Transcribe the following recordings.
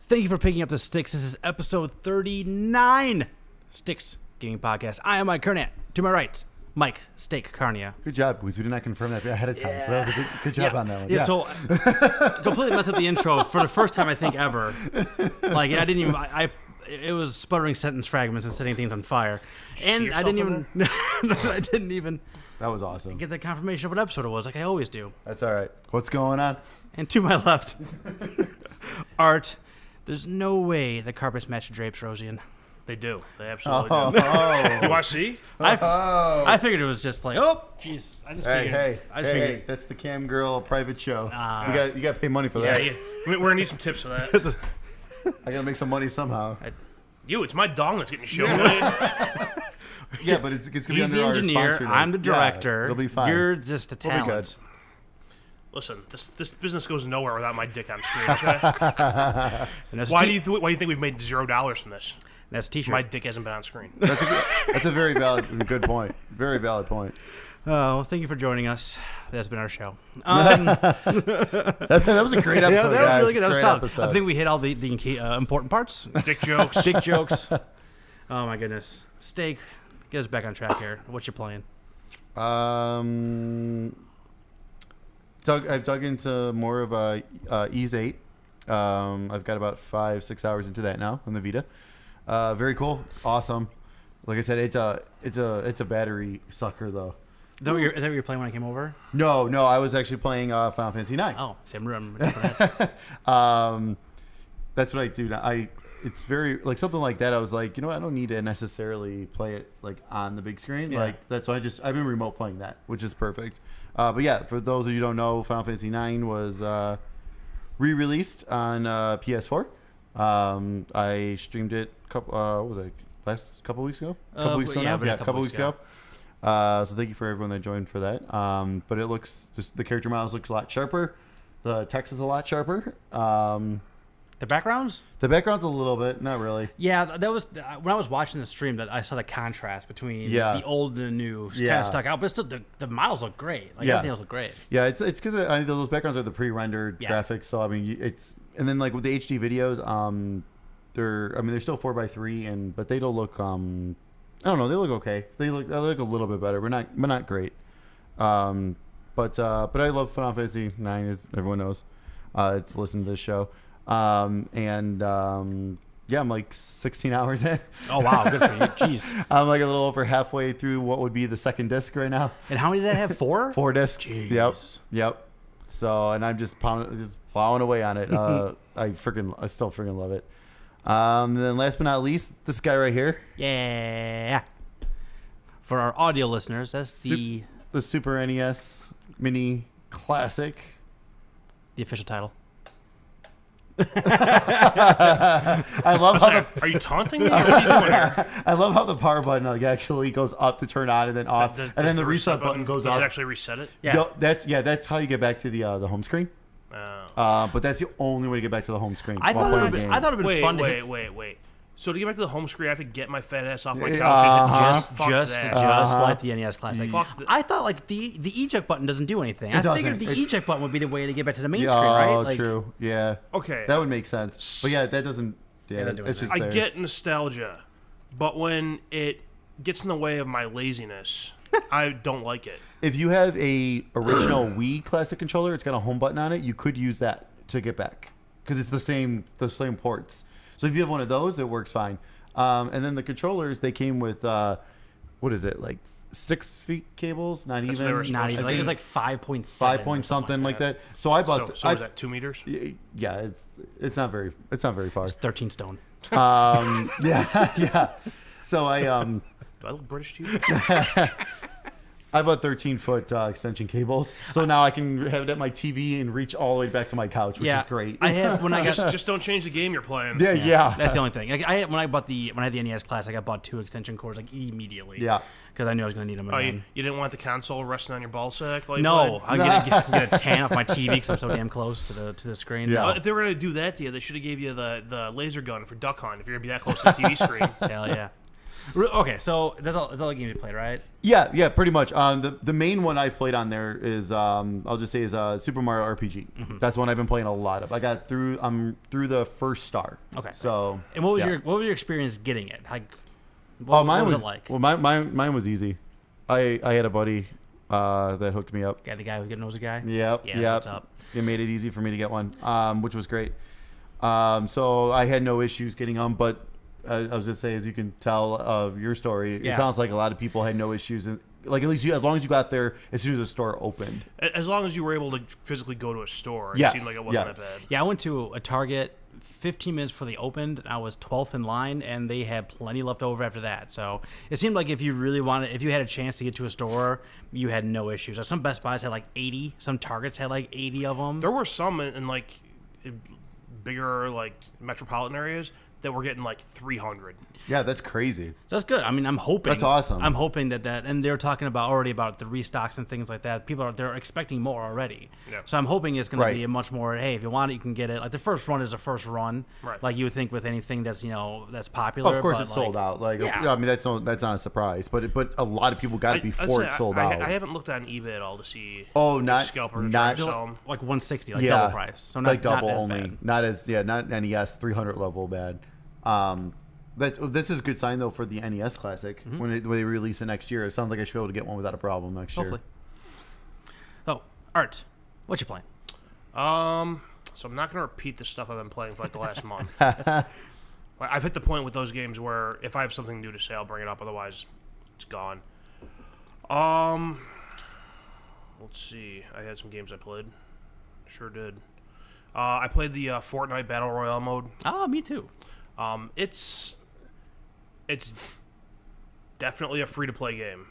Thank you for picking up the Sticks. This is episode 39, Sticks Gaming Podcast. I am Mike Kernat. To my right, Mike Steak Carnia. Good job, because we did not confirm that ahead of time. So that was a good job on that one. Yeah, so completely messed up the intro for the first time I think ever. Like I didn't even it was sputtering sentence fragments and setting things on fire. And I didn't even That was awesome. get the confirmation of what episode it was like I always do. That's all right. What's going on? And to my left, Art. There's no way the carpets match the drapes, Rosian. They do. They absolutely do. You want to see? I figured it was just like, oh, jeez. I just figured. Hey, that's the Cam Girl private show. You got to pay money for that. Yeah. We're going to need some tips for that. I got to make some money somehow. It's my dong that's getting shown. Yeah, but it's going to be He's the engineer. I'm the director. Yeah, it'll be fine. You're just a talent. We'll be good. Listen, this business goes nowhere without my dick on screen. Okay? Why do you think we've made $0 from this? That's a t-shirt. My dick hasn't been on screen. That's a very valid and good point. Very valid point. Well, thank you for joining us. That's been our show. That was a great episode, that guys. was really good. That was solid. Episode. I think we hit all the important parts. Dick jokes. Dick jokes. Oh my goodness. Steak, get us back on track here. What you playing? I've dug into more of Ease 8. I've got about 5-6 hours into that now on the Vita. Very cool, awesome. Like I said, it's a battery sucker though. Is that what you're playing when I came over? No, I was actually playing Final Fantasy 9. Oh, same room. That's what I do now. It's very like something like that. I was like, you know what? I don't need to necessarily play it like on the big screen. Yeah. Like that's why I've been remote playing that, which is perfect. But yeah, for those of you who don't know, Final Fantasy 9 was re-released on PS4. I streamed it couple weeks ago? A couple weeks ago. So thank you for everyone that joined for that. But it looks the character models look a lot sharper. The text is a lot sharper. The backgrounds? The background's a little bit, not really. Yeah, that was when I was watching the stream that I saw the contrast between the old and the new. Kind of stuck out, but still the models look great. Like everything else look great. Yeah, it's because those backgrounds are the pre-rendered graphics. So I mean, and then like with the HD videos, they're still 4:3, but they don't look I don't know, they look okay. They look a little bit better, but not great. But I love Final Fantasy 9, as everyone knows. It's listened to this show. I'm like 16 hours in. Oh wow, good for you. Jeez. I'm like a little over halfway through what would be the second disc right now. And how many did that have? 4? 4 discs. Jeez. Yep. So, and I'm just plowing away on it. I still freaking love it. And then last but not least, this guy right here. Yeah. For our audio listeners, that's the Super NES Mini Classic. The official title. I love are you taunting me? What are you doing here? I love how the power button actually goes up to turn on and then off, and then the reset button goes off. off. Does it actually reset it? Yeah. No, that's how you get back to the home screen. Oh. But that's the only way to get back to the home screen. I thought it would have been fun to wait. So to get back to the home screen, I have to get my fat ass off my couch and just like the NES Classic. I thought like the eject button doesn't do anything. I figured the eject button would be the way to get back to the main screen, right? Oh, true. Yeah. Okay. That would make sense. But yeah, that doesn't. Yeah, it's just. I get nostalgia, but when it gets in the way of my laziness, I don't like it. If you have a original Wii Classic controller, it's got a home button on it. You could use that to get back because it's the same ports. So if you have one of those, it works fine. And then the controllers, they came with what is it, like 6 feet cables? Not even. Not even. Like, it was like 5.7. 5 point something like that. So I bought. So is that 2 meters? Yeah, it's not very far. It's 13 stone. Yeah. So I Do I look British to you? I bought 13-foot extension cables, so now I can have it at my TV and reach all the way back to my couch, which is great. I had when I got just don't change the game you're playing. Yeah. That's the only thing. Like, when I had the NES Classic, I bought 2 extension cords like immediately. Yeah. Because I knew I was going to need them. Oh, you didn't want the console resting on your ball sack? No, I'm gonna get a tan off my TV because I'm so damn close to the screen. Yeah. If they were gonna do that to you, they should have gave you the laser gun for Duck Hunt. If you're gonna be that close to the TV screen. Hell yeah. Okay, so that's all the games you played, right? Yeah, pretty much. The main one I've played on there is I'll just say is Super Mario RPG. Mm-hmm. That's one I've been playing a lot of. I'm through the first star. Okay. So And what was yeah. your experience getting it? Like, what was it like? Well, mine was easy. I had a buddy that hooked me up. Got the guy who knows a guy. Yep. Yeah. What's up? It made it easy for me to get one, which was great. So I had no issues getting them, but I was just saying, as you can tell of your story, it sounds like a lot of people had no issues. Like at least as long as you got there as soon as the store opened. As long as you were able to physically go to a store, it Yes, seemed like it wasn't yes. that bad. Yeah, I went to a Target 15 minutes before they opened. And I was 12th in line, and they had plenty left over after that. So it seemed like if you had a chance to get to a store, you had no issues. Some Best Buys had like 80. Some Targets had like 80 of them. There were some in like bigger like metropolitan areas that were getting like 300. Yeah, that's crazy. So that's good. I mean, I'm hoping That's awesome. I'm hoping that and they're talking already about the restocks and things like that. They're expecting more already. Yeah. So I'm hoping it's going Right. to be a much more. Hey, if you want it, you can get it. Like the first run is the first run. Right. Like you would think with anything that's that's popular. Of course, but it's sold out. Like, yeah. I mean, that's not a surprise. But a lot of people got it before it's sold out. I haven't looked on eBay at all to see. Oh, if not- scalpers are not- trying to sell 'em. like 160, like Yeah. double price. So not like double not as only, bad. not NES 300 level bad. This is a good sign though for the NES Classic when they release it next year. It sounds like I should be able to get one without a problem next year. Hopefully. Oh, Art, what you playing? So I'm not going to repeat the stuff I've been playing for like the last month. I've hit the point with those games where if I have something new to say, I'll bring it up. Otherwise, it's gone. Let's see. I had some games I played. Sure did. I played the Fortnite Battle Royale mode. Oh, me too. It's definitely a free-to-play game.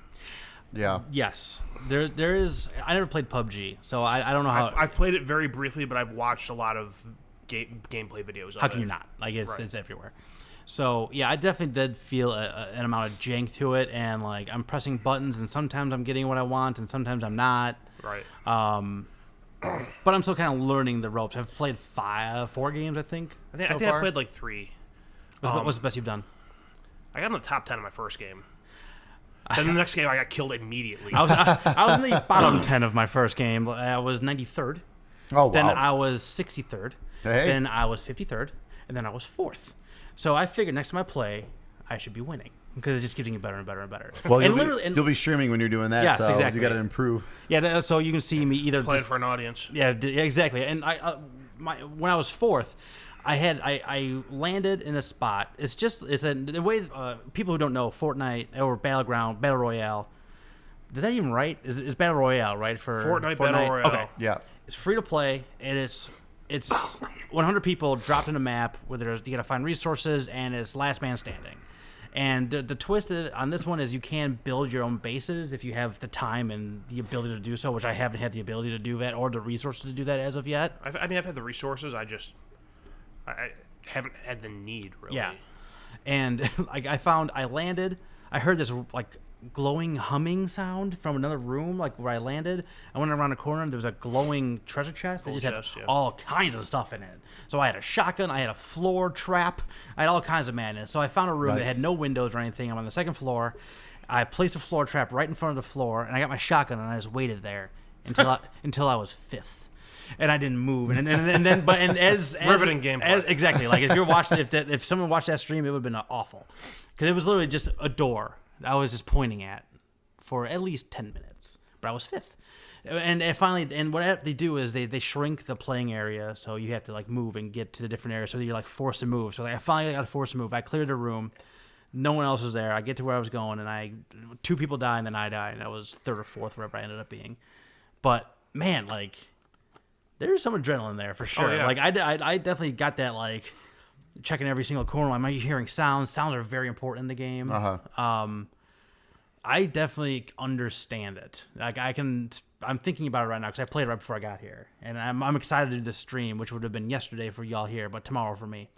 Yeah. Yes, there is. I never played PUBG, so I don't know how. I've played it very briefly, but I've watched a lot of gameplay videos. How can you not? Like Right. it's everywhere. So yeah, I definitely did feel an amount of jank to it, and like I'm pressing buttons, and sometimes I'm getting what I want, and sometimes I'm not. Right. But I'm still kind of learning the ropes. I've played 4 games, I think. I think far. I played like 3. What's the best you've done? I got in the top 10 in my first game. Then the next game, I got killed immediately. I was in the bottom 10 of my first game. I was 93rd. Oh wow. Then I was 63rd. Hey. Then I was 53rd. And then I was 4th. So I figured next time I play, I should be winning. Because it's just getting better and better and better. Well, and you'll be streaming when you're doing that. Yes, so exactly. You got to improve. Yeah, so you can see me either Playing just, for an audience. yeah, exactly. And when I was 4th, I landed in a spot. It's the way people who don't know Fortnite or Battle Royale. Is that even right? Is Battle Royale right for Fortnite Battle Royale. Okay, Yeah. it's free to play, and it's 100 people dropped in a map where you got to find resources, and it's last man standing. And the twist on this one is you can build your own bases if you have the time and the ability to do so, which I haven't had the ability to do that or the resources to do that as of yet. I've had the resources. I haven't had the need, really. Yeah. And like I landed, I heard this like glowing humming sound from another room, like where I landed. I went around a corner and there was a glowing treasure chest. They Gold just chest, had yeah. all kinds of stuff in it. So I had a shotgun, I had a floor trap, I had all kinds of madness. So I found a room that Nice. had no windows or anything. I'm on the second floor. I placed a floor trap right in front of the floor, and I got my shotgun and I just waited there until I was 5th. And I didn't move, and then as Riveting gameplay. Exactly. Like if you're watching, if someone watched that stream, it would have been awful, because it was literally just a door I was just pointing at for at least 10 minutes. But I was 5th, and finally, and what they do is they shrink the playing area, so you have to like move and get to the different areas, so you're like forced to move. So like, I finally got forced to move. I cleared the room. No one else was there. I get to where I was going, and 2 people die, and then I die, and I was 3rd or 4th, wherever I ended up being. But man, like, there's some adrenaline there for sure. yeah. Like I definitely got that, like checking every single corner. Am I hearing sounds? Sounds are very important in the game. I definitely understand it. Like I'm thinking about it right now because I played it right before I got here, and I'm excited to do this stream, which would have been yesterday for y'all here, but tomorrow for me.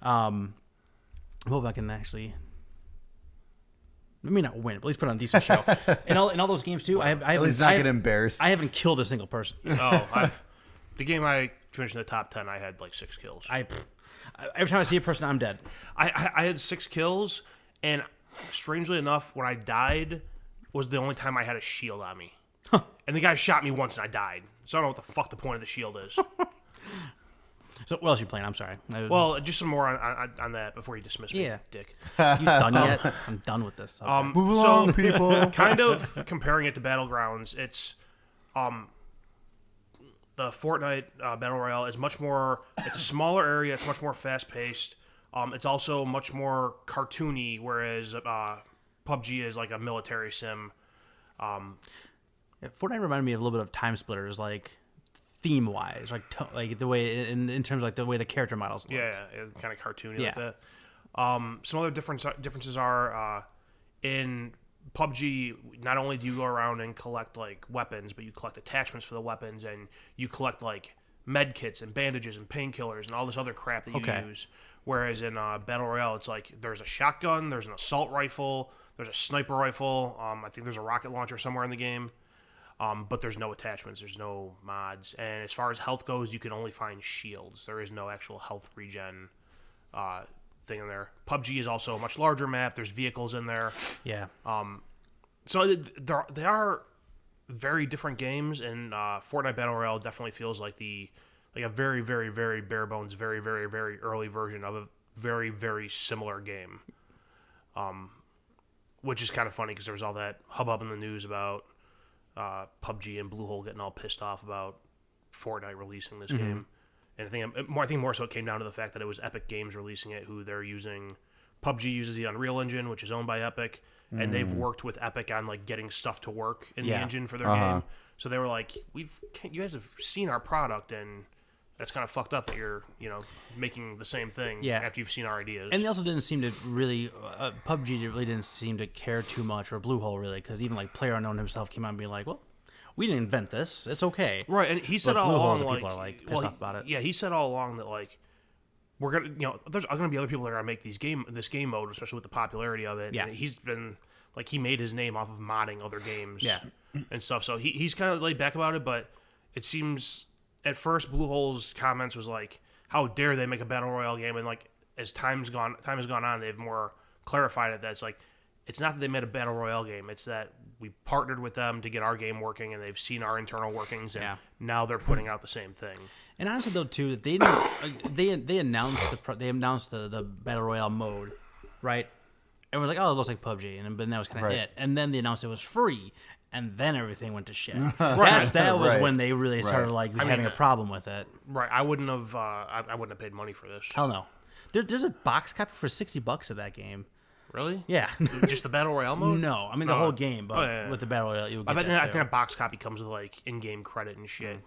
Hope I can actually. Let me not win, but at least put on a decent show. And all those games too. I At least not get embarrassed. I haven't killed a single person. The game I finished in the top 10, I had like 6 kills. Every time I see a person, I'm dead. I had 6 kills, and strangely enough, when I died was the only time I had a shield on me. And the guy shot me once and I died. So I don't know what the fuck the point of the shield is. So what else are you playing? I'm sorry. Well, just some more on that before you dismiss me, Yeah. dick. You done yet? I'm done with this. Okay. Move along, people. Kind of comparing it to Battlegrounds, it's the Fortnite Battle Royale is much more. It's a smaller area. It's much more fast paced. It's also much more cartoony, whereas PUBG is like a military sim. Fortnite reminded me of a little bit of Time Splitters, like theme wise, like the way in terms of like the way the character models looked. Yeah, kind of cartoony like that. Some other differences are in PUBG. Not only do you go around and collect like weapons, but you collect attachments for the weapons, and you collect like med kits and bandages and painkillers and all this other crap that you use. Whereas in Battle Royale, it's like there's a shotgun, there's an assault rifle, there's a sniper rifle. I think there's a rocket launcher somewhere in the game. But there's no attachments, there's no mods. And as far as health goes, you can only find shields. There is no actual health regen thing in there. PUBG is also a much larger map. There's vehicles in there. Yeah. So they are very different games, and Fortnite Battle Royale definitely feels like a very, very, very bare bones, very, very, very early version of a very, very similar game. Which is kind of funny because there was all that hubbub in the news about PUBG and Bluehole getting all pissed off about Fortnite releasing this game, and I think more so it came down to the fact that it was Epic Games releasing it, who they're using. PUBG uses the Unreal Engine, which is owned by Epic, and they've worked with Epic on like getting stuff to work in the engine for their game. So they were like, you guys have seen our product, and that's kind of fucked up that you're making the same thing after you've seen our ideas. And they also didn't seem to really PUBG really didn't seem to care too much, or Bluehole really, because even like PlayerUnknown himself came out and being like, well, we didn't invent this, it's okay. Right, and he said But all along, people are like pissed off about it. Yeah, he said all along that like we're gonna, there's gonna be other people that are gonna make this game mode, especially with the popularity of it. Yeah, and he's been like, he made his name off of modding other games. Yeah, and stuff. So he's kind of laid back about it, but it seems at first Bluehole's comments was like, how dare they make a battle royale game, and like as time has gone on, they've more clarified it that it's like, it's not that they made a battle royale game, it's that we partnered with them to get our game working, and they've seen our internal workings, and now they're putting out the same thing. And honestly, though, too, they didn't, they announced the battle royale mode, right? Everyone's like, oh, it looks like PUBG, but that was kind of it. And then they announced it was free, and then everything went to shit. That was when they really started like having a problem with it. Right, I wouldn't have paid money for this. Hell no. There's a box copy for $60 of that game. Really? Yeah. Just the battle royale mode? No, I mean the whole game, but with the battle royale, you'll get I think a box copy comes with like in-game credit and shit.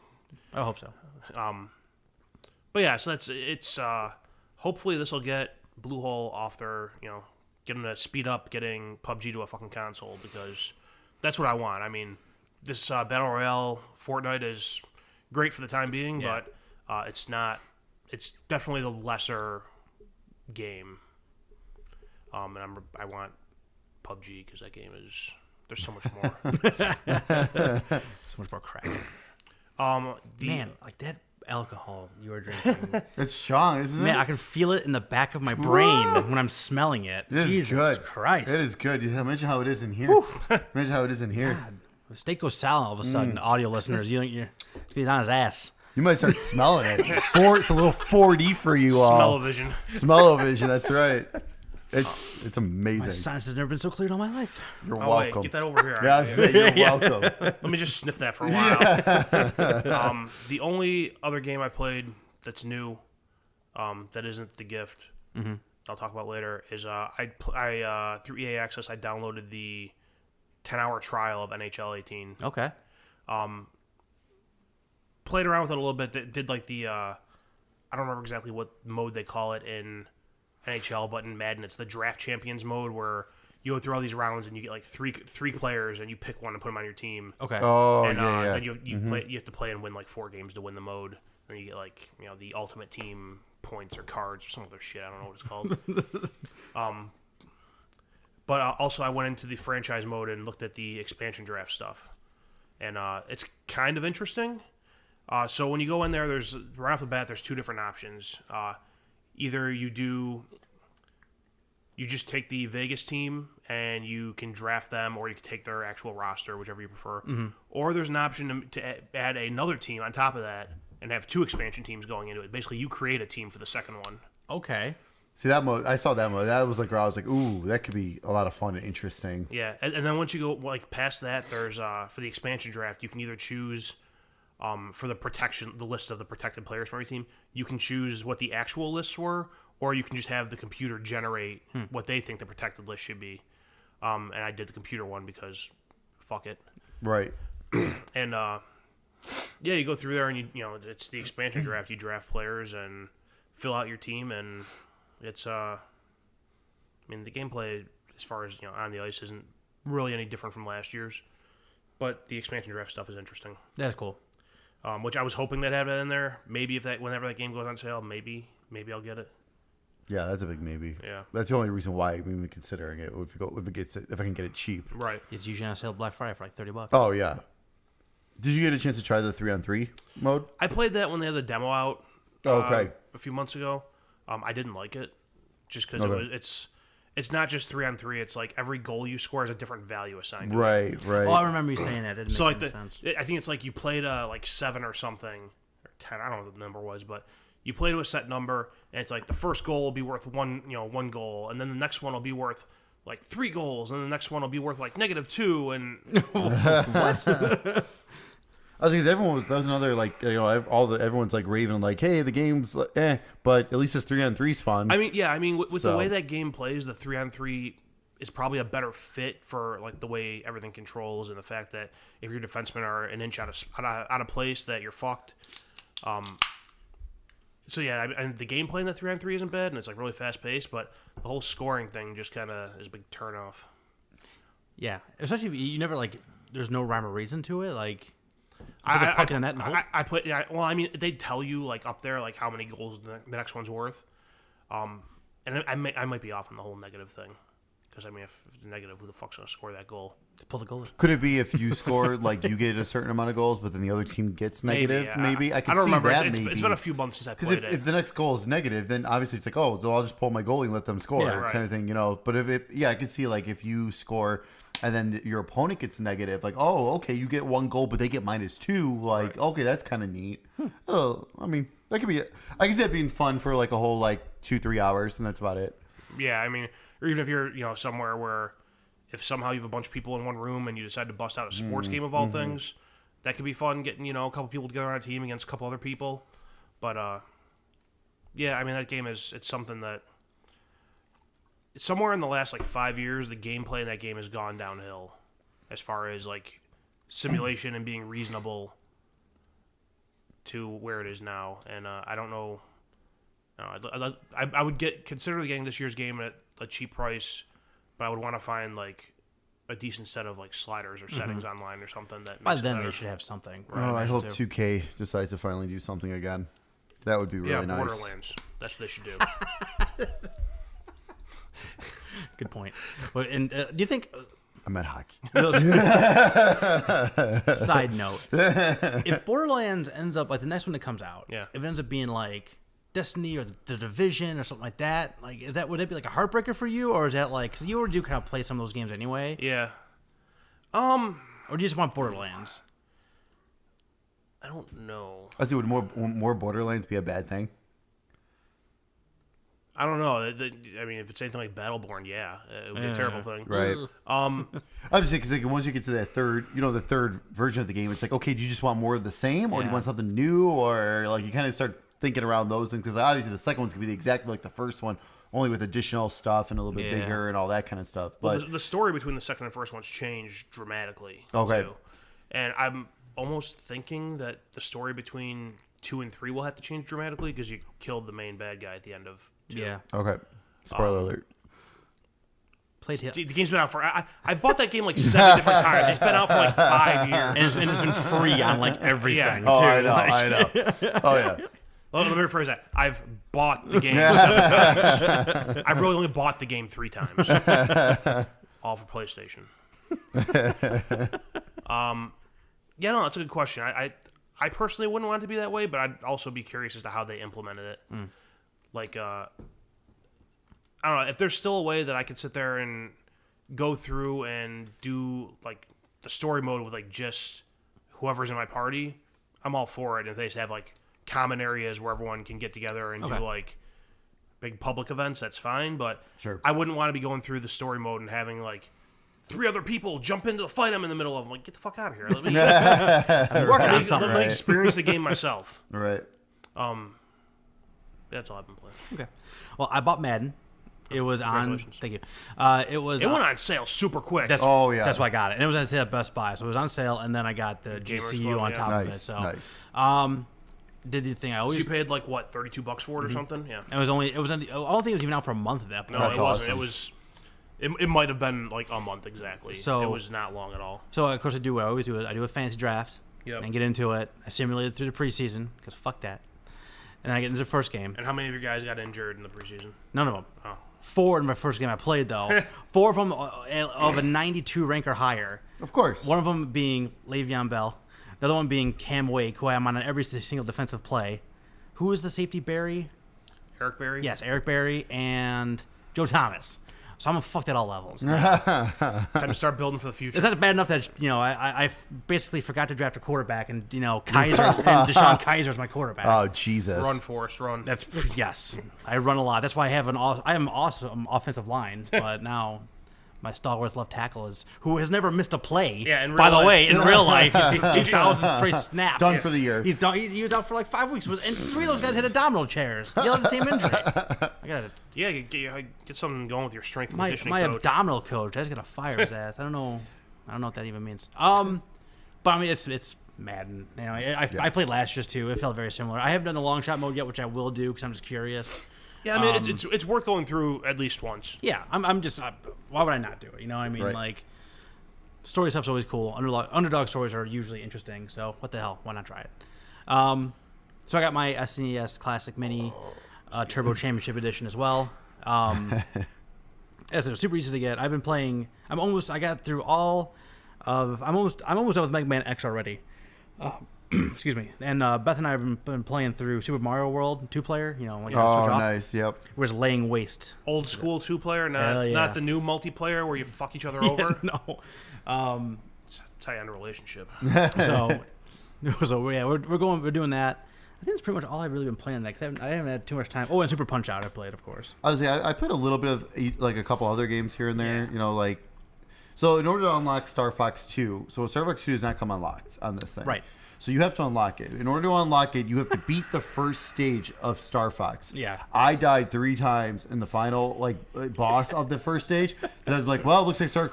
I hope so. But yeah, so it's hopefully this will get Bluehole off their, get them to speed up getting PUBG to a fucking console, because that's what I want. I mean, this battle royale Fortnite is great for the time being, but it's definitely the lesser game. And I want PUBG because that game is, there's so much more. So much more crack. Man, like that alcohol you were drinking. It's strong, isn't it? Man, I can feel it in the back of my brain when I'm smelling it. It is Jesus good. Christ. It is good. Imagine how it is in here. Imagine how it is in here. God, the steak goes sour all of a sudden. Audio listeners, he's on his ass. You might start smelling it. It's a little 4D for you all. Smell-o-vision. Smell-o-vision, that's right. It's amazing. My sinus has never been so clear in all my life. You're Wait, welcome. get that over here. Yeah, I was saying, you're welcome. Let me just sniff that for a while. The only other game I played that's new, that isn't The Gift, I'll talk about later, is I through EA Access, I downloaded the 10-hour trial of NHL 18. Okay. Played around with it a little bit. Did like the I don't remember exactly what mode they call it in NHL, but in Madden it's the Draft Champions mode, where you go through all these rounds and you get like three players and you pick one and put them on your team. Okay. Oh, And yeah. then you have to play and win like 4 games to win the mode. And you get like the ultimate team points or cards or some other shit. I don't know what it's called. But also I went into the franchise mode and looked at the expansion draft stuff, and it's kind of interesting. So when you go in there, right off the bat, there's 2 different options. Either you do you just take the Vegas team and you can draft them, or you can take their actual roster, whichever you prefer. Mm-hmm. Or there's an option to add another team on top of that and have 2 expansion teams going into it. Basically, you create a team for the second one. Okay. See that mode? I saw that mode. That was like where I was like, "Ooh, that could be a lot of fun and interesting." Yeah, and then once you go like past that, there's for the expansion draft, you can either choose for the list of the protected players for every team. You can choose what the actual lists were, or you can just have the computer generate what they think the protected list should be. And I did the computer one because fuck it. Right. And yeah, you go through there and you know it's the expansion draft. You draft players and fill out your team, and it's I mean the gameplay as far as on the ice isn't really any different from last year's, but the expansion draft stuff is interesting. That's cool. Which I was hoping they'd have that in there. Maybe whenever that game goes on sale, maybe I'll get it. Yeah, that's a big maybe. Yeah, that's the only reason why I'm even considering it. If I can get it cheap. Right. It's usually on sale Black Friday for like $30. Oh yeah. Did you get a chance to try the 3-on-3 mode? I played that when they had the demo out. Okay. A few months ago. I didn't like it, just because it's not just 3-on-3. It's like every goal you score has a different value assigned to it. Right. Oh, I remember you saying that. It didn't make any sense. I think it's like you played like 7 or something, or 10. I don't know what the number was, but you play to a set number, and it's like the first goal will be worth one goal, and then the next one will be worth like 3 goals, and the next one will be worth like -2. And What? I was because that was another like everyone's like raving like, hey, the game's but at least this 3-on-3's fun. I mean, with the way that game plays, the 3-on-3 is probably a better fit for like the way everything controls, and the fact that if your defensemen are an inch out of place, that you're fucked. So yeah, and the gameplay in the 3-on-3 isn't bad, and it's like really fast paced, but the whole scoring thing just kind of is a big turnoff. Yeah, especially if you never like. There's no rhyme or reason to it, like. I play. Yeah, well, I mean, they tell you like up there like how many goals the next one's worth, and I might be off on the whole negative thing, because I mean, if it's negative, who the fuck's gonna score that goal? Pull the goal. Could it be if you score like you get a certain amount of goals, but then the other team gets negative? Maybe I don't remember. That it's been a few months since I played it. If the next goal is negative, then obviously it's like, oh, I'll just pull my goalie and let them score, kind of thing, But I could see like if you score. And then your opponent gets negative, like, oh, okay, you get 1 goal, but they get -2. Like, okay, that's kind of neat. Oh, I mean, that could be. I can see that being fun for like a whole like 2-3 hours, and that's about it. Yeah, I mean, or even if you're somewhere where, if somehow you have a bunch of people in one room and you decide to bust out a sports game of all things, that could be fun. Getting a couple people together on a team against a couple other people, but yeah, I mean that game it's something that. Somewhere in the last like 5 years, the gameplay in that game has gone downhill, as far as like simulation and being reasonable to where it is now. And I don't know. I would consider getting this year's game at a cheap price, but I would want to find like a decent set of like sliders or settings online or something that. By then they should have something. Right? I hope 2K decides to finally do something again. That would be really nice. Borderlands. That's what they should do. Good point. Well, and do you think? I'm at hockey. Side note: if Borderlands ends up like the next one that comes out, if it ends up being like Destiny or the Division or something like that, like would it be like a heartbreaker for you, or is that like because you already do kind of play some of those games anyway? Yeah. Or do you just want Borderlands? I don't know. I see. Would more Borderlands be a bad thing? I don't know. I mean, if it's anything like Battleborn, it would be a terrible thing. Right. I'm just saying because like once you get to that third version of the game, it's like, okay, do you just want more of the same, or do you want something new, or like you kind of start thinking around those things? Because obviously the second one's gonna be exactly like the first one, only with additional stuff and a little bit bigger and all that kind of stuff. But well, the story between the second and first one's changed dramatically. Okay. Too. And I'm almost thinking that the story between 2 and 3 will have to change dramatically because you killed the main bad guy at the end of 2. Yeah. Okay. Spoiler alert. The game's been out for. I bought that game like 7 different times. It's been out for like 5 years, and it's been free on like everything. Oh, too. I know. Oh yeah. Let me rephrase that. I've bought the game 7 times. I've really only bought the game 3 times. All for PlayStation. Yeah, no, that's a good question. I personally wouldn't want it to be that way, but I'd also be curious as to how they implemented it. Like, I don't know if there's still a way that I could sit there and go through and do like the story mode with like just whoever's in my party. I'm all for it. If they just have like common areas where everyone can get together and do like big public events, that's fine. But I wouldn't want to be going through the story mode and having like 3 other people jump into the fight I'm in the middle of. I'm like, get the fuck out of here. Let me experience the game myself. Right. That's all I've been playing. Okay. Well, I bought Madden. It was on. Thank you. It went on sale super quick. That's why I got it. And it was on sale at Best Buy, so it was on sale, and then I got the GCU on top of it. So nice. Did the thing I always. So you paid like what, $32 for it or something? Yeah. It was only. It was. I don't think it was even out for a month at that point. No, it wasn't. It was. It might have been like a month exactly. So it was not long at all. So of course I do what I always do. I do a fantasy draft and get into it. I simulate it through the preseason because fuck that. And I get into the first game. And how many of you guys got injured in the preseason? None of them. Oh. 4 in my first game I played, though. 4 of them of a 92 rank or higher. Of course. One of them being Le'Veon Bell. The other one being Cam Wake, who I'm on every single defensive play. Who is the safety, Barry? Eric Berry? Yes, Eric Berry and Joe Thomas. So I'm fucked at all levels. Time to start building for the future. It's not bad enough that I basically forgot to draft a quarterback, and Kaiser and Deshaun Kaiser is my quarterback. Oh Jesus! Run, Forrest, run. That's yes. I run a lot. That's why I have an awesome offensive line, but now my stalwart left tackle who has never missed a play. Yeah, in real by the life. way, in real life, he's 2,000 straight snaps. Done for the year. He's done. He was out for like 5 weeks, and 3 of those guys had abdominal chairs. They all had the same injury. I got it. Get something going with your strength and conditioning my coach. abdominal coach. I just gotta fire his ass. I don't know what that even means. But I mean, it's Madden. I played last year too. It felt very similar. I haven't done the long shot mode yet, which I will do because I'm just curious. Yeah, I mean, it's worth going through at least once. Yeah, I'm just. Why would I not do it? You know what I mean? Right. Like, story stuff's always cool. Underdog stories are usually interesting. So what the hell? Why not try it? So I got my SNES Classic Mini Turbo Championship Edition as well. It's super easy to get. I've been playing. I got through all of. I'm almost done with Mega Man X already. Excuse me. And Beth and I have been playing through Super Mario World 2-player. Switch off. Nice. Yep. We're just laying waste. Old school 2-player, not the new multiplayer where you fuck each other over. No. It's how you end a relationship. So we're doing that. I think that's pretty much all I've really been playing. That because I haven't had too much time. Oh, and Super Punch Out I played, of course. I played a little bit of like a couple other games here and there. Yeah. So in order to unlock Star Fox 2, so Star Fox 2 does not come unlocked on this thing. Right. So you have to unlock it. In order to unlock it, you have to beat the first stage of Star Fox. Yeah. I died 3 times in the final boss of the first stage. And I was like, well, it looks like Star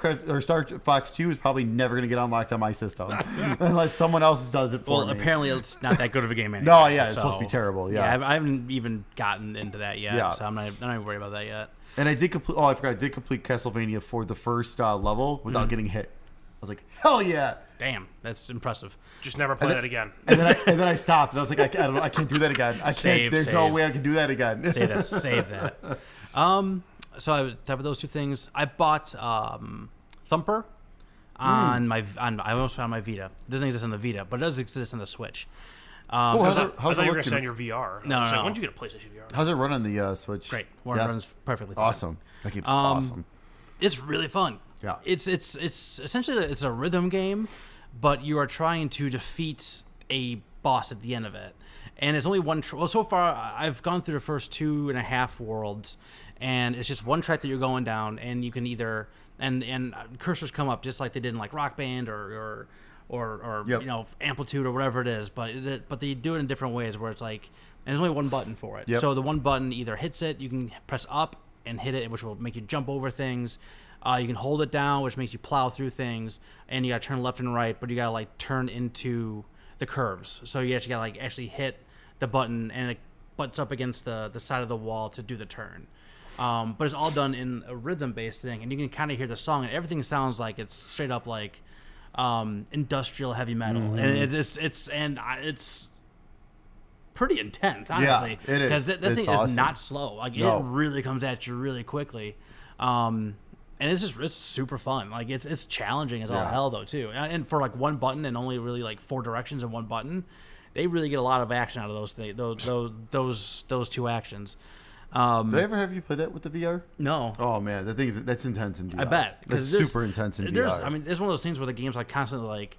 Fox 2 is probably never going to get unlocked on my system unless someone else does it for me. Well, apparently it's not that good of a game anyway. No, yeah, it's supposed to be terrible. Yeah, I haven't even gotten into that yet. Yeah. So I'm not even worried about that yet. And I did complete. Oh, I forgot. I did complete Castlevania for the first level without getting hit. I was like, hell yeah! Damn, that's impressive. Just never play that again. And then I stopped, and I was like, I don't know, I can't do that again. There's no way I can do that again. Save that. So I type of those 2 things. I bought Thumper I almost found my Vita. It doesn't exist on the Vita, but it does exist on the Switch. I thought you were going to say on your VR. No. When did you get a PlayStation VR? How's it run on the Switch? Great. Runs perfectly fine. Awesome. That game's awesome. It's really fun. Yeah. It's essentially it's a rhythm game, but you are trying to defeat a boss at the end of it. And it's only one. So far, I've gone through the first 2.5 worlds, and it's just one track that you're going down, and you can either and cursors come up just like they did in like Rock Band or yep. Amplitude or whatever it is, but they do it in different ways where it's like, and there's only one button for it. Yep. So the one button either hits it, you can press up and hit it, which will make you jump over things. You can hold it down, which makes you plow through things, and you gotta turn left and right, but you gotta turn into the curves. So you actually gotta hit the button, and it butts up against the side of the wall to do the turn. But it's all done in a rhythm-based thing, and you can kind of hear the song, and everything sounds like it's straight up industrial heavy metal, and it's pretty intense, honestly. Yeah, it is. Because that thing awesome. is not slow. It really comes at you really quickly. And it's super fun. It's challenging as all hell though too. And for one button and only really 4 directions in one button, they really get a lot of action out of those 2 actions. Did I ever have you play that with the VR? No. Oh man, that's intense in VR. I bet. That's super intense in VR. I mean, it's one of those things where the game's like constantly like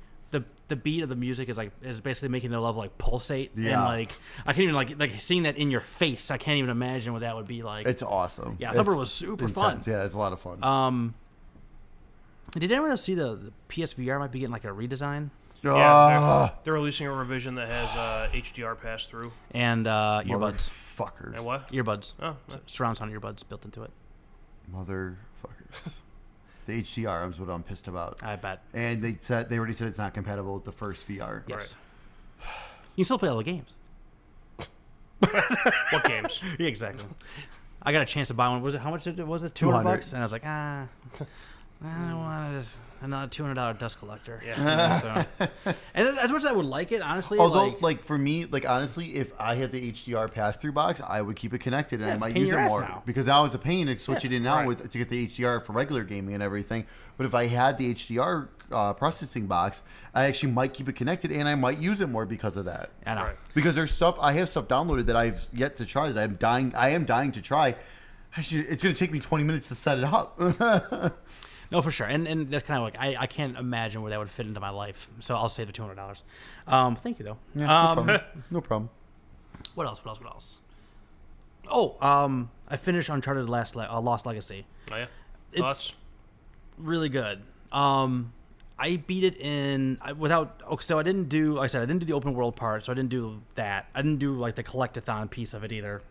the beat of the music is basically making the level like pulsate. Yeah. And like I can't even like seeing that in your face. I can't even imagine what that would be like. It's awesome. Yeah, I thought it was super intense. fun. Yeah, it's a lot of fun. Did anyone else see the PSVR might be getting like a redesign? Yeah, they're releasing a revision that has HDR pass through And earbuds. Motherfuckers. and what? Earbuds. Oh, nice. Surround sound earbuds built into it. Motherfuckers. The HDR is what I'm pissed about. I bet. And they already said it's not compatible with the first VR. Yes. You can still play all the games. What games? Yeah, exactly. I got a chance to buy one. Was it how much? Was it $200? And I was like, I don't want another $200 dust collector. Yeah. And as much as I would like it, honestly. Although, like for me, like honestly, if I had the HDR pass-through box, I would keep it connected and I might use it more now. because now it's a pain to switch it in now right. to get the HDR for regular gaming and everything. But if I had the HDR processing box, I actually might keep it connected and I might use it more because of that. I know. Right. Because I have stuff downloaded that I've yet to try that I am dying to try. Actually, it's going to take me 20 minutes to set it up. No, for sure. And that's kind of like, I can't imagine where that would fit into my life. So I'll save the $200. Thank you, though. Yeah, no problem. No problem. What else? Oh, I finished Uncharted Lost Legacy. Oh yeah. It's Thoughts? really good. I beat it so I didn't do, like I said, I didn't do the open world part, so I didn't do that. I didn't do like the collectathon piece of it either.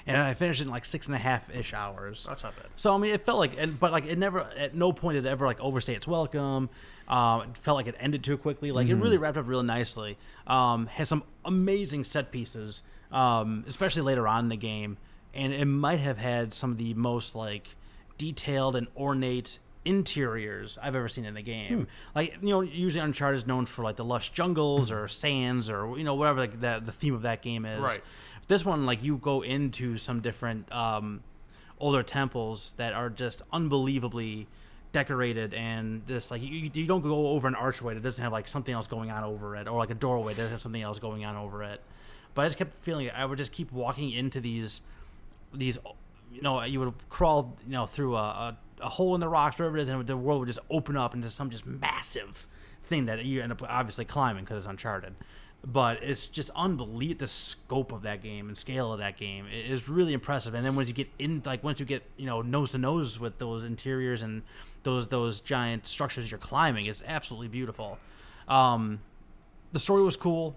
And I finished it in like 6.5-ish hours. That's not bad. So I mean, it felt like, but like it never, at no point did it ever like overstay its welcome. It felt like it ended too quickly. Like it really wrapped up really nicely. Has some amazing set pieces, especially later on in the game, and it might have had some of the most like detailed and ornate interiors I've ever seen in a game. Like, you know, usually Uncharted is known for like the lush jungles or sands or, you know, whatever like the theme of that game is. Right. This one, like, you go into some different older temples that are just unbelievably decorated, and just like you don't go over an archway that doesn't have like something else going on over it, or like a doorway that doesn't have something else going on over it. But I just kept feeling I would just keep walking into these, you know, you would crawl, you know, through a hole in the rocks, wherever it is, and the world would just open up into some just massive thing that you end up obviously climbing because it's Uncharted. But it's just unbelievable, the scope of that game and scale of that game is really impressive. And then once you get you know, nose to nose with those interiors and those giant structures you're climbing, it's absolutely beautiful. The story was cool.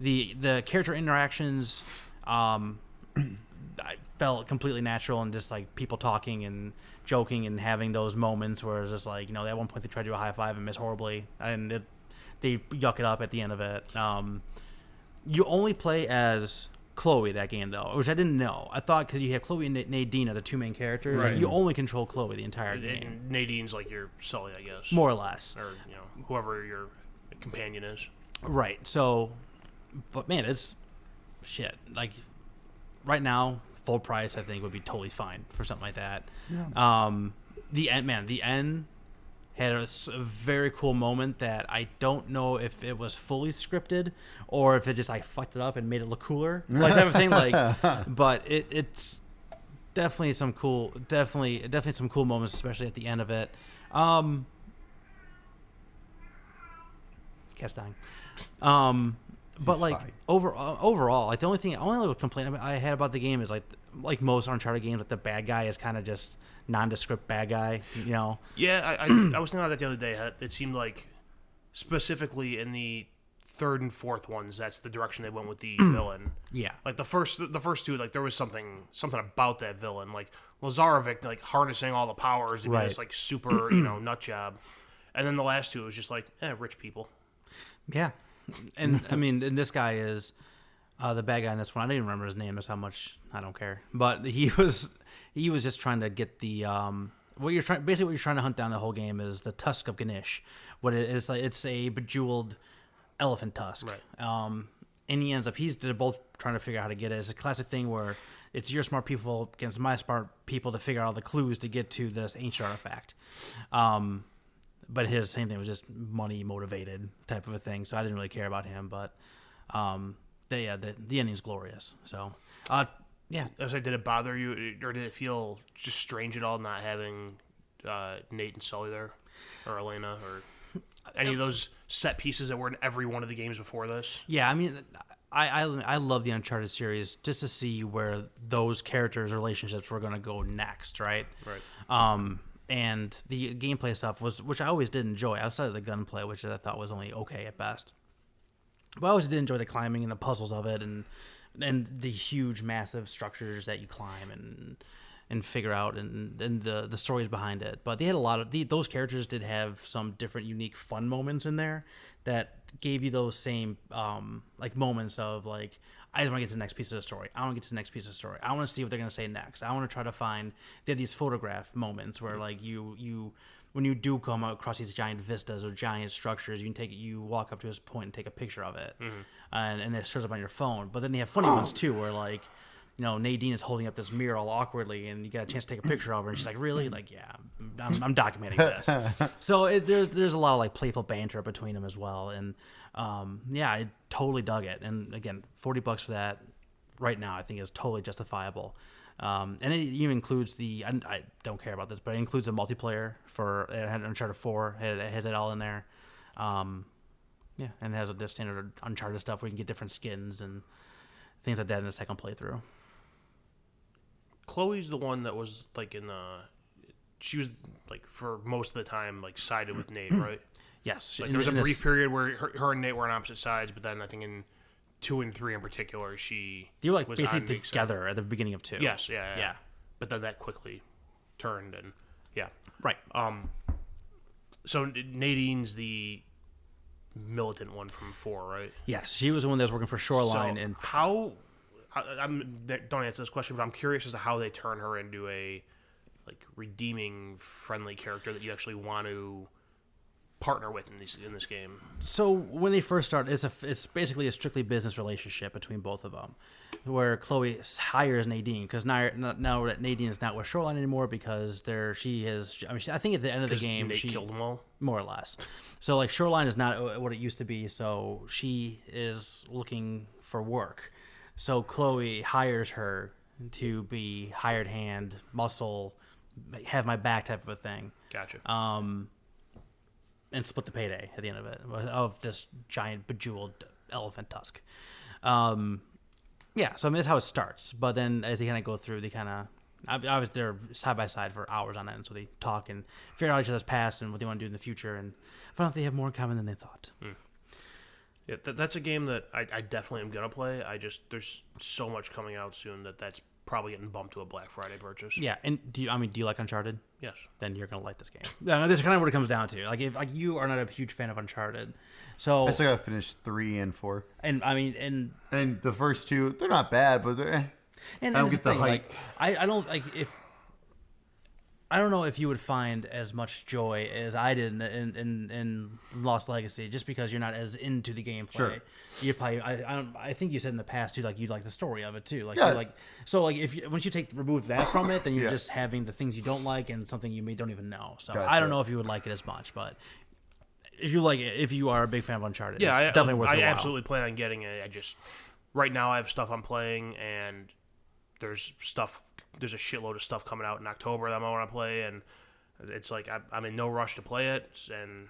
The character interactions, I felt completely natural, and just like people talking and joking and having those moments where it's just like, you know, at one point they tried to do a high five and miss horribly, and they yuck it up at the end of it. You only play as Chloe that game, though, which I didn't know. I thought because you have Chloe and Nadine are the two main characters, Right. like, you only control Chloe the entire game. Nadine's like your Sully, I guess. More or less. Or, you know, whoever your companion is. Right. So, but man, it's shit. Like, right now, full price, I think, would be totally fine for something like that. Yeah. The end had a very cool moment that I don't know if it was fully scripted or if it just like fucked it up and made it look cooler, like type of thing. Like, but it's definitely some cool moments, especially at the end of it. Cat's dying. But He's like fine. overall, like the only complaint I had about the game is like most Uncharted games, like the bad guy is kind of just nondescript bad guy, you know. Yeah, I was thinking about that the other day. It seemed like specifically in the third and fourth ones, that's the direction they went with the villain. Yeah. Like the first two, like there was something about that villain, like Lazarevic, like harnessing all the powers to be Right. this like super, you know, nut job. And then the last two, it was just like, rich people. Yeah. And I mean, and this guy is the bad guy in this one. I don't even remember his name. That's how much I don't care. But he was just trying to get the what you're trying to hunt down the whole game is the tusk of Ganesh. What it is, like, it's a bejeweled elephant tusk. Right. And he ends up they're both trying to figure out how to get it. It's a classic thing where it's your smart people against my smart people to figure out all the clues to get to this ancient artifact. But his same thing was just money motivated type of a thing, so I didn't really care about him. But the ending's glorious. So Yeah. I was like, did it bother you, or did it feel just strange at all not having Nate and Sully there, or Elena, or any of those set pieces that were in every one of the games before this? Yeah, I mean, I love the Uncharted series just to see where those characters' relationships were going to go next, right? Right. And the gameplay stuff which I always did enjoy, outside of the gunplay, which I thought was only okay at best. But I always did enjoy the climbing and the puzzles of it, and the huge, massive structures that you climb and figure out, and the stories behind it. But they had a lot of those characters did have some different, unique, fun moments in there that gave you those same like moments of like, I just want to get to the next piece of the story. I want to get to the next piece of the story. I want to see what they're going to say next. I want to try to find. They have these photograph moments where like you when you do come across these giant vistas or giant structures, you walk up to this point and take a picture of it, and it shows up on your phone. But then they have funny ones too, where like, Nadine is holding up this mirror all awkwardly, and you got a chance to take a picture of her, and she's like, "Really? Like, yeah, I'm documenting this." So there's a lot of like playful banter between them as well, and yeah, I totally dug it. And again, $40 for that right now, I think is totally justifiable. And it even includes I don't care about this, but it includes the multiplayer for Uncharted 4. It has it all in there. Yeah, and it has the standard Uncharted stuff where you can get different skins and things like that in the second playthrough. Chloe's the one that was like she was like for most of the time like sided with Nate, right? Yes. Like there was a brief period where her and Nate were on opposite sides, but then I think in 2 and 3 in particular, they were like was basically together at the beginning of 2. Yes, yeah. But then that quickly turned, and yeah, right. So Nadine's the militant one from 4, right? Yes, she was the one that was working for Shoreline. So and how? Don't answer this question, but I'm curious as to how they turn her into a like redeeming, friendly character that you actually want to partner with in this game. So when they first start, it's basically a strictly business relationship between both of them, where Chloe hires Nadine because now that Nadine is not with Shoreline anymore because she is. I mean, I think at the end of the game she killed them all, more or less. So like Shoreline is not what it used to be. So she is looking for work. So Chloe hires her to be hired hand, muscle, have my back type of a thing. Gotcha. And split the payday at the end of it of this giant bejeweled elephant tusk. Yeah, so I mean that's how it starts. But then as they kind of go through, I was there side by side for hours on end, so they talk and figure out each other's past and what they want to do in the future, and find out they have more in common than they thought. Yeah, that's a game that I definitely am gonna play. There's so much coming out soon that's probably getting bumped to a Black Friday purchase. Yeah, and do you like Uncharted? Yes. Then you're gonna like this game. Yeah, that's kind of what it comes down to. Like if you are not a huge fan of Uncharted, so I still gotta finish 3 and 4. And I mean, and the first 2, they're not bad, but they're. And I don't get the hype. Like, I don't like if. I don't know if you would find as much joy as I did in Lost Legacy, just because you're not as into the gameplay. Sure. You probably I think you said in the past too, like you like the story of it too, like yeah. Once you remove that from it, then you're yeah. just having the things you don't like and something you don't even know. So gotcha. I don't know if you would like it as much, but if you like it, if you are a big fan of Uncharted, yeah, it's definitely worth it. I absolutely plan on getting it. I just right now I have stuff I'm playing and there's a shitload of stuff coming out in October that I want to play, and it's like I'm in no rush to play it, and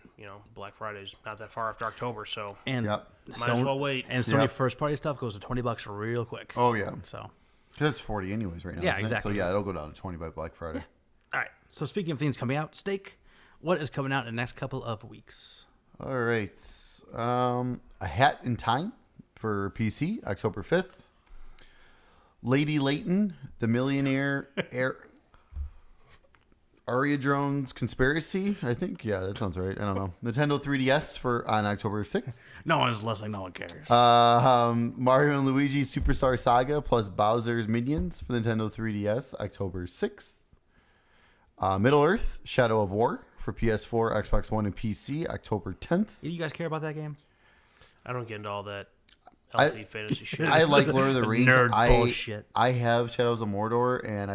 Black Friday's not that far after October, so and might as well wait. And Sony first party stuff goes to $20 real quick. Oh yeah, so because it's 40 anyways right now. Yeah, isn't exactly. It? So yeah, it'll go down to 20 by Black Friday. Yeah. All right. So speaking of things coming out, Steak, what is coming out in the next couple of weeks? All right, A Hat in Time for PC, October 5th. Lady Layton, the Millionaire Aria Drone's Conspiracy, I think. Yeah, that sounds right. I don't know. Nintendo 3DS on October 6th. No one's listening. No one cares. Mario and Luigi Superstar Saga plus Bowser's Minions for Nintendo 3DS, October 6th. Middle-earth, Shadow of War for PS4, Xbox One, and PC, October 10th. You guys care about that game? I don't get into all that healthy fantasy shit. I like Lord of the Rings. Nerd bullshit. I have Shadows of Mordor, and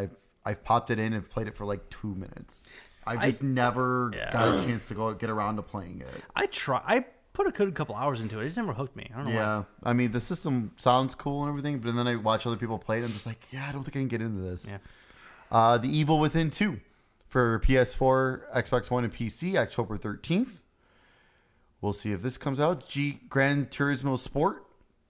I've popped it in and played it for like 2 minutes. I just never got a chance to get around to playing it. I put a good couple hours into it. It just never hooked me. I don't know Yeah, why. I mean the system sounds cool and everything, but then I watch other people play it. And I'm just like, yeah, I don't think I can get into this. Yeah. The Evil Within 2 for PS4, Xbox One, and PC, October 13th. We'll see if this comes out. Gran Turismo Sport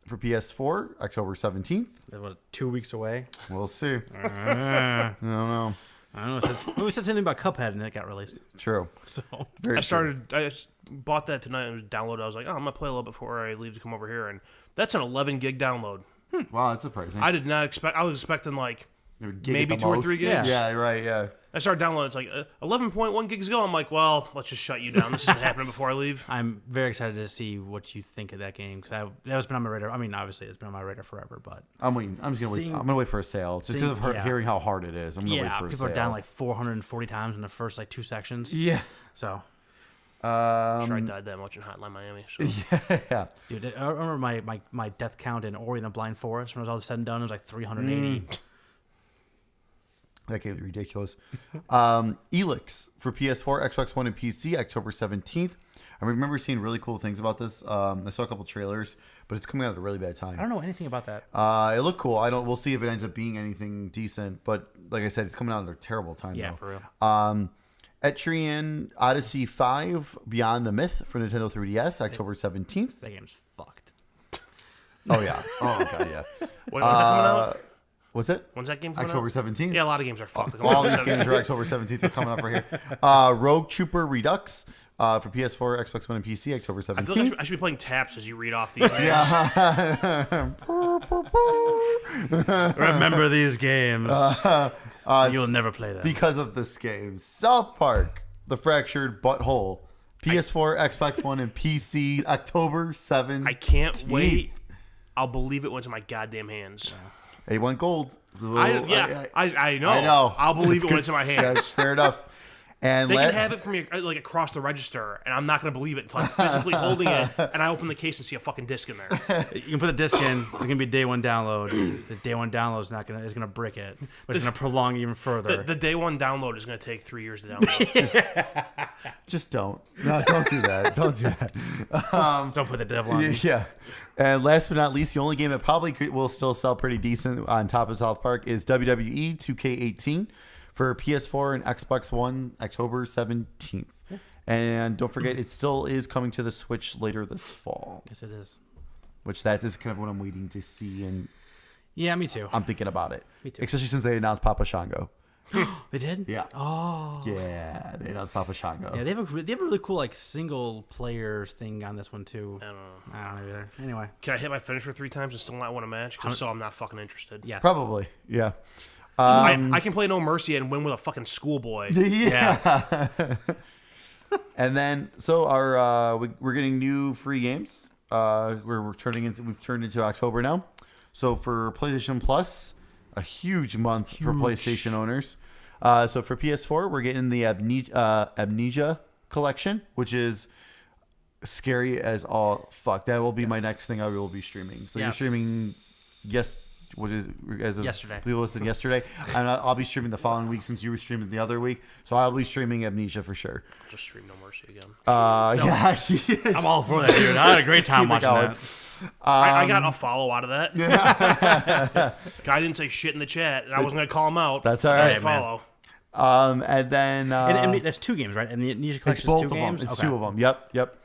for PS4, October 17th. What, 2 weeks away? We'll see. I don't know. I don't know. We said something about Cuphead and it got released. True. So Very I true. just bought that tonight and downloaded. I was like, oh, I'm gonna play a little before I leave to come over here, and that's an 11 gig download. Wow, that's surprising. I did not expect. I was expecting like Gig maybe at the 2 or most. 3 gigs. Yeah, right, yeah. I started downloading. It's like 11.1 gigs ago. I'm like, well, let's just shut you down. This isn't happening before I leave. I'm very excited to see what you think of that game because that has been on my radar. I mean, obviously it's been on my radar forever, but I'm waiting. I'm just gonna wait. I'm gonna wait for a sale just because of hearing how hard it is. I'm gonna wait for a people sale. are down like 440 times in the first like 2 sections. Yeah. So, I'm sure I died that much in Hotline Miami. So. Yeah. dude, I remember my death count in Ori and the Blind Forest when it was all said and done. It was like 380. That game is ridiculous. Elix for PS4, Xbox One, and PC, October 17th. I remember seeing really cool things about this. I saw a couple trailers, but it's coming out at a really bad time. I don't know anything about that. It looked cool. We'll see if it ends up being anything decent. But like I said, it's coming out at a terrible time. Yeah, though. for real. Etrian Odyssey 5 Beyond the Myth for Nintendo 3DS, October 17th. That game's fucked. Oh, yeah. Oh, God, yeah. When's that coming out? What's it? When's that game coming October out? 17th. Yeah, a lot of games are fucked. All these games are October 17th. They're coming up right here. Rogue Trooper Redux for PS4, Xbox One, and PC, October 17th. I feel like I should be playing taps as you read off these names. Remember these games. You'll never play them. Because of this game. South Park, The Fractured Butthole. PS4, Xbox One, and PC, October 17th. I can't wait. I'll believe it when it's in my goddamn hands. It went gold. So, I know. I know. I'll believe It's it when good. it's in my hands. That's fair enough. And They can have it from me like across the register, and I'm not going to believe it until I'm physically holding it, and I open the case and see a fucking disc in there. You can put a disc in. It's gonna be day one download. The day one download is gonna brick it, but it's gonna prolong even further. The day one download is going to take 3 years to download. Just don't. No, don't do that. Don't do that. Don't put the devil on me. Yeah. And last but not least, the only game that probably will still sell pretty decent on top of South Park is WWE 2K18 for PS4 and Xbox One, October 17th. And don't forget, it still is coming to the Switch later this fall, Yes, it is. which that is kind of what I'm waiting to see, and Yeah, me too. I'm thinking about it. Me too. Especially since they announced Papa Shango. They did. Yeah. Oh. Yeah, they announced Papa Shango. Yeah, they have a really cool like single player thing on this one too. I don't know. I don't know either. Anyway. Can I hit my finisher 3 times and still not win a match? Because so I'm not fucking interested. Yes. Probably. Yeah. I can play No Mercy and win with a fucking schoolboy. Yeah. And then, so we're getting new free games. We've turned into October now. So for PlayStation Plus, a huge month for PlayStation owners. So for PS4, we're getting the Amnesia collection, which is scary as all fuck. That will be my next thing I will be streaming. So you're streaming, Yesterday. People listened yesterday, and I'll be streaming the following week since you were streaming the other week. So I'll be streaming Amnesia for sure. Just stream No Mercy again. Yeah, I'm all for that, dude. I had a great time watching going. that. I got a follow out of that. Guy didn't say shit in the chat, and I wasn't going to call him out. That's all Just right, man. follow. and then And that's 2 games, right? And the Amnesia it's Collection both is 2 of games. them. It's Okay. 2 of them. Yep.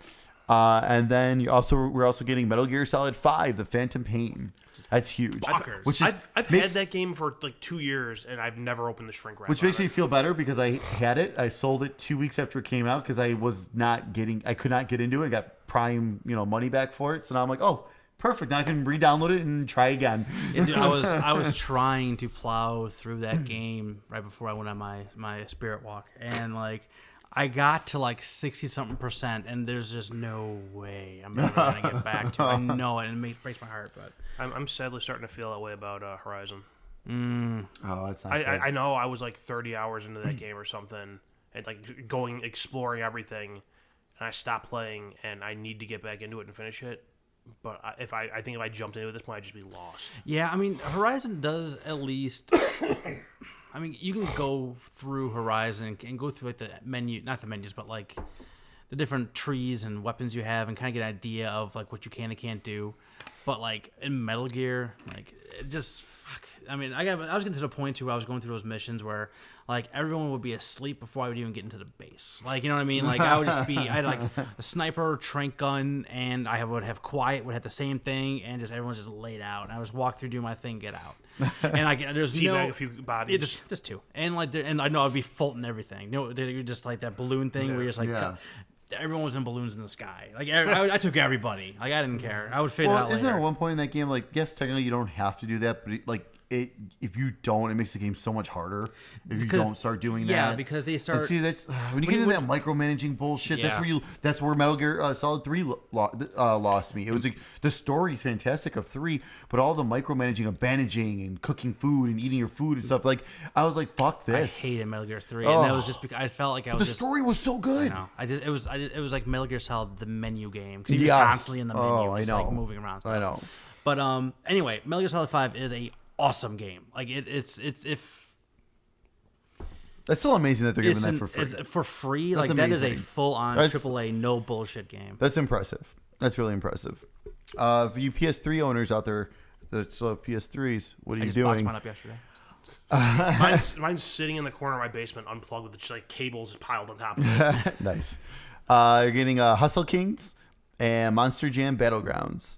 And then we're also getting Metal Gear Solid 5: The Phantom Pain. That's huge. Bonkers. Which is I've had that game for like 2 years, and I've never opened the shrink wrap. Which on makes it. me feel better because I had it. I sold it 2 weeks after it came out because I could not get into it. I got Prime, money back for it. So now I'm like, oh, perfect. Now I can re-download it and try again. Yeah, dude, I was trying to plow through that game right before I went on my spirit walk, and like I got to like 60-something%, and there's just no way I'm ever gonna get back to it. I know it, and it breaks my heart, but I'm sadly starting to feel that way about Horizon. Oh, that's not I know I was like 30 hours into that game or something, and like exploring everything, and I stopped playing, and I need to get back into it and finish it. But I think if I jumped into it at this point, I'd just be lost. yeah, I mean Horizon does at least. I mean, you can go through Horizon and go through like the menu, not the menus, but like different trees and weapons you have, and kind of get an idea of like what you can and can't do. But like in Metal Gear, like it just fuck. I mean, I was getting to the point too where I was going through those missions where like everyone would be asleep before I would even get into the base. Like, you know what I mean? Like I would just be, I had like a sniper, trank gun, and I would have quiet, would have the same thing, and just everyone's just laid out. And I was walk through, do my thing, get out. And there's no a few bodies, just two, and like and I know I'd be Fulton everything. You know, they're just like that balloon thing where you're just like. Everyone was in balloons in the sky. Like I took everybody. Like I didn't care. I would figure it out later. Isn't there one point in that game like yes, technically you don't have to do that, but if you don't, it makes the game so much harder if you don't start doing that. Yeah, because they start. And see, that's when you get into that micromanaging bullshit. Yeah. That's where Metal Gear Solid 3 lost me. It was like the story's fantastic of 3, but all the micromanaging of bandaging and cooking food and eating your food and stuff. Like I was like, fuck this. I hated Metal Gear 3, and that was just because I felt like I was. The story was so good. I know. It was like Metal Gear Solid, the menu game, because you were constantly in the menu, just like moving around. Stuff. I know. But anyway, Metal Gear Solid 5 is a awesome game. Like it's That's still amazing that they're giving that for free. It's for free. That's like amazing. that is a full-on AAA, no bullshit game. That's impressive. That's really impressive. For you PS3 owners out there that still have PS3s, what are you doing? I just boxed mine up yesterday. Mine's sitting in the corner of my basement, unplugged with just like cables piled on top of it. Nice. You're getting Hustle Kings and Monster Jam Battlegrounds.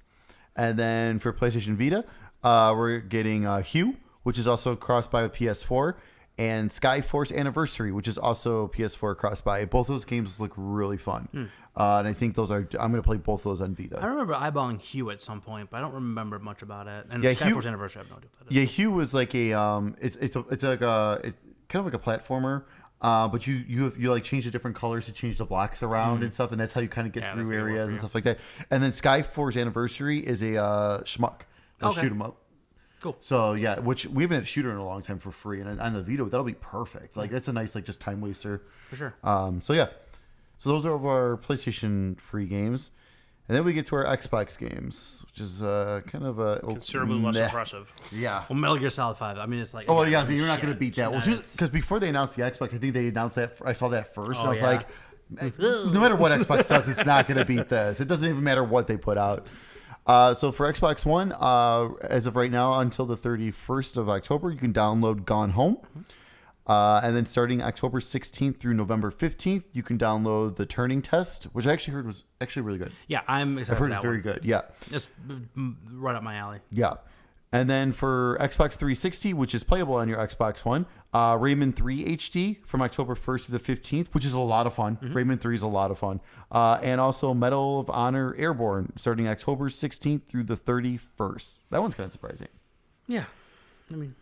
And then for PlayStation Vita, we're getting Hue, which is also cross-buy with PS4, and Skyforce Anniversary, which is also PS4 cross-buy. Both those games look really fun. And I think those are... I'm going to play both of those on Vita. I remember eyeballing Hue at some point, but I don't remember much about it. And Yeah, Skyforce Anniversary, I have no idea what that is. Yeah, Hue was like a... It's like a... It's kind of like a platformer. But you like change the different colors to change the blocks around and stuff, and that's how you kind of get through areas and stuff like that. And then Skyforce Anniversary is a schmuck. They'll shoot 'em up. Cool. So yeah, which we haven't had a shooter in a long time for free, and on the Vita that'll be perfect. Like that's a nice like just time waster. For sure. So yeah, so those are our PlayStation free games, and then we get to our Xbox games, which is kind of a considerably less impressive. Yeah. Well, Metal Gear Solid 5. I mean, it's like. Oh yeah, so you're not going to beat that. Well, because before they announced the Xbox, I think they announced that. I saw that first, and I was like, no matter what Xbox does, it's not going to beat this. It doesn't even matter what they put out. So for Xbox One, as of right now, until the 31st of October, you can download Gone Home. And then starting October 16th through November 15th, you can download The Turning Test, which I actually heard was actually really good. Yeah, I'm excited. I've heard it's very good. Yeah. It's right up my alley. Yeah. And then for Xbox 360, which is playable on your Xbox One, Rayman 3 HD from October 1st to the 15th, which is a lot of fun. Rayman 3 is a lot of fun. And also Medal of Honor Airborne starting October 16th through the 31st. That one's kind of surprising. Yeah. I mean,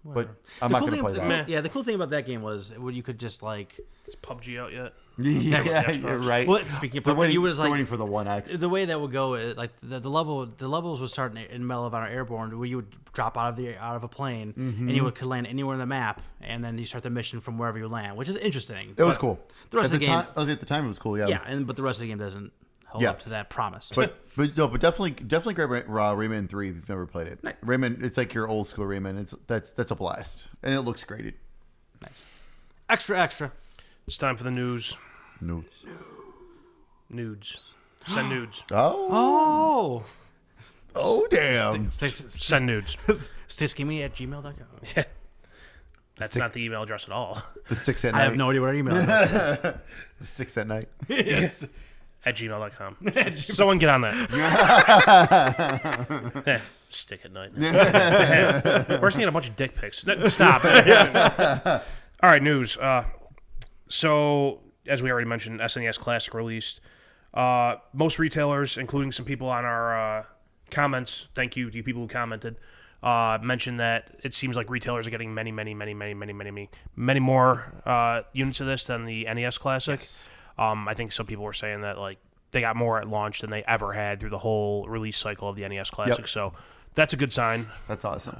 whatever. But I'm not going to play that. Yeah, the cool thing about that game was when you could just like... Is PUBG out yet? Yeah, right. Well, speaking of PUBG, you was like waiting for the 1X. The way that would go, like the levels would start in Medal of Honor Airborne, where you would drop out of a plane and you could land anywhere on the map, and then you start the mission from wherever you land, which is interesting. It was cool. The rest of the game, at the time, it was cool. Yeah. Yeah, but the rest of the game doesn't hold up to that promise. But definitely grab Rayman 3 if you've never played it. Nice. Rayman, it's like your old school Rayman. That's a blast, and it looks great. Nice. Extra. It's time for the news. Nudes. Send nudes. Oh, damn. Send nudes. Stickskimmy@gmail.com. Yeah. That's not the email address at all. The sticks at night. I have no idea what our email address is. The sticks at night. Yes. At gmail.com. Someone get on that. Stick at night. We're seeing a bunch of dick pics. Stop. All right, news. So, as we already mentioned, SNES Classic released. Most retailers, including some people on our comments, thank you to you people who commented, mentioned that it seems like retailers are getting many more units of this than the NES Classic. Yes. I think some people were saying that like they got more at launch than they ever had through the whole release cycle of the NES Classic. Yep. So that's a good sign. That's awesome.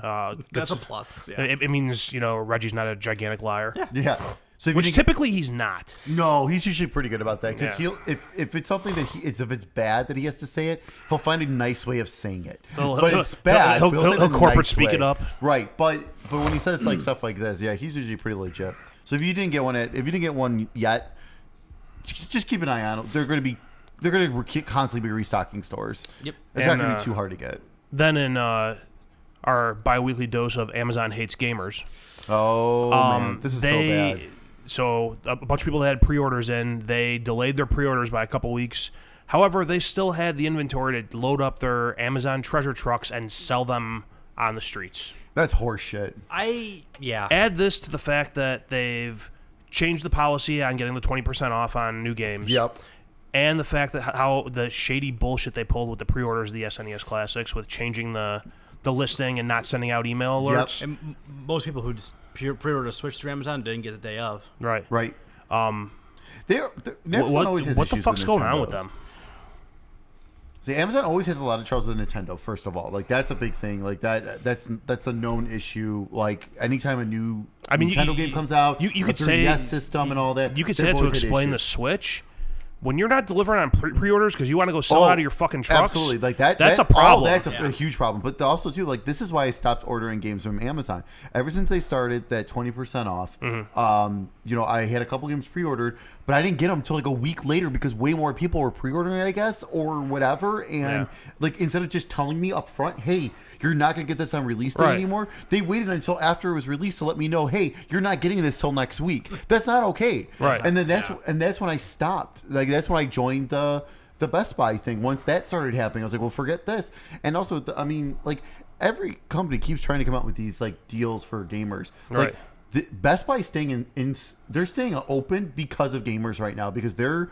That's a plus. Yeah. It means Reggie's not a gigantic liar. Yeah. So which typically he's not. No, he's usually pretty good about that because if it's something that if it's bad that he has to say it, he'll find a nice way of saying it. But it's bad. He'll corporate speak it up. Right, but when he says like stuff like this, yeah, he's usually pretty legit. So if you didn't get one yet, just keep an eye on them. They're going to constantly be restocking stores. Yep. It's not going to be too hard to get. Then in our bi-weekly dose of Amazon Hates Gamers. Oh, man. This is so bad. So a bunch of people that had pre-orders in, they delayed their pre-orders by a couple weeks. However, they still had the inventory to load up their Amazon treasure trucks and sell them on the streets. That's horseshit. Add this to the fact that they've changed the policy on getting the 20% off on new games. Yep. And the fact that how the shady bullshit they pulled with the pre-orders of the SNES Classics with changing the listing and not sending out email alerts. Yep. And most people who just pre-ordered a Switch through Amazon didn't get the day of. Right. Amazon always has what the issues fuck's with going on Nintendos. with them? See, Amazon always has a lot of troubles with Nintendo. First of all, like that's a big thing. Like that's a known issue. Like anytime a new Nintendo game comes out, you could 3DS say system and all that. You could say that to explain the Switch. When you're not delivering on pre-orders because you want to go sell out of your fucking trucks, absolutely, like that. That's a problem. That's a huge problem. But also too, like this is why I stopped ordering games from Amazon. Ever since they started that 20% off, I had a couple games pre-ordered, but I didn't get them until like a week later because way more people were pre-ordering it, I guess, or whatever. And like instead of just telling me up front, hey, you're not gonna get this on release day anymore, they waited until after it was released to let me know, hey, you're not getting this till next week. That's not okay. Right. And then that's when I stopped. Like that's when I joined the Best Buy thing. Once that started happening, I was like, well, forget this. And also, every company keeps trying to come out with these like deals for gamers. Right. Like Best Buy staying they're staying open because of gamers right now because their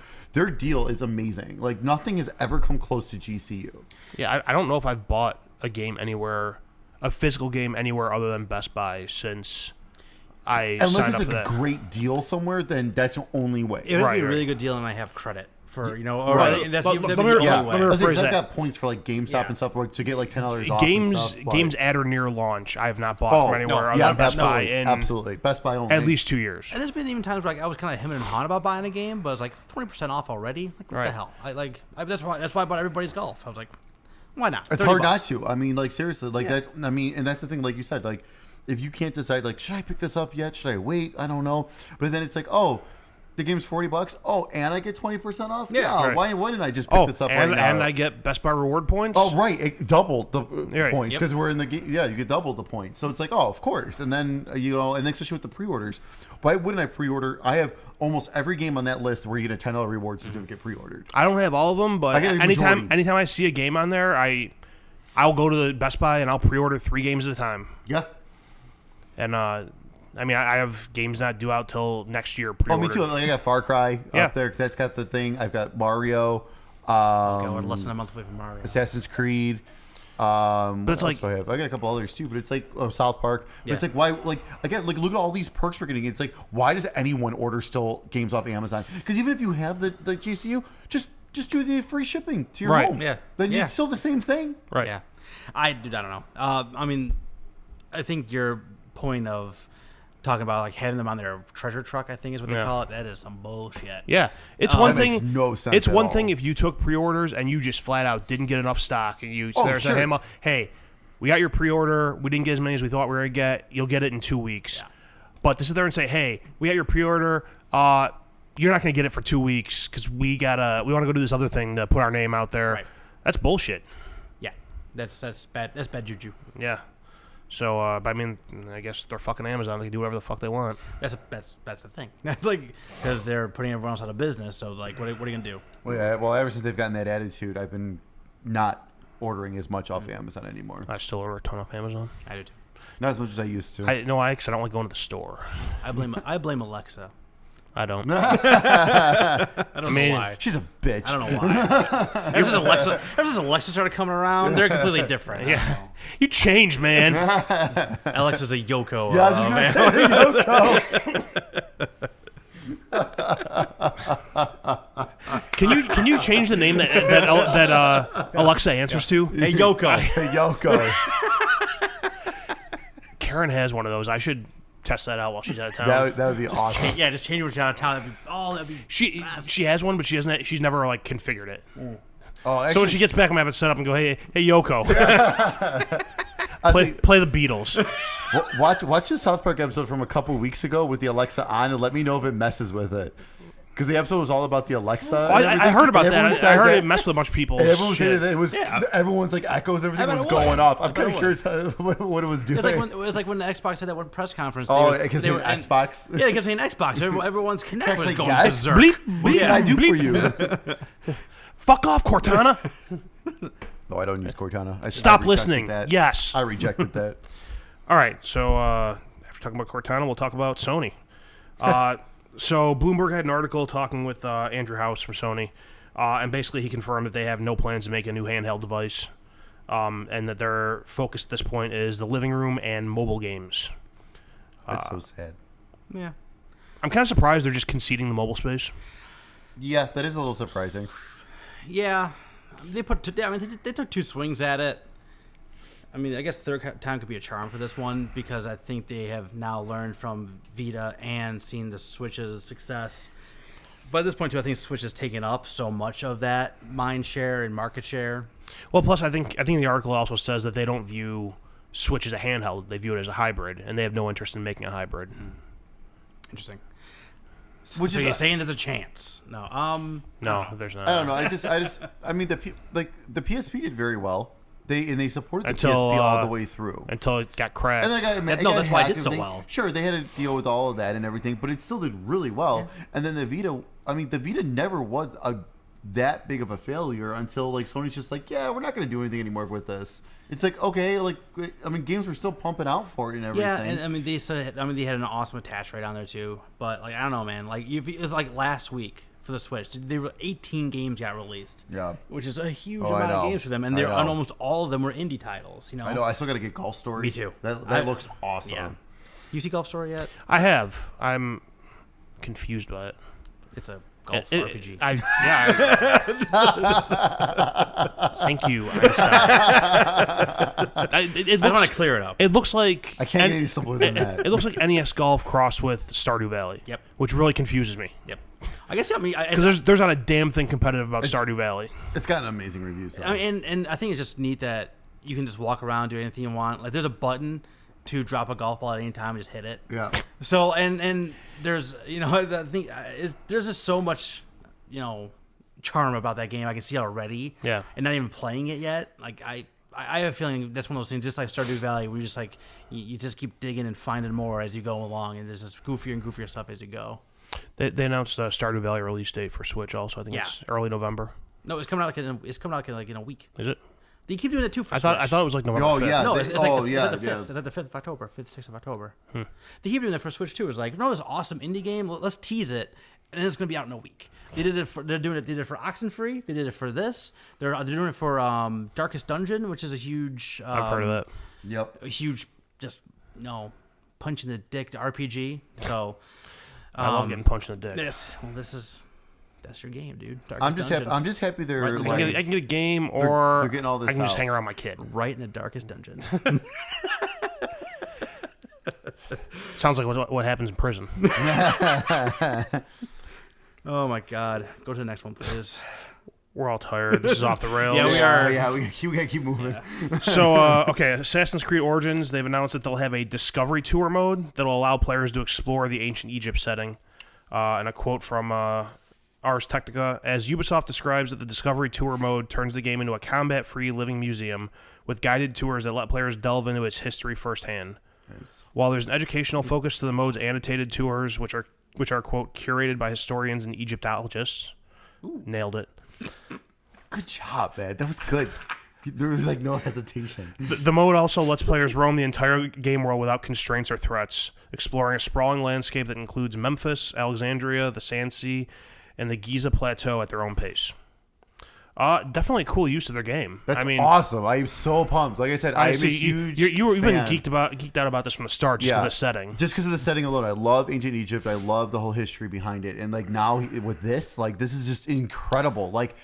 deal is amazing. Like nothing has ever come close to GCU. Yeah, I don't know if I've bought a game anywhere, a physical game anywhere other than Best Buy since I signed up for that. Unless it's a great deal somewhere, then that's the only way. It would be a really good deal, and I have credit for Let me rephrase I've that. got points for like GameStop and stuff to get like $10 off. Games at or near launch, I have not bought from anywhere other than Best Buy in absolutely Best Buy only at least 2 years. And there's been even times where I was kind of hemming and hawing about buying a game, but it's like 20% off already. Like what the hell? That's why I bought everybody's golf. I was like, why not? It's hard not to. I mean, like seriously, like that. I mean, and that's the thing. Like you said, like if you can't decide, like should I pick this up yet? Should I wait? I don't know. But then it's like, oh, the game's $40. Oh, and I get 20% off. Yeah. Right. Why didn't I just pick this up right now? And I get Best Buy reward points. Oh, right. It doubled the points because we're in the game. Yeah, you get double the points. So it's like, oh, of course. And then and especially with the pre-orders. Why wouldn't I pre-order? I have almost every game on that list where you get a $10 reward certificate pre-ordered. I don't have all of them, but anytime I see a game on there, I'll go to the Best Buy and I'll pre-order 3 games at a time. Yeah. And I have games not due out till next year. Pre-ordered. Oh, me too. Like I got Far Cry up there. That's got the thing. I've got Mario. We're less than a month away from Mario. Assassin's Creed. But it's like I got a couple others too. But it's like South Park. But it's like why? Like again, like look at all these perks we're getting. It's like why does anyone order still games off Amazon? Because even if you have the GCU, just do the free shipping to your home. Yeah. Then it's still the same thing. Right. Yeah. I don't know. I mean, I think your point of talking about like having them on their treasure truck, I think is what they call it. That is some bullshit. Yeah, it's one thing. Makes no sense. It's one all. thing if you took pre-orders and you just flat out didn't get enough stock, and you said, "Hey, we got your pre-order. We didn't get as many as we thought we were gonna get. You'll get it in 2 weeks." Yeah. But to sit there and say, "Hey, we got your pre-order. You're not gonna get it for 2 weeks because we want to go do this other thing to put our name out there." Right. That's bullshit. Yeah, that's bad. That's bad juju. Yeah. So, I mean, I guess they're fucking Amazon. They can do whatever the fuck they want. That's the thing. That's like because they're putting everyone else out of business. So, like, what are you gonna do? Well, yeah. Well, ever since they've gotten that attitude, I've been not ordering as much off Amazon anymore. I still order a ton off Amazon. I do too. Not as much as I used to. I know because I don't like going to the store. I blame Alexa. I don't. I don't know why. She's a bitch. I don't know why. Ever since Alexa started coming around, they're completely different. Yeah. You changed, man. Alexa's a Yoko. Yeah, I was just gonna say Yoko. Can you change the name that Alexa answers to? Hey Yoko. Hey Yoko. Karen has one of those. I should test that out while she's out of town. That would be awesome. Yeah, just change it when she's out of town. That'd be she has one, but she doesn't. She's never like configured it. Oh, actually, so when she gets back, I'm gonna have it set up and go, hey Yoko, play the Beatles. Watch the South Park episode from a couple weeks ago with the Alexa on and let me know if it messes with it. Because the episode was all about the Alexa. I heard about that. I heard it messed with a bunch of people. And everyone said that it was everyone's like echoes, everything was going off. I'm kind of curious what it was doing. It was like when the Xbox had that one press conference. Because they were Xbox. Yeah, they kept saying Xbox. Everyone's Kinect was like, going yes. berserk. What can I do for you? Fuck off, Cortana. No, I don't use Cortana. Stop listening. That. Yes. I rejected that. All right. So after talking about Cortana, we'll talk about Sony. So Bloomberg had an article talking with Andrew House from Sony, and basically he confirmed that they have no plans to make a new handheld device, and that their focus at this point is the living room and mobile games. That's so sad. Yeah. I'm kind of surprised they're just conceding the mobile space. Yeah, that is a little surprising. Yeah. They took two swings at it. I mean, I guess third time could be a charm for this one because I think they have now learned from Vita and seen the Switch's success. But at this point, too, I think Switch has taken up so much of that mind share and market share. Well, plus I think the article also says that they don't view Switch as a handheld; they view it as a hybrid, and they have no interest in making a hybrid. Interesting. So you're saying there's a chance? No. No, there's not. I don't know. I mean, the PSP did very well. They supported the PSP all the way through until it got crashed. And that's why it did so well. Sure, they had to deal with all of that and everything, but it still did really well. Yeah. And then the Vita never was that big of a failure until like Sony's just like, yeah, we're not going to do anything anymore with this. It's like, okay, like games were still pumping out for it and everything. Yeah, and they had an awesome attach rate on there too. But like I don't know, man. Like like last week. For the Switch, there were 18 games got released. Yeah, which is a huge amount of games for them, and almost all of them were indie titles. You know, I know. I still got to get Golf Story. Me too. That looks awesome. Yeah. You see Golf Story yet? I have. I'm confused by it. It's a golf RPG. Thank you, Einstein. I want to clear it up. It looks like I can't get any simpler than that. It looks like NES Golf crossed with Stardew Valley. Yep. Which really confuses me. Yep. I guess because there's not a damn thing competitive about Stardew Valley. It's gotten amazing reviews. And I think it's just neat that you can just walk around, do anything you want. Like there's a button to drop a golf ball at any time and just hit it. Yeah. So and there's I think there's just so much charm about that game I can see already. Yeah. And not even playing it yet. Like I have a feeling that's one of those things, just like Stardew Valley, where you just like you just keep digging and finding more as you go along, and there's just goofier and goofier stuff as you go. They announced a Stardew Valley release date for Switch. Also, I think it's early November. No, it's coming out in a week. Is it? They keep doing it too for Switch. I thought it was like November 5th. Yeah. No, it's like the 5th. It's like the 5th of October, 5th, 6th of October. They keep doing that for Switch too. It's like, this awesome indie game. Let's tease it, and then it's going to be out in a week. They did it for Oxenfree. They did it for this. They're doing it for Darkest Dungeon, which is a huge. I've heard of that. Yep. A huge, punch in the dick to RPG. So. I love getting punched in the dick. That's your game, dude. I'm just happy they're I can get a game, or they're getting all this I can just out. hang around my kid. Right in the darkest dungeon. Sounds like what happens in prison. Oh my God! Go to the next one, please. We're all tired. This is off the rails. Yeah, we are. Yeah, we gotta keep moving. Yeah. So, Assassin's Creed Origins, they've announced that they'll have a Discovery Tour mode that will allow players to explore the ancient Egypt setting. And a quote from Ars Technica, as Ubisoft describes that the Discovery Tour mode turns the game into a combat-free living museum with guided tours that let players delve into its history firsthand. Nice. While there's an educational focus to the mode's annotated tours, which are quote, curated by historians and Egyptologists. Ooh. Nailed it. Good job, man. That was good. There was like no hesitation. The mode also lets players roam the entire game world without constraints or threats, exploring a sprawling landscape that includes Memphis, Alexandria, the Sand Sea, and the Giza Plateau at their own pace. Definitely a cool use of their game. That's awesome. I'm so pumped. Like I said, I'm a huge you've been geeked out about this from the start just because of the setting. Just because of the setting alone. I love ancient Egypt. I love the whole history behind it. And like now with this, like this is just incredible. Like,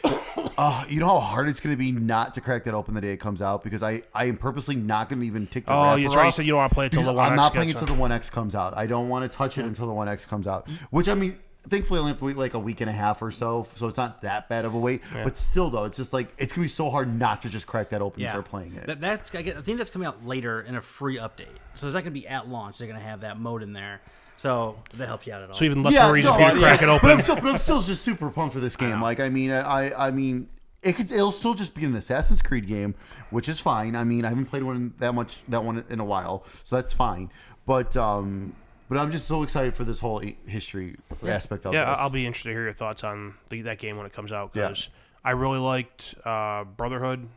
you know how hard it's going to be not to crack that open the day it comes out, because I am purposely not going to even take the wrapper that's right. You off, said you don't want to play it until the 1X I'm not playing it until the 1X comes out. I don't want to touch it until the 1X comes out. Which, I mean, thankfully I only have to wait like a week and a half or so it's not that bad of a wait. Yeah. But still, though, it's just like it's gonna be so hard not to just crack that open and start playing it. I think that's coming out later in a free update, so it's not gonna be at launch. They're gonna have that mode in there, so that helps you out at all. So even less of a reason for you to crack it open. But I'm still just super pumped for this game. Like, I mean. It'll still just be an Assassin's Creed game, which is fine. I mean, I haven't played that one in a while, so that's fine. But I'm just so excited for this whole history aspect of this. Yeah, I'll be interested to hear your thoughts on that game when it comes out, because I really liked Brotherhood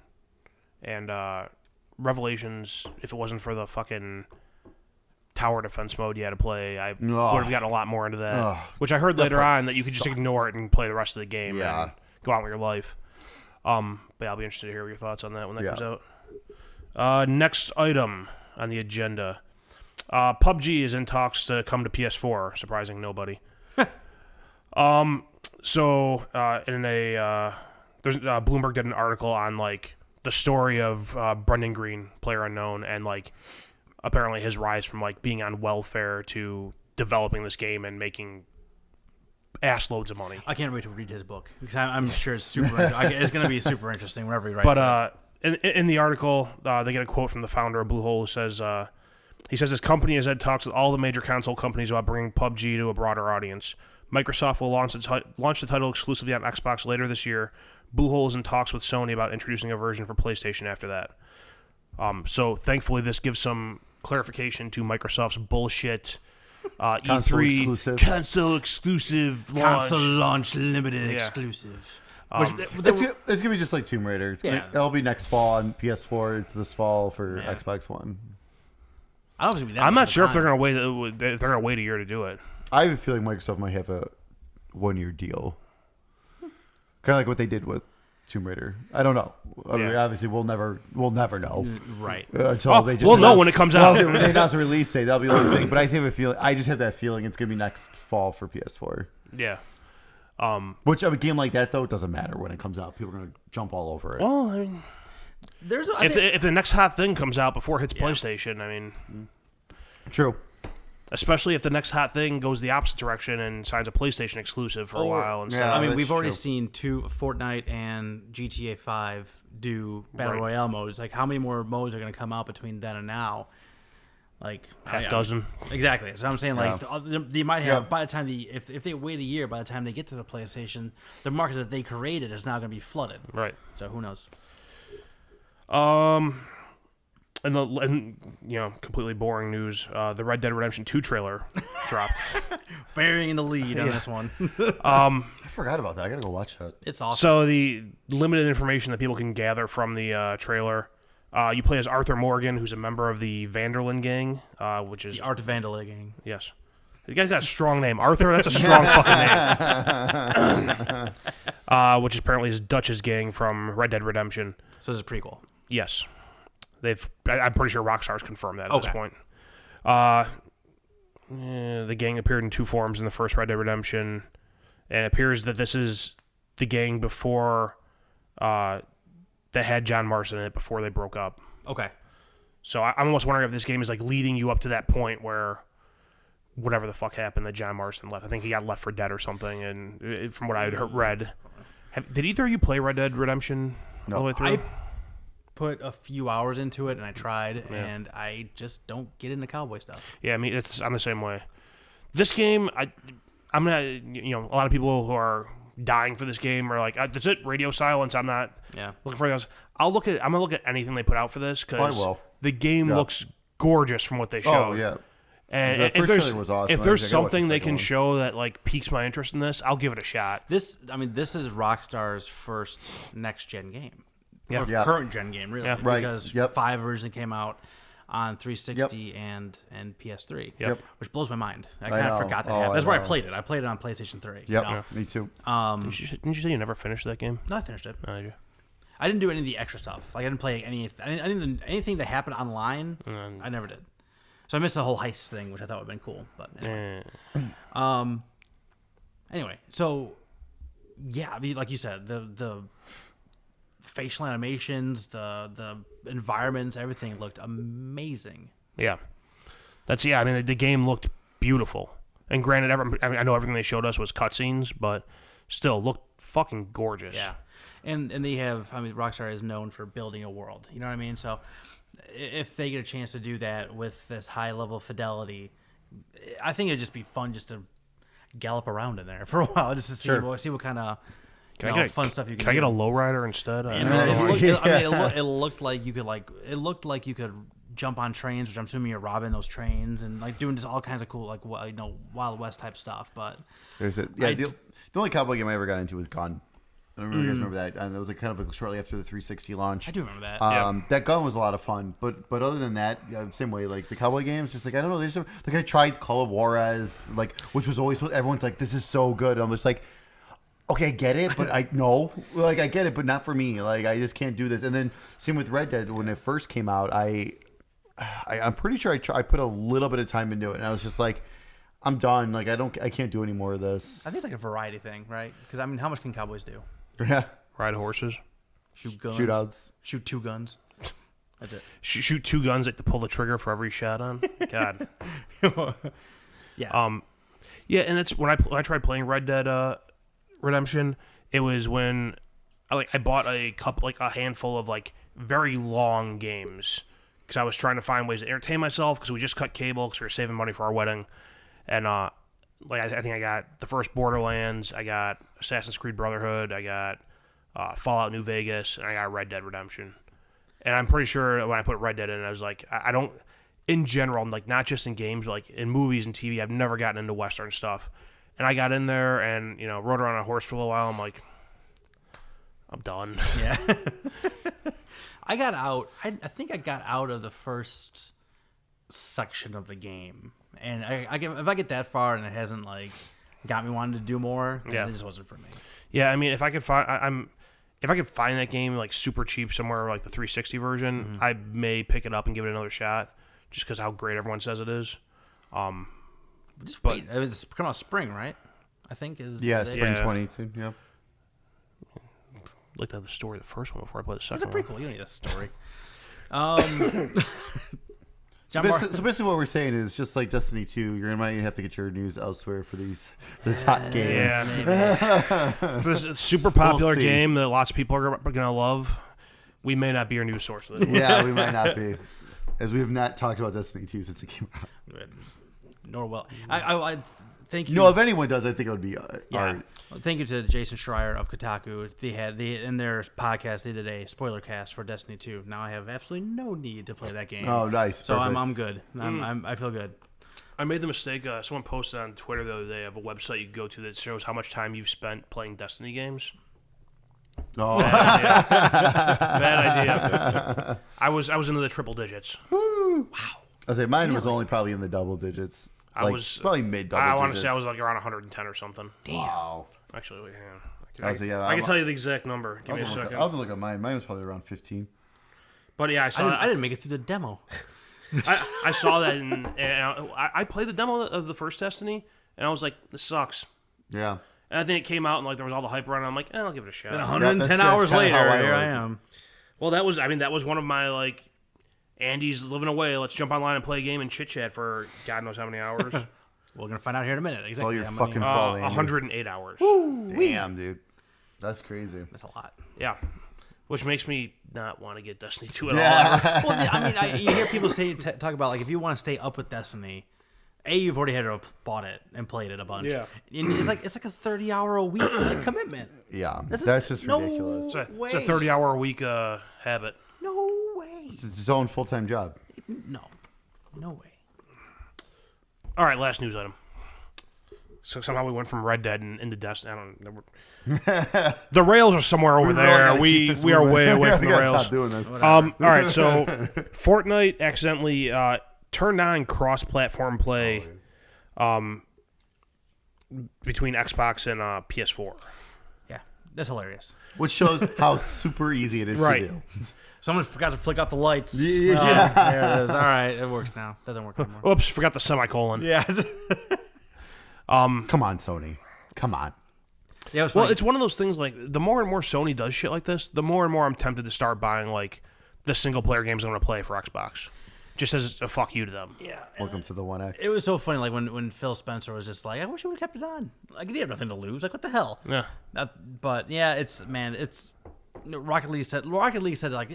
and Revelations. If it wasn't for the fucking tower defense mode you had to play, I would have gotten a lot more into that. Which I heard later on that you could just ignore it and play the rest of the game and go on with your life. But I'll be interested to hear your thoughts on that when that comes out. Next item on the agenda. PUBG is in talks to come to PS4, surprising nobody. So there's Bloomberg did an article on like the story of Brendan Green, Player Unknown, and like apparently his rise from like being on welfare to developing this game and making ass loads of money. I can't wait to read his book because I'm sure it's super. It's going to be super interesting whenever he writes. But in the article, they get a quote from the founder of Bluehole who says, he says his company has had talks with all the major console companies about bringing PUBG to a broader audience. Microsoft will launch the title exclusively on Xbox later this year. Bluehole is in talks with Sony about introducing a version for PlayStation after that. So thankfully, this gives some clarification to Microsoft's bullshit. E3 console exclusive launch limited exclusive. It's gonna be just like Tomb Raider. It'll be next fall on PS4. It's this fall for Xbox One. I'm not sure if they're gonna wait. If they're gonna wait a year to do it. I have a feeling Microsoft might have a 1-year deal, kind of like what they did with Tomb Raider. I don't know. I mean, obviously, we'll never know. Right. Until they just we'll know when it comes out. When they announce a release date, that'll be the only thing. But I just have that feeling it's going to be next fall for PS4. Yeah. Which, a game like that, though, it doesn't matter when it comes out. People are going to jump all over it. Well, I mean, if the next hot thing comes out before it hits PlayStation, I mean. True. Especially if the next hot thing goes the opposite direction and signs a PlayStation exclusive for a while. I mean, we've already seen Fortnite and GTA 5 do Battle Royale modes. Like, how many more modes are going to come out between then and now? Like half dozen. Exactly. So I'm saying, like, they might have, by the time if they wait a year, by the time they get to the PlayStation, the market that they created is now going to be flooded. Right. So who knows? And completely boring news. The Red Dead Redemption 2 trailer dropped. Burying in the lead on this one. I forgot about that. I gotta go watch that. It's awesome. So the limited information that people can gather from the trailer, you play as Arthur Morgan, who's a member of the Vanderlyn gang, which is the Art Vandalay gang. Yes, the guy's got a strong name. Arthur. That's a strong fucking name. Which apparently is Dutch's gang from Red Dead Redemption. So it's a prequel. Yes. I'm pretty sure Rockstar's confirmed that at this point. The gang appeared in 2 forms in the first Red Dead Redemption, and it appears that this is the gang before that had John Marston in it before they broke up. Okay. So I'm almost wondering if this game is like leading you up to that point where whatever the fuck happened that John Marston left. I think he got left for dead or something, and from what I had read. Did either of you play Red Dead Redemption all the way through? I put a few hours into it and I tried, and I just don't get into cowboy stuff. Yeah, I mean, I'm the same way. This game, I'm not, a lot of people who are dying for this game are like, that's it, radio silence. I'm not looking for those. I'm gonna look at anything they put out for this because the game looks gorgeous from what they showed. Oh yeah. And if there's something they can show that like piques my interest in this, I'll give it a shot. This is Rockstar's first next gen game. Current gen game, really. Yeah. Right. Because 5 originally came out on 360 and PS3. Which blows my mind. I kind of forgot that happened. That's where I played it. I played it on PlayStation 3. Yep. Me too. Didn't you say you never finished that game? No, I finished it. Oh, you? I didn't do any of the extra stuff. Like I didn't play anything that happened online. I never did. So I missed the whole heist thing, which I thought would have been cool. But anyway. Anyway, so I mean, like you said, the facial animations, the environments, everything looked amazing. Yeah. I mean, the game looked beautiful. And granted, I know everything they showed us was cutscenes, but still looked fucking gorgeous. Yeah, and they have. I mean, Rockstar is known for building a world. You know what I mean? So if they get a chance to do that with this high level of fidelity, I think it'd just be fun just to gallop around in there for a while, just to see what kind of fun stuff you can. Can I get a lowrider instead? It looked like you could jump on trains, which I'm assuming you're robbing those trains and like doing just all kinds of cool like Wild West type stuff. But the only cowboy game I ever got into was Gun. I don't know if you guys remember that. And it was like kind of shortly after the 360 launch. I do remember that. That Gun was a lot of fun. But other than that, same way, like the cowboy games, just like, I don't know. There's some, like I tried Call of Juarez, like, which was always, everyone's like, this is so good. I'm just like, okay, I get it, but I get it, but not for me. Like, I just can't do this. And then same with Red Dead. When it first came out, I'm pretty sure I put a little bit of time into it, and I was just like, I'm done. Like, I can't do any more of this. I think it's like a variety thing, right? Because I mean, how much can cowboys do? Yeah. Ride horses. Shoot guns. Shootouts. Shoot 2 guns. That's it. Shoot 2 guns, like to pull the trigger for every shot on. God. Yeah. Yeah, and that's when I tried playing Red Dead Redemption. It was when I bought a handful of like very long games because I was trying to find ways to entertain myself because we just cut cable because we were saving money for our wedding, and I think I got the first Borderlands, I got Assassin's Creed Brotherhood, I got Fallout New Vegas, and I got Red Dead Redemption. And I'm pretty sure when I put Red Dead in, I was like, I don't, in general, like not just in games, but like in movies and TV, I've never gotten into Western stuff. And I got in there and, rode around on a horse for a little while. I'm like, I'm done. Yeah. I got out. I think I got out of the first section of the game. And if I get that far and it hasn't like got me wanting to do more, it just wasn't for me. Yeah, I mean, if I could find that game like super cheap somewhere like the 360 version, I may pick it up and give it another shot, just because how great everyone says it is. Wait, it was coming out spring, right? I think spring 22. Yeah. I'd like to have the story of the first one before I play the second It's one. a prequel. You don't need a story. So basically what we're saying is just like Destiny 2, you're going to have to get your news elsewhere for this hot game. Yeah. For this super popular game that lots of people are going to love, we may not be your news source. Yeah, we might not be. As we have not talked about Destiny 2 since it came out. Nor will I thank you. No, if anyone does, I think it would be Art. Well, thank you to Jason Schreier of Kotaku. They in their podcast they did a spoiler cast for Destiny 2. Now I have absolutely no need to play that game. Oh, nice. So Perfect. I'm good. I feel good. I made the mistake. Someone posted on Twitter the other day of a website you can go to that shows how much time you've spent playing Destiny games. Oh, bad idea. I was into the triple digits. Woo. Wow. I say mine was only probably in the double digits. I was probably mid double digits. I want to say I was like around 110 or something. Damn. Wow. Actually, yeah. I can tell you the exact number. Give me a second. I'll have to look at mine. Mine was probably around 15. But yeah, I didn't make it through the demo. I saw that, and I played the demo of the first Destiny, and I was like, this sucks. Yeah. And I think it came out, and like there was all the hype around it. I'm like, I'll give it a shot. And 110 hours later, here I am. Well, that was one of my like, Andy's living away. Let's jump online and play a game and chit chat for God knows how many hours. We're gonna find out here in a minute. Exactly. All your fucking fault, 108 hours. Damn, dude. That's crazy. That's a lot. Yeah. Which makes me not want to get Destiny 2 at all. Well, I mean, you hear people talk about like if you want to stay up with Destiny, you've already had to have bought it and played it a bunch. Yeah. And it's like a 30-hour a week commitment. Yeah. That's just ridiculous. It's a 30-hour a week habit. No way. It's his own full-time job. No way. All right, last news item. So somehow we went from Red Dead and into Destiny. I don't know. The rails are somewhere over there. We are way away from the rails. Stop doing this. All right, so Fortnite accidentally turned on cross-platform play between Xbox and PS4. Yeah, that's hilarious. Which shows how super easy it is to do. Someone forgot to flick out the lights. Yeah. There it is. All right, it works now. Doesn't work anymore. Oops, forgot the semicolon. Yeah. Come on, Sony. Come on. Yeah, it was it's one of those things like the more and more Sony does shit like this, the more and more I'm tempted to start buying like the single player games I'm going to play for Xbox. just as a fuck you to them. Yeah. Welcome to the 1X. It was so funny, like when Phil Spencer was just like, I wish he would have kept it on. Like he had nothing to lose. Like what the hell? Yeah. But yeah, it's Rocket League said like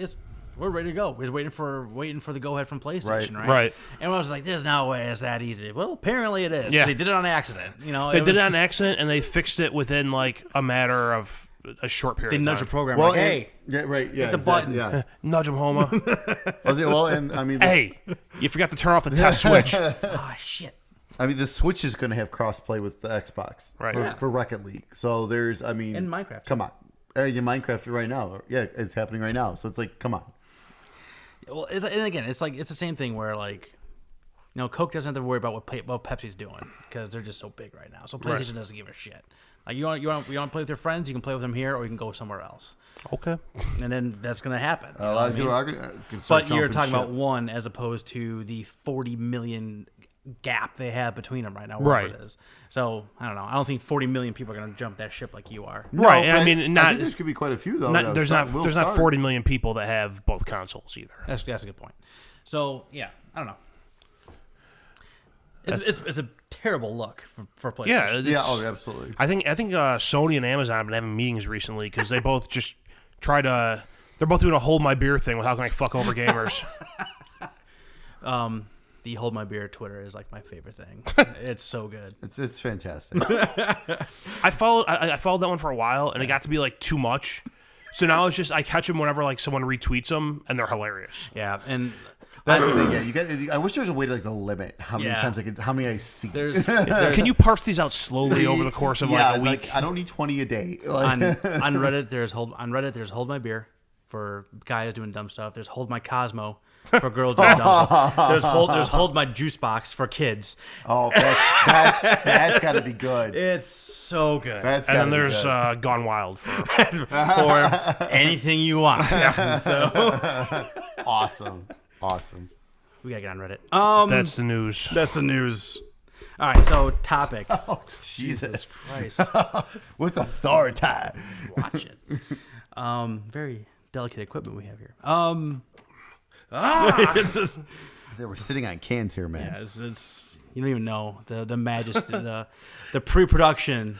we're ready to go. We're waiting for the go ahead from PlayStation, right? And I was like, there's no way it's that easy. Well, apparently it is. Yeah. They did it on accident. You know, they did it on accident, and they fixed it within like a matter of a short period. They of nudged time. the program. well, Like, hey, yeah, right, yeah, hit the button. Yeah. Nudge him, homo. Well, and I mean, Hey, you forgot to turn off the test switch. oh shit. I mean, the Switch is going to have cross-play with the Xbox Right. for Rocket League. So there's, I mean, And Minecraft. Come on, in Minecraft right now. Yeah, it's happening right now. So it's like, come on. Well, and again, it's like it's the same thing where like, you know, Coke doesn't have to worry about what Pepsi's doing because they're just so big right now. So PlayStation doesn't give a shit. Like you want to play with your friends, you can play with them here, or you can go somewhere else. Okay. And then that's gonna happen. A lot of people are going to. But you're talking about one as opposed to the 40 million gap they have between them right now, wherever it is. So I don't know. I don't think 40 million people are gonna jump that ship like you are. Right. I mean, I not think there's could be quite a few though. there's not 40 million people that have both consoles either. That's a good point. So yeah, I don't know. It's a terrible look for PlayStation. Yeah. Oh, absolutely. I think Sony and Amazon have been having meetings recently because they both just try to. They're both doing a hold my beer thing with how can I fuck over gamers. The Hold My Beer Twitter is like my favorite thing. It's so good. It's fantastic. I followed that one for a while and it got to be like too much. So now it's just I catch them whenever like someone retweets them and they're hilarious. Yeah, and That's the thing. Yeah, you got. I wish there was a way to like to limit how many times how many I see. there's Can you parse these out slowly over the course of like a week? I don't need 20 a day. Like, on Reddit there's Hold My Beer for guys doing dumb stuff. There's Hold My Cosmo for girls doing dumb stuff. There's Hold My Juice Box for kids. oh, that's got to be good. It's so good. That's And then gotta be there's good. Gone Wild for for anything you want. So Awesome. we gotta get on Reddit. that's the news. That's the news. All right, so topic. Oh, Jesus. Christ, With authority. watch it. Very delicate equipment we have here. They were sitting on cans here, man. Yeah, it's you don't even know the majesty, the pre-production.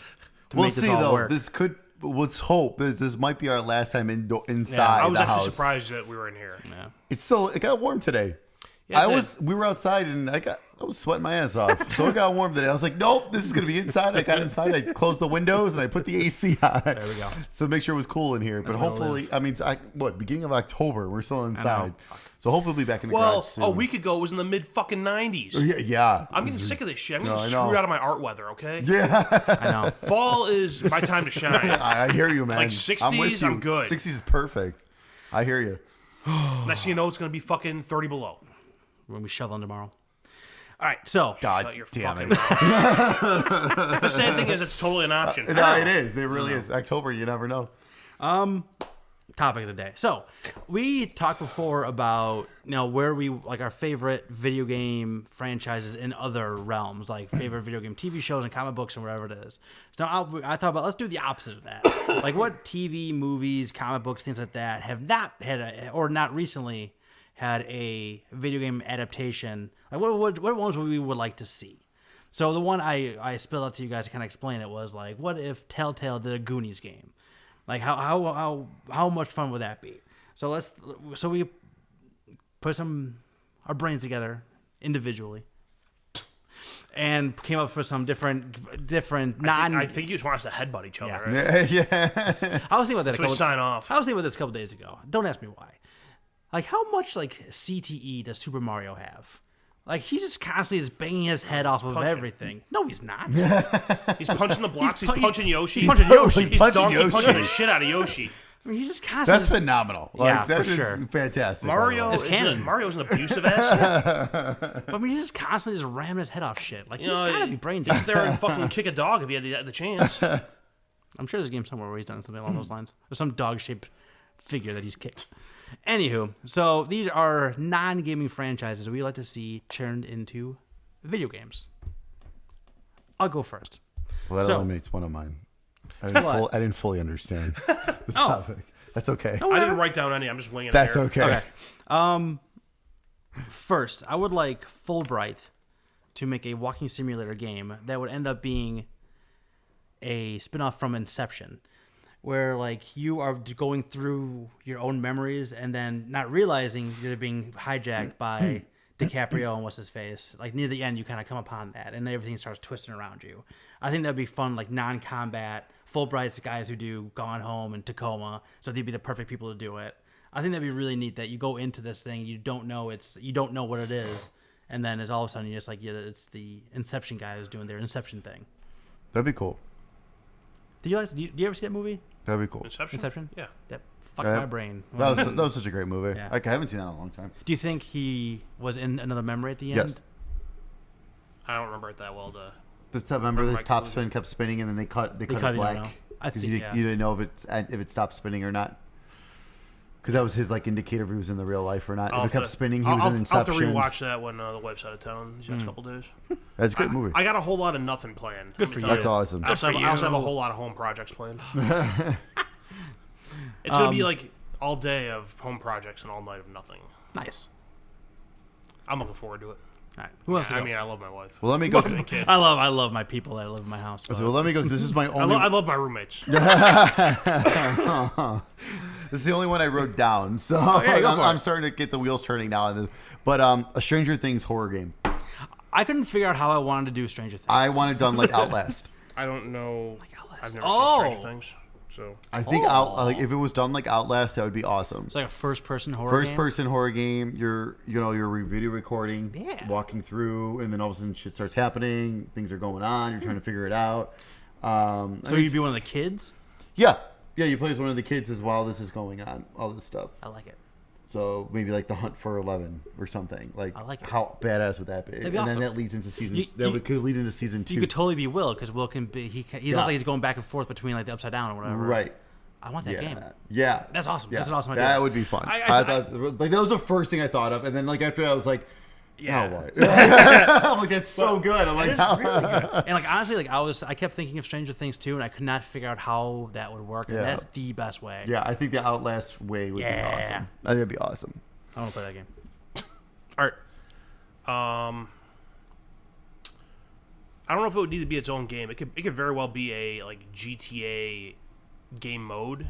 To We'll make this see, all though. work. This could. Let's hope this might be our last time inside I was the actually house. surprised that we were in here. Yeah. It got warm today. Yeah, we were outside and I was sweating my ass off. So it got warm today. I was like, nope, this is gonna be inside. I got inside. I closed the windows and I put the AC on. There we go. So make sure it was cool in here. But hopefully, I mean, beginning of October, we're still inside. So hopefully we'll be back in the Well, garage soon. a week ago it was in the mid fucking 90s. Yeah. I'm getting sick of this shit. I'm getting I screwed know. out of my art weather, okay? Yeah. I know. Fall is my time to shine. I hear you, man. Like I'm with 60s, you. I'm good. 60s is perfect. I hear you. Next thing you know, it's going to be fucking 30 below. We're gonna be shoveling tomorrow. All right, so God Shut your damn fucking it. mouth. The sad thing is it's totally an option. No, it is. It really is. October, you never know. topic of the day. So we talked before about where we like our favorite video game franchises in other realms, like favorite video game TV shows and comic books and whatever it is. So now I thought about let's do the opposite of that. Like what TV, movies, comic books, things like that have not had or not recently had a video game adaptation. Like what ones we would like to see. So the one I spilled out to you guys to kind of explain it was like, what if Telltale did a Goonies game? Like how much fun would that be? So we put our brains together individually and came up with some different I think you just want us to headbutt each other. Yeah. Right? Yeah. I was thinking about that. So we sign off. I was thinking about this a couple days ago. Don't ask me why. Like how much like CTE does Super Mario have? Like he just constantly is banging his head off of everything. No, he's not. He's punching the blocks. He's punching Yoshi. He's punching Yoshi. He's punching donkey Yoshi. punching the shit out of Yoshi. I mean, he's just constantly. That's phenomenal. Yeah, Like, that for is sure. fantastic. Mario It's canon. Mario's an abusive asshole. But I mean, he's just constantly just ramming his head off shit. Like he's know, gotta be brain Just dead. there and fucking kick a dog if he had the chance. I'm sure there's a game somewhere where he's done something along those lines. There's some dog-shaped figure that he's kicked. Anywho, so these are non-gaming franchises we like to see turned into video games. I'll go first. Well, that So- eliminates one of mine. I What? didn't fully understand the topic. That's okay. I didn't write down any. I'm just winging That's it here. okay. Okay. First, I would like Fulbright to make a walking simulator game that would end up being a spin-off from Inception, where like you are going through your own memories and then not realizing you're being hijacked by DiCaprio and what's his face. Like near the end, you kind of come upon that, and everything starts twisting around you. I think that'd be fun, like non-combat. Fulbright's the guys who do Gone Home and Tacoma, so they'd be the perfect people to do it. I think that'd be really neat that you go into this thing, you don't know what it is, and then it's all of a sudden you're just like, yeah, it's the Inception guys doing their Inception thing. That'd be cool. Do you ever see that movie? That'd be cool. Inception? Yeah. That fucked my brain. That was such a great movie. Yeah. Like, I haven't seen that in a long time. Do you think he was in another memory at the end? Yes. I don't remember it that well. Remember this top spin kept spinning and then they cut it black because you didn't know if it stopped spinning or not. Because that was his like indicator if he was in the real life or not. If it kept spinning, he was in Inception. I'll have to rewatch that when the wife's out of town these next couple days. That's a good movie. I got a whole lot of nothing planned. Good for you. That's awesome. I also have a whole lot of home projects planned. It's going to be like all day of home projects and all night of nothing. Nice. I'm looking forward to it. All right. Who else? I mean, I love my wife. Well, let me go. I love my people that live in my house. So, well, let me go. This is my only. I love my roommates. This is the only one I wrote down, so I'm starting to get the wheels turning now. But a Stranger Things horror game. I couldn't figure out how I wanted to do Stranger Things. I want it done like Outlast. I don't know. Like Outlast. I've never seen Stranger Things, so I think if it was done like Outlast, that would be awesome. It's like a first-person horror. First-person horror game. You're video recording, walking through, and then all of a sudden shit starts happening. Things are going on. You're trying to figure it out. So you'd be one of the kids. Yeah. You play as one of the kids as while this is going on, all this stuff. I like it. So maybe like the Hunt for 11 or something. Like, I like it. How badass would that be? That'd be and awesome. then that leads into could lead into season 2. You could totally be Will, because Will can be. He looks like he's going back and forth between like the Upside Down or whatever. Right. I want that game. Yeah. That's awesome. Yeah. That's an awesome idea. That would be fun. I thought like that was the first thing I thought of, and then like after that I was like, yeah. What? I'm like, that's so good. I'm like, it's really good. And like honestly, like I kept thinking of Stranger Things 2, and I could not figure out how that would work. And that's the best way. Yeah, I think the Outlast way would be awesome. I think it'd be awesome. I want to play that game. All right. I don't know if it would need to be its own game. It could very well be a like GTA game mode,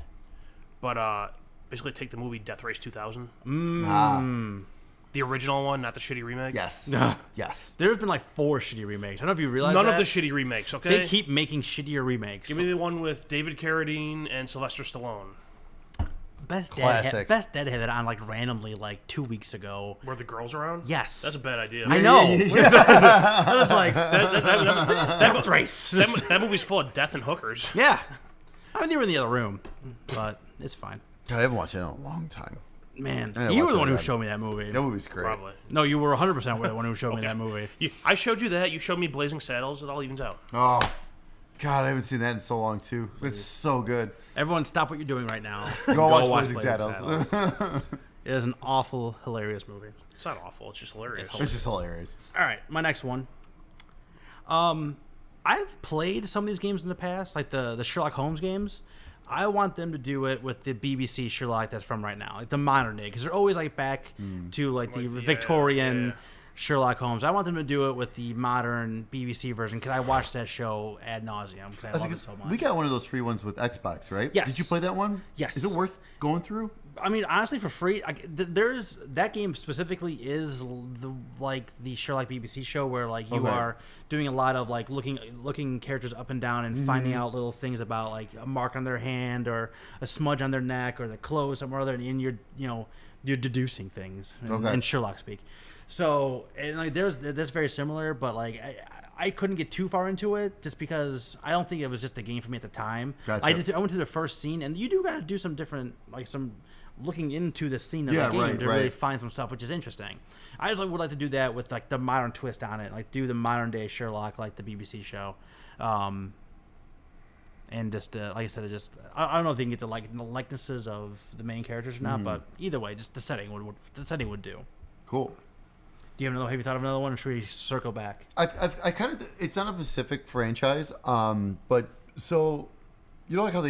but basically take the movie Death Race 2000. The original one, not the shitty remake. Yes. Yes. There's been like 4 shitty remakes. I don't know if you realize None of the shitty remakes, okay? They keep making shittier remakes. Give me the one with David Carradine and Sylvester Stallone. Best Classic. Dead had it on like randomly like 2 weeks ago. Were the girls around? Yes. That's a bad idea. I know. I was like, Death Race. That movie's full of death and hookers. Yeah. I mean, they were in the other room, but it's fine. God, I haven't watched it in a long time. Man, you were the one who showed me that movie. That movie's great. Probably. No, you were 100% the one who showed me that movie. I showed you that. You showed me Blazing Saddles. It all evens out. Oh, God, I haven't seen that in so long, too. It's so good. Everyone stop what you're doing right now. Go watch Blazing Saddles. It is an awful, hilarious movie. It's not awful. It's just hilarious. It's just hilarious. All right, my next one. I've played some of these games in the past, like the Sherlock Holmes games. I want them to do it with the BBC Sherlock that's from right now, like the modern day, because they're always like back to like the Victorian Sherlock Holmes. I want them to do it with the modern BBC version, because I watched that show ad nauseum because I love it so much. We got one of those free ones with Xbox, right? Yes. Did you play that one? Yes. Is it worth going through? I mean, honestly, for free, there's that game specifically is the Sherlock BBC show where like you are doing a lot of like looking characters up and down and finding out little things about like a mark on their hand or a smudge on their neck or their clothes somewhere other, and you're deducing things in Sherlock speak. So and like that's very similar, but like I couldn't get too far into it just because I don't think it was just a game for me at the time. Gotcha. I went to the first scene, and you do got to do some different some looking into the scene of the game to really find some stuff, which is interesting. I just would like to do that with like the modern twist on it, like do the modern day Sherlock like the BBC show, and just like I said, I don't know if they can get the likenesses of the main characters or not, but either way, just the setting would do. Cool. Do you have you thought of another one, or should we circle back? I kind of, it's not a Pacific franchise, but so like how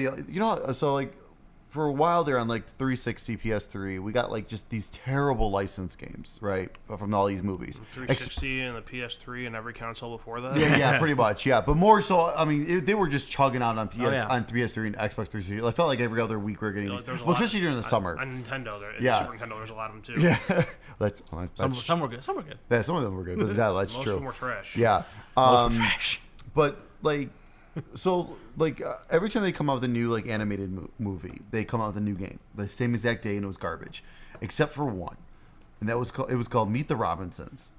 so like for a while there on like 360 PS3, we got like just these terrible licensed games, right, from all these movies. 360 and the PS3 and every console before that. Yeah, pretty much. Yeah, but more so, I mean, they were just chugging out on yeah. on PS3 and Xbox 360. I felt like every other week we were getting these, well, especially during the summer. On Nintendo, Yeah. Super Nintendo, there's a lot of them too. Yeah, Some were good. Some were good. yeah, some of them were good, but that's Most true. of them were trash. Yeah, Those were trash. but like, so like every time they come out with a new like animated movie, they come out with a new game the same exact day, and it was garbage, except for one, and that was called. It was called Meet the Robinsons.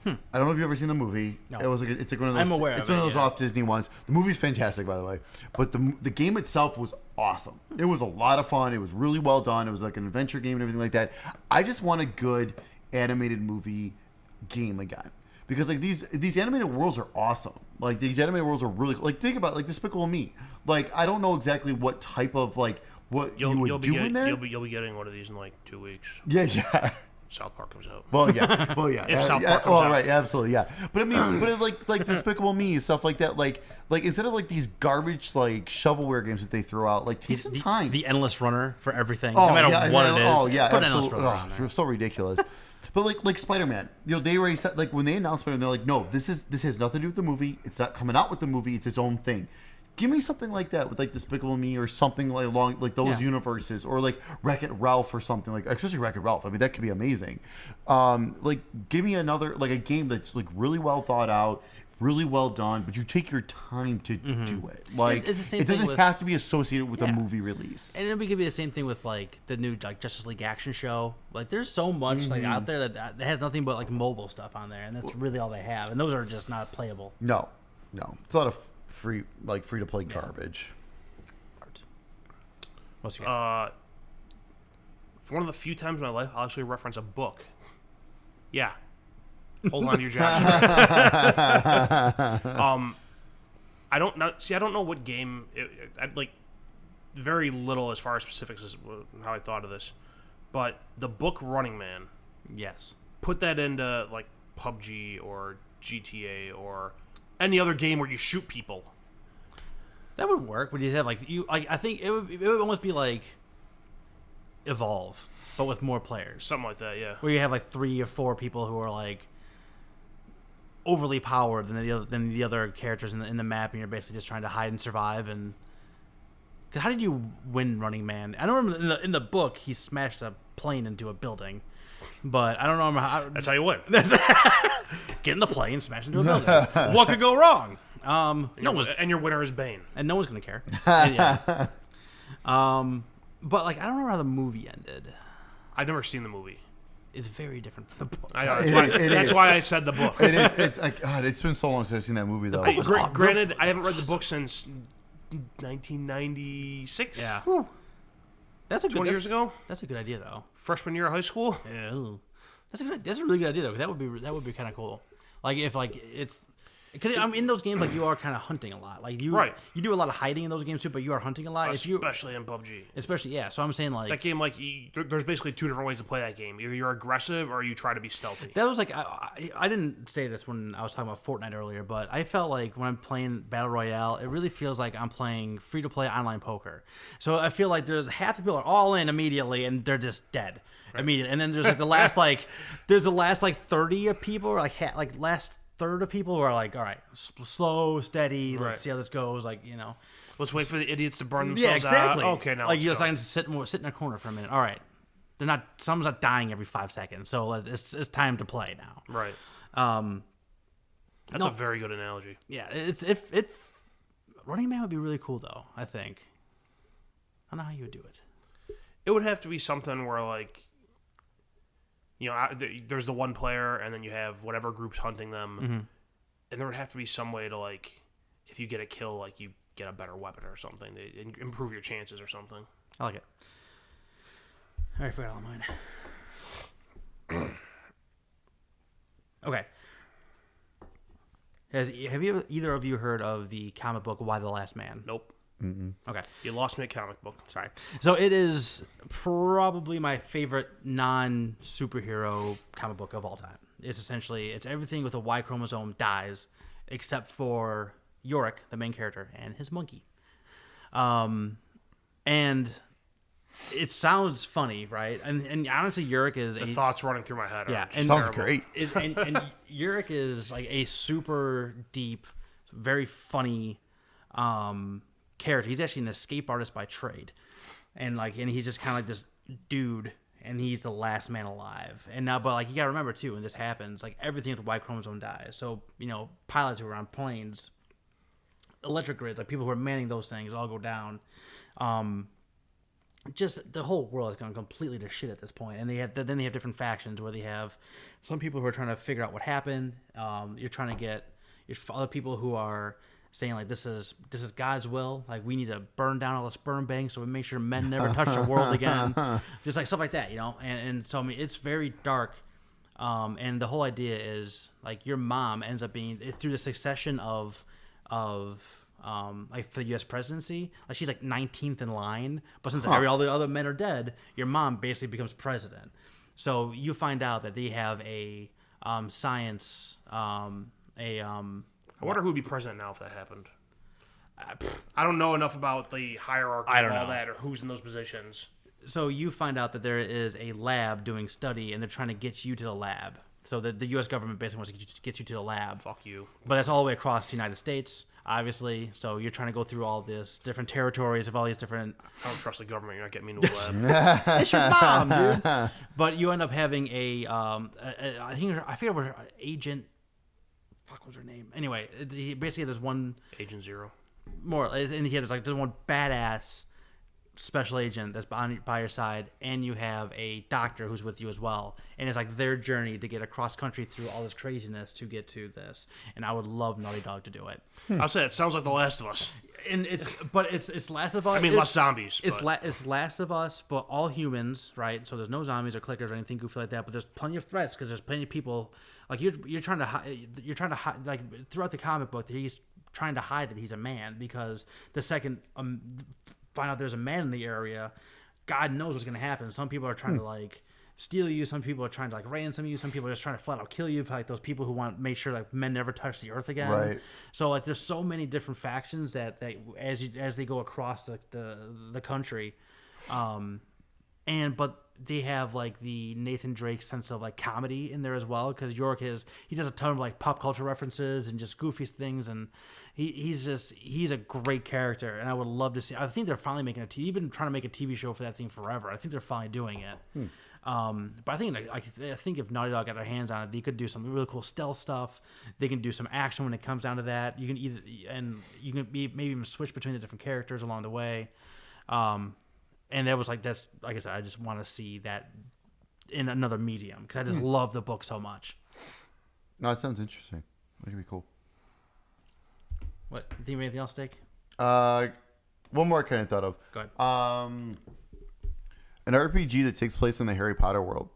I don't know if you've ever seen the movie. No. It was like it's like one of those. I'm aware It's of one it, of those yeah. off Disney ones. The movie's fantastic, by the way, but the game itself was awesome. It was a lot of fun. It was really well done. It was like an adventure game and everything like that. I just want a good animated movie game again. Because like these animated worlds are awesome. Like these animated worlds are really like think about like Despicable Me. Like I don't know exactly what type of like what you would do in there. You'll be getting one of these in like 2 weeks. Yeah. South Park comes out. Well, yeah. If South Park comes out. Right, absolutely, yeah. But I mean, but it, like Despicable Me stuff like that. Like instead of like these garbage like shovelware games that they throw out, like take some time. The endless runner for everything, no matter what it is. Oh yeah, put an endless absolutely. runner on there. So ridiculous. But like Spider-Man, they already said like when they announced Spider-Man, they're like, no, this has nothing to do with the movie. It's not coming out with the movie. It's its own thing. Give me something like that with like Despicable Me or something like along like those universes, or like Wreck-It Ralph or something like, especially Wreck-It Ralph. I mean, that could be amazing. Like give me another like a game that's like really well thought out, really well done, but you take your time to do it. Like It's the same it thing doesn't with- have to be associated with a Yeah. movie release. And it could be the same thing with like the new like Justice League action show. Like there's so much like out there that has nothing but like mobile stuff on there, and that's really all they have. And those are just not playable. No, it's a lot of free to play garbage. What's you got? For one of the few times in my life, I'll actually reference a book. Yeah. Hold on to your job. I don't know what game. I'd like very little as far as specifics as how I thought of this, but the book Running Man. Yes. Put that into like PUBG or GTA or any other game where you shoot people. That would work. Would you have like you? Like I think it would almost be like Evolve, but with more players. Something like that, yeah. Where you have like 3 or 4 people who are like overly powered than the other characters in the map, and you're basically just trying to hide and survive. And 'cause how did you win Running Man? I don't remember in the book he smashed a plane into a building, but I don't remember how. That's how you win. Get in the plane, smash into a building. What could go wrong? And your winner is Bane. And no one's gonna care. Yeah. But like I don't remember how the movie ended. I've never seen the movie. It's very different from the book. I know, that's why I said the book. It is. It's like God. It's been so long since I've seen that movie though. Granted, I haven't read the book since 1996. Yeah. That's a good 20 years ago. That's a good idea though. Freshman year of high school. Yeah. That's a really good idea though. 'Cause that would be kind of cool. Like if like it's. Because in those games, like you are kind of hunting a lot. Like you do a lot of hiding in those games too, but you are hunting a lot. Especially in PUBG. Especially, yeah. So I'm saying like that game, like there's basically 2 different ways to play that game. Either you're aggressive or you try to be stealthy. That was like I didn't say this when I was talking about Fortnite earlier, but I felt like when I'm playing Battle Royale, it really feels like I'm playing free to play online poker. So I feel like there's half the people are all in immediately and they're just dead immediately, and then there's like the last there's the last 30 of people, or like last third of people who are like, all right, slow, steady, let's see how this goes. Like, let's wait for the idiots to burn themselves yeah, exactly. out. Okay, now like I can sit in a corner for a minute. All right, someone's not dying every 5 seconds, so it's time to play now. Right. That's a very good analogy. Yeah, it's Running Man would be really cool though. I think. I don't know how you would do it. It would have to be something where like. There's the one player, and then you have whatever group's hunting them, and there would have to be some way to like, if you get a kill, like you get a better weapon or something to improve your chances or something. I like it. All right, forgot all mine. Okay. Have either of you heard of the comic book Why the Last Man? Nope. Okay. You lost me at comic book. Sorry. So it is probably my favorite non-superhero comic book of all time. It's everything with a Y chromosome dies, except for Yorick, the main character, and his monkey. And it sounds funny, right? And honestly, Yurik is the thoughts running through my head. Yeah, Are and Sounds terrible. great. and Yurik is like a super deep, very funny character. He's actually an escape artist by trade, and he's just kind of like this dude, and he's the last man alive. And now, but like you gotta remember too, when this happens, like everything with the Y chromosome dies. So pilots who are on planes, electric grids, like people who are manning those things, all go down. Just the whole world is going completely to shit at this point, and then they have different factions where they have some people who are trying to figure out what happened. You're trying to get other people who are saying like this is God's will, like we need to burn down all the sperm banks so we make sure men never touch the world again, just like stuff like that, And so I mean it's very dark, and the whole idea is like your mom ends up being through the succession of like for the U.S. presidency, like she's like 19th in line, but since all the other men are dead, your mom basically becomes president. So you find out that they have a science, I wonder who would be president now if that happened. I don't know enough about the hierarchy of all that or who's in those positions. So you find out that there is a lab doing study, and they're trying to get you to the lab. So the U.S. government basically wants to get you to the lab. Fuck you. But that's all the way across the United States, obviously. So you're trying to go through all this different territories of all these different... I don't trust the government. You're not getting me into a lab. It's your mom, dude. But you end up having I forget what her agent... Fuck, what's her name? Anyway, basically there's one... Agent Zero. More, and there's one badass special agent that's by your side, and you have a doctor who's with you as well, and it's like their journey to get across country through all this craziness to get to this. And I would love Naughty Dog to do it. I'll say it sounds like The Last of Us. And it's Last of Us. I mean, less zombies. It's Last of Us, but all humans, right? So there's no zombies or clickers or anything goofy like that. But there's plenty of threats because there's plenty of people. Like you're trying to hide, like throughout the comic book, he's trying to hide that he's a man, because the second find out there's a man in the area, God knows what's going to happen. Some people are trying to like steal you. Some people are trying to like ransom you. Some people are just trying to flat out kill you. Like those people who want to make sure like men never touch the earth again. Right. So like there's so many different factions that as they go across the country, but they have like the Nathan Drake sense of like comedy in there as well, because York he does a ton of like pop culture references and just goofy things, and he's a great character, and I would love to see. I think they're finally making you've been trying to make a TV show for that thing forever. I think they're finally doing it. But I think if Naughty Dog got their hands on it, they could do some really cool stealth stuff. They can do some action when it comes down to that. You can maybe even switch between the different characters along the way. And that was that's like I said, I just want to see that in another medium, because I just love the book so much. No, it sounds interesting. That could be cool. What? Do you think of anything else, Dick? One more I kind of thought of. Go ahead. An RPG that takes place in the Harry Potter world.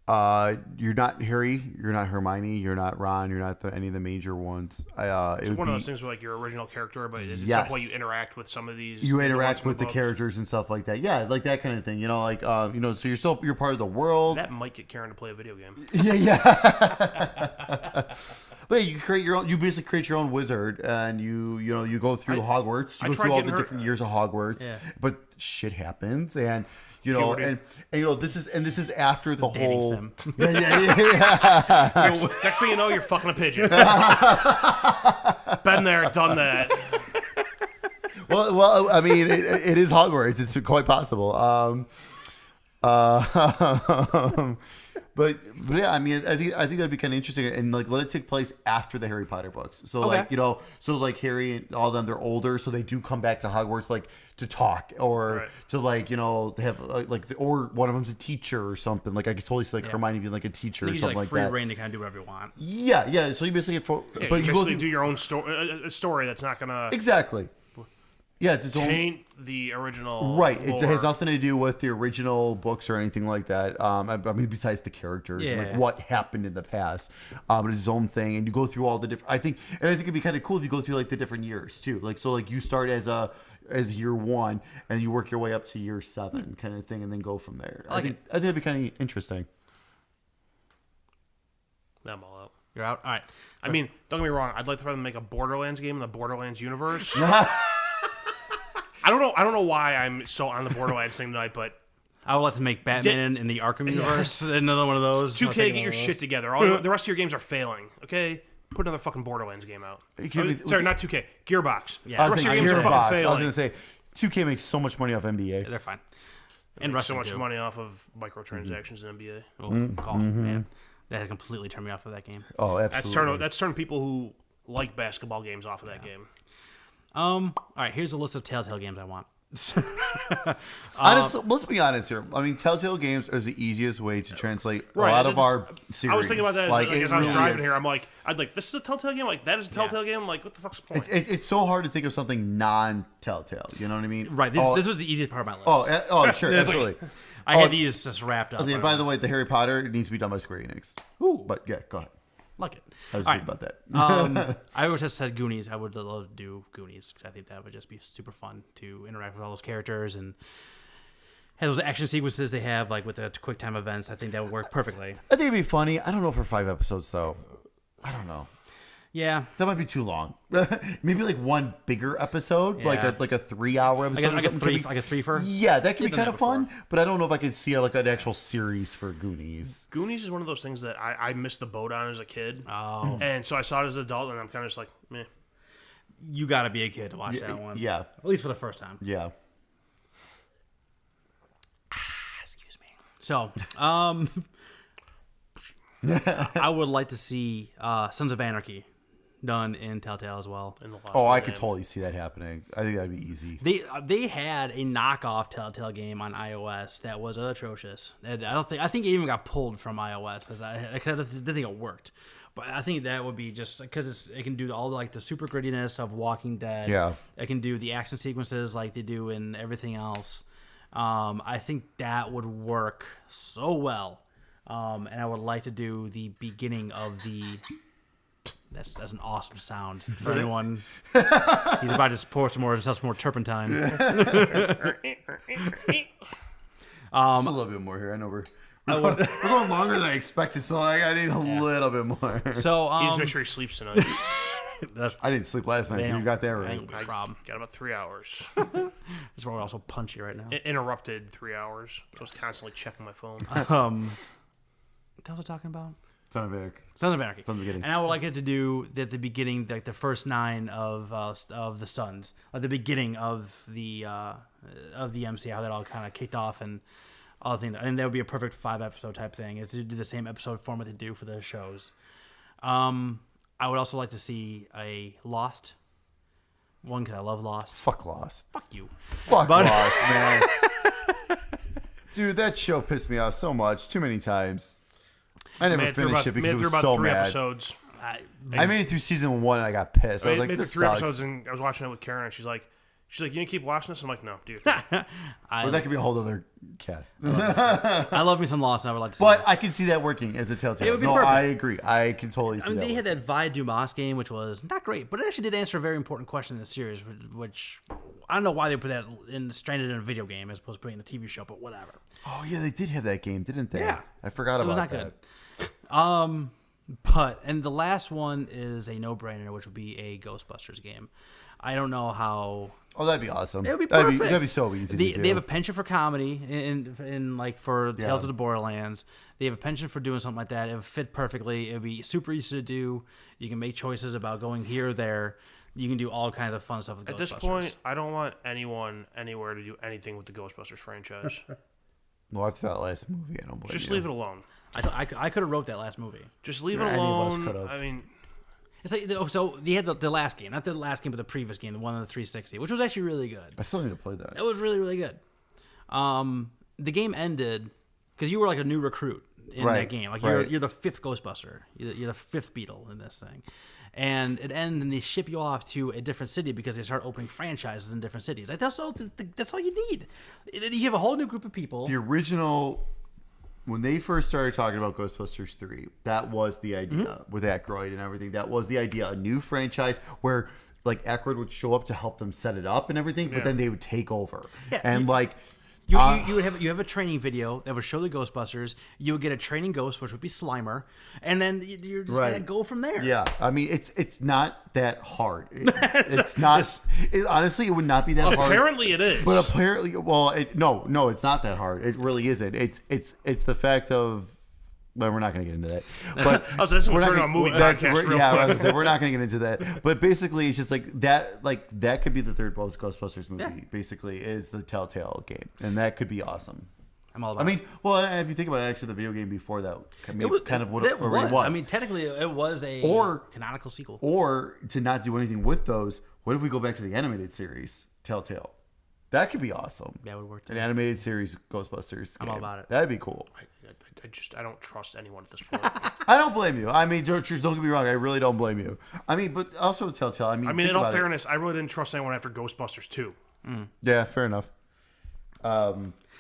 You're not Harry, you're not Hermione, you're not Ron, you're not any of the major ones. It's one of those things where like your original character, but at some point you interact with some of these. You interact with the characters and stuff like that. Yeah, like that kind of thing. So you're part of the world. That might get Karen to play a video game. Yeah. But you create your own. You basically create your own wizard, and you go through Hogwarts. You go through all the different years of Hogwarts. Yeah. But shit happens, and this is after the whole. Yeah. Next thing you know, you're fucking a pigeon. Been there, done that. Well, I mean, it is Hogwarts. It's quite possible. But yeah, I mean, I think that'd be kind of interesting, and like let it take place after the Harry Potter books. So like Harry and all of them, they're older, so they do come back to Hogwarts like to talk or to like they have or one of them's a teacher or something. Like I could totally see like Hermione being like a teacher or something like free that. reign to kind of do whatever you want. Yeah. So you basically you do your own story, a story that's not gonna exactly. Yeah, it's taint the original. Right. Lore. It has nothing to do with the original books or anything like that. I mean, besides the characters, like what happened in the past. But it's its own thing, and you go through all the different. I think it'd be kind of cool if you go through like the different years too. Like so, like you start as year 1, and you work your way up to year 7, kind of thing, and then go from there. I think that'd be kind of interesting. I'm all out. You're out. All right. I mean, don't get me wrong. I'd like for them to make a Borderlands game in the Borderlands universe. I don't know why I'm so on the Borderlands thing tonight, but I would like to make Batman in the Arkham universe another one of those. 2K, get your shit together. The rest of your games are failing. Okay, put another fucking Borderlands game out. Sorry, not 2K. Gearbox. Yeah, the rest of your games are fucking failing. I was gonna say 2K makes so much money off NBA. They're fine. And so much money off of microtransactions in NBA. Oh, man, that has completely turned me off of that game. Oh, absolutely. That's turned people who like basketball games off of that game. All right, here's a list of Telltale games I want. Honestly, let's be honest here. I mean, Telltale games is the easiest way to translate a lot of our series. I was thinking about that as I was really driving is. here. I'm like, this is a Telltale game? Like, that is a Telltale game? I'm like, what the fuck's the point? It's so hard to think of something non-Telltale. You know what I mean? Right. This was the easiest part of my list. Sure, absolutely. I had these just wrapped up. Okay, by the way, the Harry Potter needs to be done by Square Enix. Ooh. But yeah, go ahead. Like it. I was All thinking about that. I always just said Goonies. I would love to do Goonies because I think that would just be super fun to interact with all those characters and have those action sequences they have, like with the quick time events. I think that would work perfectly. I think it'd be funny. I don't know for 5 episodes though. I don't know. Yeah, that might be too long. Maybe like one bigger episode, Yeah. like a 3-hour episode, like a three-fer. Yeah, that could be Did kind that of fun. But I don't know if I could see like an actual series for Goonies. Goonies is one of those things that I missed the boat on as a kid. Oh, And so I saw it as an adult, and I'm kind of just like, meh. you got to be a kid to watch that one. Yeah, At least for the first time. yeah. Excuse me. So, I would like to see Sons of Anarchy done in Telltale as well. In the Lost Oh, I Land. could totally see that happening. I think that'd be easy. They had a knockoff Telltale game on iOS that was atrocious. And I think it even got pulled from iOS because I didn't think it worked. But I think that would be just because it can do all like the super grittiness of Walking Dead. Yeah. It can do the action sequences like they do in everything else. I think that would work so well. And I would like to do the beginning of the. That's an awesome sound for anyone. He's about to pour some more turpentine. Just a little bit more here. I know we're going longer than I expected, so I need a little bit more. So He needs to make sure he sleeps tonight. I didn't sleep last night, so you got that right. Ain't no problem. Got about 3 hours. That's why we're also punchy right now. Interrupted 3 hours. So I was constantly checking my phone. What the hell was I talking about? Son of Eric. Sons of Anarchy. From the beginning. And I would like it to do at the beginning, like the first 9 of the Sons, like the beginning of the MC, how that all kind of kicked off and all the things. And that would be a perfect 5-episode type thing. Is to do the same episode format they do for the shows. I would also like to see a Lost one because I love Lost. Fuck Lost. Fuck you. Fuck Lost, man. Dude, that show pissed me off so much, too many times. I never finished it because it was so mad. Episodes. I made it through season 1 and I got pissed. I was like, made it this through 3 sucks. episodes, and I was watching it with Karen, and she's like, you gonna keep watching this? I'm like, no, dude. But that could be a whole other cast. I love me some Lost, and I would like to see But that. I can see that working as a Telltale. It would be No, perfect. I agree. I can totally see that. They had working. that Vi Dumas game, which was not great, but it actually did answer a very important question in the series, which I don't know why they put that stranded in a video game as opposed to putting it in a TV show, but whatever. Oh, yeah, they did have that game, didn't they? Yeah. I forgot It was about not that. good. And the last one is a no-brainer, which would be a Ghostbusters game. I don't know how. Oh, that'd be awesome. It would be perfect. That'd be so easy to do. They have a penchant for comedy in like for Tales of the Borderlands. They have a penchant for doing something like that. It would fit perfectly. It would be super easy to do. You can make choices about going here or there. You can do all kinds of fun stuff with Ghostbusters. At this point, I don't want anyone anywhere to do anything with the Ghostbusters franchise. Well, after that last movie, I don't believe Just you. leave it alone. I could have wrote that last movie. Just leave it Any of us alone. could've. I mean, It's like so they had the last game, not the last game, but the previous game, the one on the 360, which was actually really good. I still need to play that. It was really, really good. The game ended because you were like a new recruit in that game. Like you're the 5th Ghostbuster. You're the 5th Beetle in this thing. And it ends, and they ship you off to a different city because they start opening franchises in different cities. Like that's all you need. You have a whole new group of people. The original, when they first started talking about Ghostbusters 3, that was the idea with Aykroyd and everything. That was the idea, a new franchise where like Aykroyd would show up to help them set it up and everything, but then they would take over. Yeah, and like You would have a training video that would show the Ghostbusters. You would get a training ghost, which would be Slimer, and then you're just gonna go from there. Yeah, I mean it's not that hard. It's not. Honestly, it would not be that hard. Apparently, it is. But apparently, well, no, it's not that hard. It really isn't. It's the fact of. Well, we're not going to get into that. But I was listening to a movie podcast real quick. I was say, we're not going to get into that. But basically, it's just that could be the third Ghostbusters movie. Yeah. Basically, is the Telltale game, and that could be awesome. I'm all about. Well, if you think about it, actually, the video game before that kind of what it was. I mean, technically, it was a canonical sequel. Or to not do anything with those, what if we go back to the animated series Telltale? That could be awesome. That would work. An animated series Ghostbusters. I'm all about it. That'd be cool. I don't trust anyone at this point. I don't blame you. I mean, don't get me wrong. I really don't blame you. I mean, but also Telltale. I mean, in all fairness, I really didn't trust anyone after Ghostbusters 2. Yeah, fair enough. I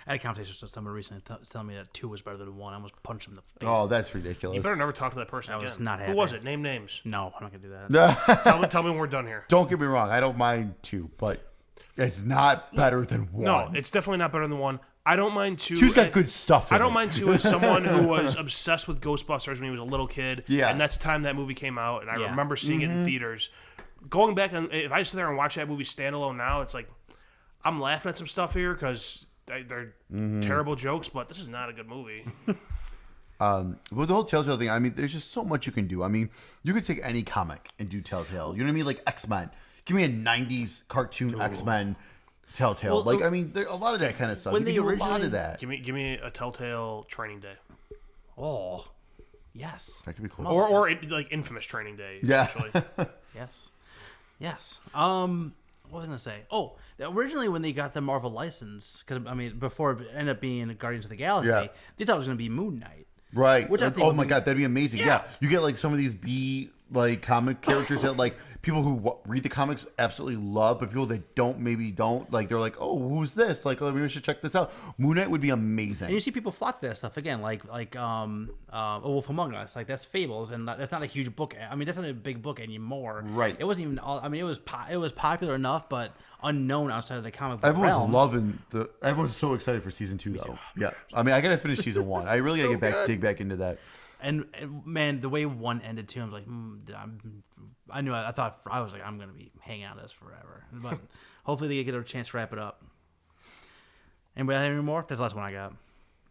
had a conversation with someone recently telling me that 2 was better than 1. I almost punched him in the face. Oh, that's ridiculous. You better never talk to that person again. I was not happy. Who was it? Name names. No, I'm not going to do that. Tell me when we're done here. Don't get me wrong. I don't mind 2, but it's not better than 1. No, it's definitely not better than 1. I don't mind 2. 2's got good stuff in I don't it. mind 2 as someone who was obsessed with Ghostbusters when he was a little kid. Yeah. And that's the time that movie came out, and I remember seeing it in theaters. Going back, and if I sit there and watch that movie standalone now, it's like, I'm laughing at some stuff here because they're terrible jokes, but this is not a good movie. With the whole Telltale thing, I mean, there's just so much you can do. I mean, you could take any comic and do Telltale. You know what I mean? Like X-Men. Give me a 90s cartoon X-Men Telltale. Well, I mean, a lot of that kind of stuff. When you can do a lot of that. Give me a Telltale Training Day. Oh, yes. That could be cool. Or like Infamous Training Day. Yeah. Actually. Yes. What was I going to say? Oh, originally when they got the Marvel license, because, I mean, before it ended up being Guardians of the Galaxy, they thought it was going to be Moon Knight. Right. Which I think my God, that'd be amazing. Yeah. You get like some of these comic characters that like people who read the comics absolutely love, but people that maybe don't like. They're like, oh, who's this? Like, oh, maybe we should check this out. Moon Knight would be amazing. And you see people flock to that stuff again, like A Wolf Among Us. Like that's Fables, and that's not a huge book. I mean, that's not a big book anymore. Right. It wasn't even. I mean, it was popular enough, but unknown outside of the comic book Everyone's realm. loving Everyone's so excited for season 2, though. Yeah. I mean, I gotta finish season 1. I really gotta dig back into that. And man, the way 1 ended too, I was like, I thought I was like, I'm gonna be hanging out this forever. But hopefully they get a chance to wrap it up. Anybody have any more? That's the last one I got.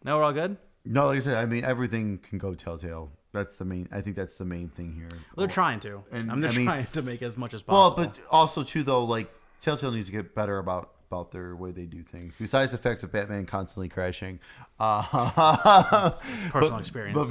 No, we're all good. No, like I said, I mean, everything can go Telltale. That's the main. I think that's the main thing here. Well, they're trying to. They're trying to make as much as well, possible. but also too, though, like Telltale needs to get better about their way they do things. Besides the fact of Batman constantly crashing, personal experience. But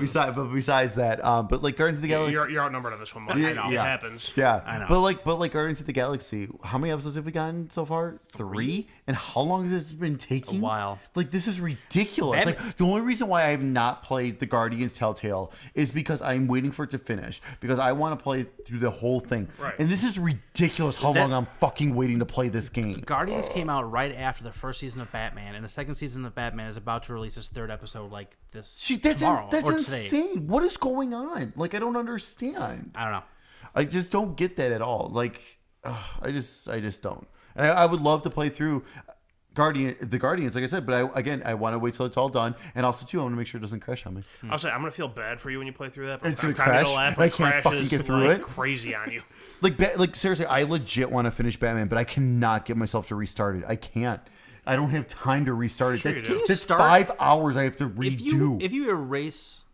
besides that, but like Guardians of the Galaxy, you're outnumbered on this one. Mark. I know. It happens. Yeah, I know. But like Guardians of the Galaxy, how many episodes have we gotten so far? 3. And how long has this been taking? A while. Like this is ridiculous. Like the only reason why I have not played the Guardians Telltale is because I'm waiting for it to finish because I want to play through the whole thing. Right. And this is ridiculous how long I'm fucking waiting to play this game. Guardians came out right after the first season of Batman, and the second season of Batman is about to release its 3rd episode like this tomorrow that's or insane. today. What is going on? Like I don't understand. I don't know. I just don't get that at all. Like I just don't. And I would love to play through the Guardians, like I said, but I want to wait till it's all done, and also too, I want to make sure it doesn't crash on me. I'll say I'm gonna feel bad for you when you play through that. But It's gonna I'm kinda crash, laugh and when I can't it fucking crashes get through like it. crazy on you. Like seriously, I legit want to finish Batman, but I cannot get myself to restart it. I can't. I don't have time to restart it. Sure That's 5 hours I have to redo. If you erase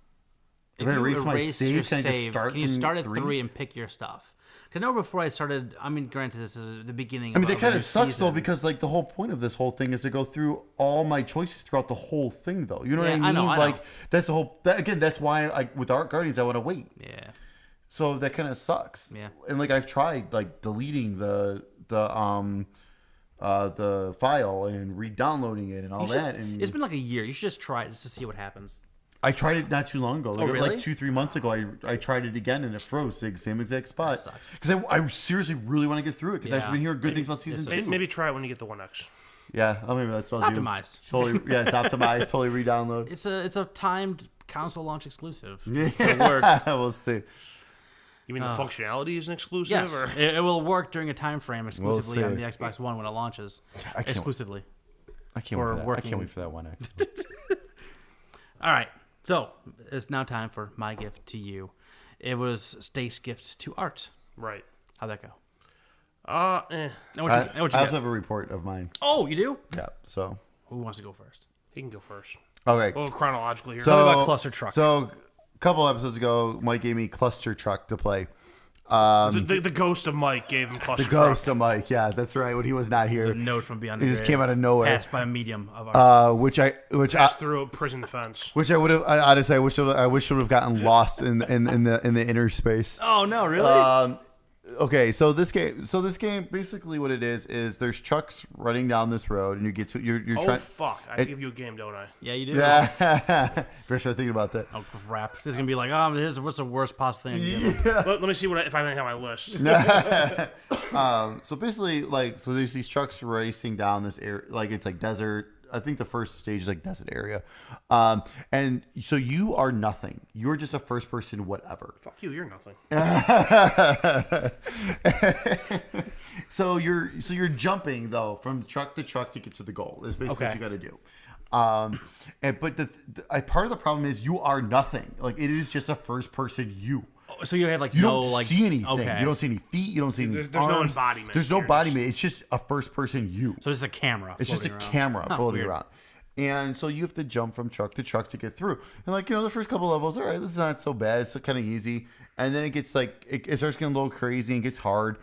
If I erase my save, can I just start can you from start at 3? 3 and pick your stuff? Because I know before I started, I mean, granted, this is the beginning. I mean, of that kind a of sucks season. though, because like the whole point of this whole thing is to go through all my choices throughout the whole thing, though. You know what I mean? I know. Like that's the whole. Again, that's why with Art Guardians, I want to wait. Yeah. So that kind of sucks. Yeah. And like I've tried like deleting the file and re-downloading it and all that. And It's been like a year. You should just try it just to see what happens. I tried it not too long ago. Like, really? like 2-3 months ago, I tried it again and it froze. Same exact spot. That sucks. Because I seriously really want to get through it because I've Yeah. been hearing good things about season 2. Maybe try it when you get the 1X. Yeah, maybe that's what I'll do. Optimized. Totally, yeah, it's optimized. Totally re-download. It's a timed console launch exclusive. Yeah, we'll see. You mean the functionality is an exclusive? Yes, Or? it will work during a time frame exclusively We'll on see. the Xbox One when it launches. I can't Exclusively. I can't wait for that. I can't wait for that 1X. All right. So it's now time for my gift to you. It was Stace's gift to Art. Right. How'd that go? Eh. I also have a report of mine. Oh, you do? Yeah. So Who wants to go first? He can go first. okay. Well, chronologically here. So Tell me about Cluster Truck. So a couple episodes ago, Mike gave me Cluster Truck to play. The ghost of Mike gave him Cluster The ghost of Mike. Yeah, that's right. When he was not here, A note from beyond the it just grave, came out of nowhere. passed by a medium of Art. Passed through a prison fence. Which I would have. Honestly, I wish it would have gotten lost in the inner space. Oh no, really? Okay, so this game basically what it is there's trucks running down this road and you get to you're Oh trying. fuck! I give you a game, don't I? Yeah, you do. Yeah, better start thinking about that. Oh crap! This is gonna be like, what's the worst possible thing I can give him? Let me see if I have my list. So basically, so there's these trucks racing down this area, like it's like desert. I think the first stage is like desert area, and so you are nothing. You're just a first person whatever. Fuck you! You're nothing. So you're jumping though from truck to truck to get to the goal. Is basically what you got to do. But the part of the problem is you are nothing. Like it is just a first person you. So you have You don't see anything. Okay. You don't see any feet. You don't see any There's arms. no embodiment. There's no You're embodiment. It's just a first person you. So it's just a camera. It's just a floating around. camera floating weird. around. And so you have to jump from truck to truck to get through. And the first couple levels, all right, this is not so bad. It's kind of easy. And then it gets it starts getting a little crazy and gets hard.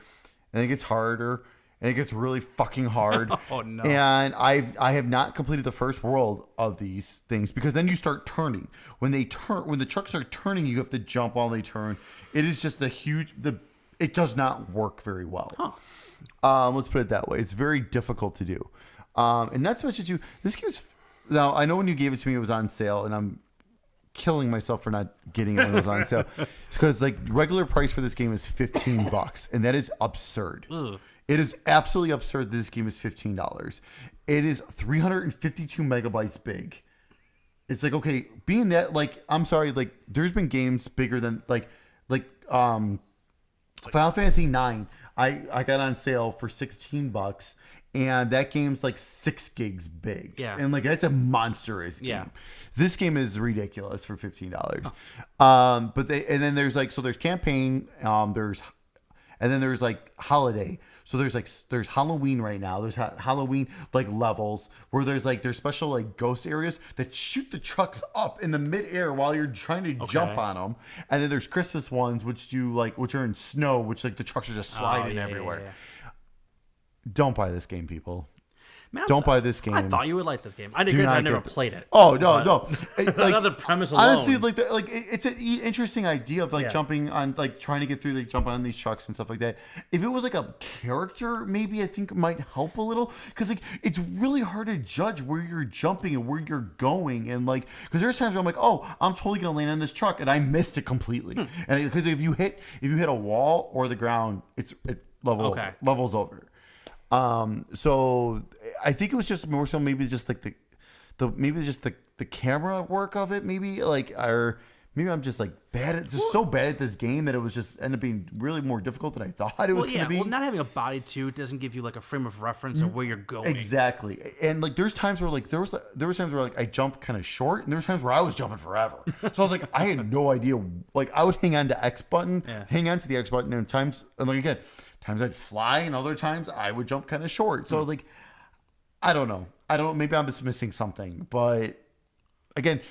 And it gets harder. And it gets really fucking hard. Oh, no. And I have not completed the first world of these things because then you start turning. When the trucks start turning, you have to jump while they turn. It is just it does not work very well. Huh. Let's put it that way. It's very difficult to do. And not to mention too, this game's now I know when you gave it to me it was on sale and I'm killing myself for not getting it when it was on sale. Because regular price for this game is $15 and that is absurd. Ugh. It is absolutely absurd that this game is $15. It is 352 megabytes big. It's okay, being that I'm sorry, there's been games bigger than Final Fantasy 9. I got on sale for $16 and that game's 6 gigs big. Yeah. And that's a monstrous game. Yeah. This game is ridiculous for $15. But then there's there's campaign, and then there's holiday. So there's Halloween right now. There's Halloween levels where there's special ghost areas that shoot the trucks up in the midair while you're trying to jump on them. And then there's Christmas ones which are in snow, which the trucks are just sliding everywhere. Yeah. Don't buy this game, people. Man, Don't buy this game. I thought you would like this game. I Do didn't. I not never get- played it. Oh no. Another premise alone. Honestly, it's an interesting idea of Yeah. jumping on, trying to get through, jumping on these trucks and stuff like that. If it was a character, maybe I think it might help a little, because it's really hard to judge where you're jumping and where you're going, and because there's times where I'm oh, I'm totally gonna land on this truck and I missed it completely, and because if you hit a wall or the ground, it levels over. So I think it was just more so maybe just the camera work of it, maybe or maybe I'm just bad at so bad at this game that it was just ended up being really more difficult than I thought it was going to be. Well, not having a body too doesn't give you a frame of reference of where you're going. Exactly. And there's times where there was times where I jumped kind of short, and there was times where I was jumping forever. So I was I had no idea. I would hang on to X button, hang on to the X button, and times I'd fly, and other times I would jump kind of short. So I don't know. Maybe I'm just missing something. But again,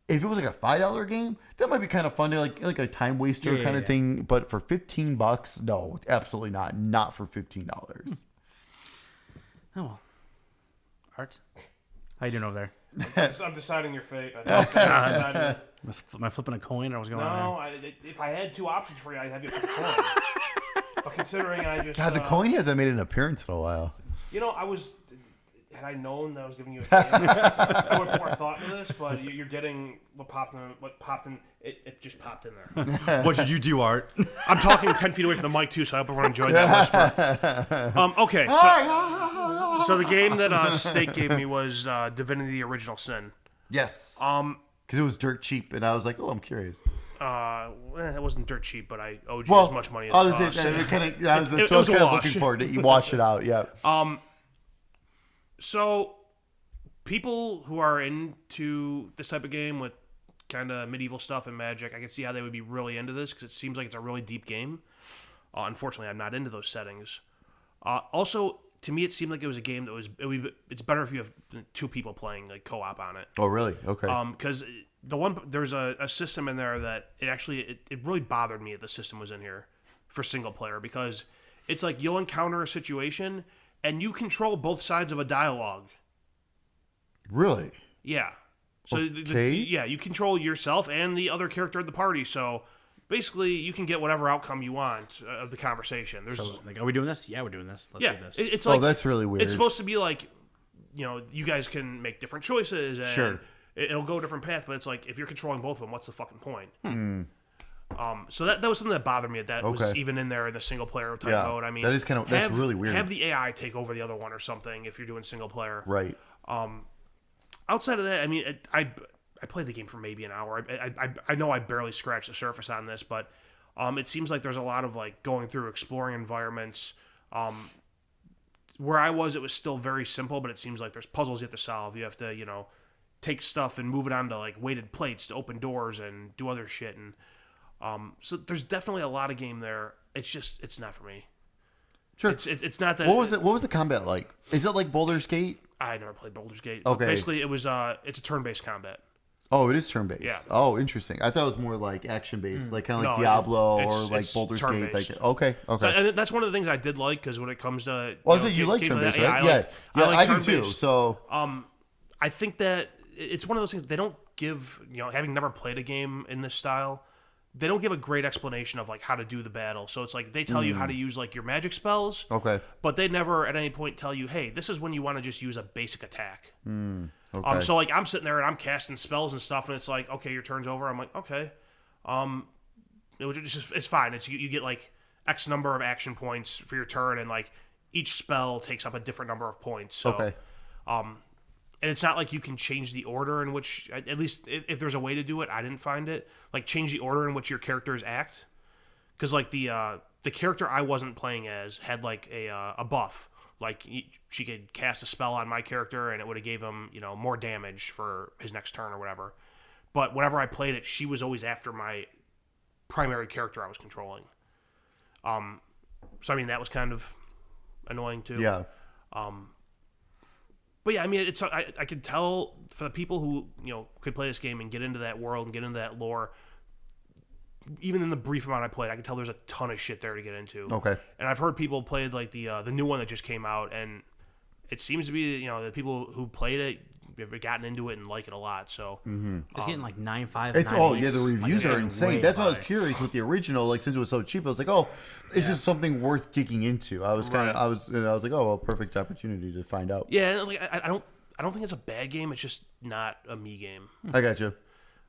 if it was a $5 game, that might be kind of fun to like a time waster kind of thing. But for $15, no, absolutely not. Not for $15. Oh well. Art, how you doing over there? I'm deciding your fate. Am Am I flipping a coin or what's going on here? No, if I had two options for you, I'd have you flip a coin. But considering I just... God, the coin hasn't made an appearance in a while. Had I known that I was giving you a game, I would have more thought into this, but you're getting what popped in, it just popped in there. What did you do, Art? I'm talking 10 feet away from the mic, too, so I hope everyone enjoyed that whisper. Okay, so the game that Steak gave me was Divinity: The Original Sin. Yes. Because it was dirt cheap, and I was like, oh, I'm curious. It wasn't dirt cheap, but I owed you as much money as that's what I was a kind of wash. looking for. You wash it out, yeah. So people who are into this type of game with kind of medieval stuff and magic, I can see how they would be really into this because it seems like it's a really deep game. Unfortunately, I'm not into those settings. Also, to me, it seemed like it was a game that it's better if you have 2 people playing like co-op on it. Oh, really? Okay. Because there's a system in there that it really bothered me that the system was in here for single player, because it's like you'll encounter a situation and you control both sides of a dialogue. Really? Yeah. So okay. you control yourself and the other character of the party. So basically, you can get whatever outcome you want of the conversation. So, like, are we doing this? Yeah, we're doing this. Let's do this. It's like, that's really weird. It's supposed to be like, you guys can make different choices and sure. It'll go a different path. But it's like, if you're controlling both of them, what's the fucking point? So that was something that bothered me. That was even in there in the single player type mode. I mean, that is that's really weird. Have the AI take over the other one or something if you're doing single player. Right. Outside of that, I mean, I played the game for maybe an hour. I know I barely scratched the surface on this, but it seems like there's a lot of like going through, exploring environments. Where I was, it was still very simple, but it seems like there's puzzles you have to solve. You have to, take stuff and move it onto like weighted plates to open doors and do other shit. And so there's definitely a lot of game there. It's not for me. Sure. It's not that. What was the combat like? Is it like Baldur's Gate? I never played Baldur's Gate. Okay. Basically, it's a turn-based combat. Oh, it is turn-based. Yeah. Oh, interesting. I thought it was more like action-based, like kind of like Diablo or like Baldur's Gate. Like, okay. So, and that's one of the things I did like, because when it comes to you like turn-based, right? I do too. So I think that it's one of those things they don't give. Having never played a game in this style, they don't give a great explanation of like how to do the battle. So it's like they tell you how to use like your magic spells. Okay. But they never at any point tell you, hey, this is when you want to just use a basic attack. Okay. So like I'm sitting there and I'm casting spells and stuff, and it's like, okay, your turn's over. I'm like, okay. It's fine. It's you get like X number of action points for your turn, and like each spell takes up a different number of points. So, okay. And it's not like you can change the order in which, at least if there's a way to do it, I didn't find it. Like change the order in which your characters act, because like the character I wasn't playing as had like a buff. Like she could cast a spell on my character and it would have gave him more damage for his next turn or whatever. But whenever I played it, she was always after my primary character I was controlling. So I mean that was kind of annoying too. Yeah. But yeah, I mean, I could tell for the people who could play this game and get into that world and get into that lore. Even in the brief amount I played, I could tell there's a ton of shit there to get into. Okay. And I've heard people played like the new one that just came out, and it seems to be the people who played it have gotten into it and like it a lot. So it's getting like 9.5. It's the reviews are insane. That's why I was curious with the original. Like since it was so cheap, I was like, it's just something worth digging into. I was like, perfect opportunity to find out. Yeah, like I don't think it's a bad game. It's just not a me game. I got you.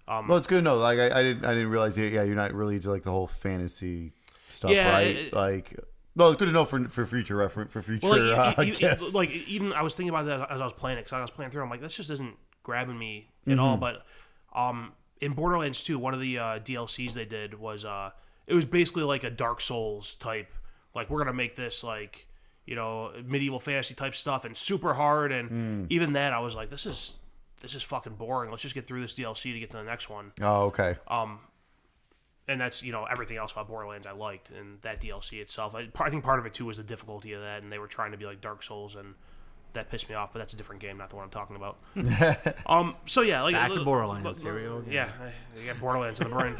Well, it's good to know. Like I didn't realize. Yeah, you're not really into like the whole fantasy stuff, right? Well, it's good to know for future reference, for future. Well, like even I was thinking about that as I was playing it, because I was playing through. I'm like, this just isn't grabbing me at all. But in Borderlands 2, one of the DLCs they did was it was basically like a Dark Souls type. Like we're gonna make this like medieval fantasy type stuff and super hard. And even that, I was like, this is fucking boring. Let's just get through this DLC to get to the next one. Oh, okay. And that's, everything else about Borderlands I liked, and that DLC itself. I think part of it, too, was the difficulty of that, and they were trying to be like Dark Souls, and that pissed me off, but that's a different game, not the one I'm talking about. So, yeah. Like, back to Borderlands. Here we go again. Yeah, you got Borderlands in the brain.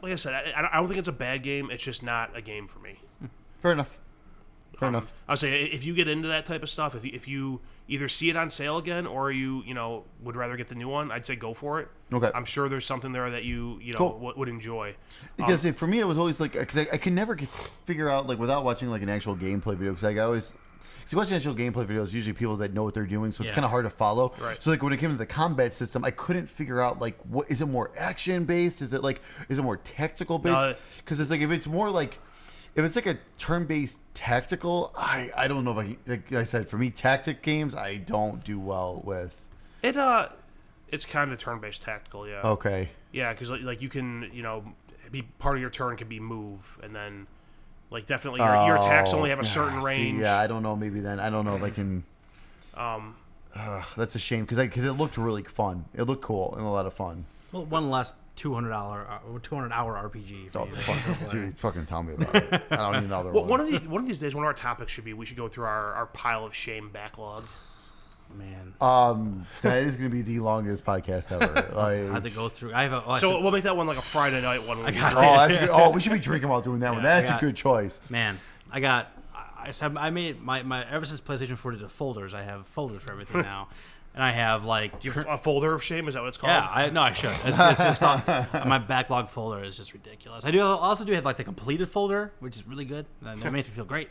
Like I said, I don't think it's a bad game. It's just not a game for me. Fair enough. I would say if you get into that type of stuff, if you either see it on sale again or you would rather get the new one, I'd say go for it. Okay. I'm sure there's something there that you cool. would enjoy. Because for me, it was always like, because I can never figure out like without watching like an actual gameplay video. Because like I always. So watching actual gameplay videos, usually people that know what they're doing, so it's kind of hard to follow. Right. So like when it came to the combat system, I couldn't figure out like what is it more action based? Is it more tactical based? Because it's like if it's like a turn-based tactical, I don't know if like I said, for me, tactic games, I don't do well with. It's kind of turn-based tactical, yeah. Okay. Yeah, because like you can, be part of your turn can be move, and then like definitely your attacks only have a certain range. See, yeah, I don't know. Maybe then I don't know if I can. That's a shame because it looked really fun. It looked cool and a lot of fun. Well, one less $200 200-hour RPG. Oh, dude, fucking tell me about it. I don't need another one. One of these days, one of our topics should be we should go through our pile of shame backlog. Man, that is going to be the longest podcast ever. I have to go through. We'll make that one like a Friday night one. That's good. Oh, we should be drinking while doing that one. That's a good choice. Man, I made my ever since PlayStation 4 did the folders. I have folders for everything now, and I have like Do you have a folder of shame. Is that what it's called? Yeah, I should. It's just called, my backlog folder is just ridiculous. I also have like the completed folder, which is really good. And it makes me feel great.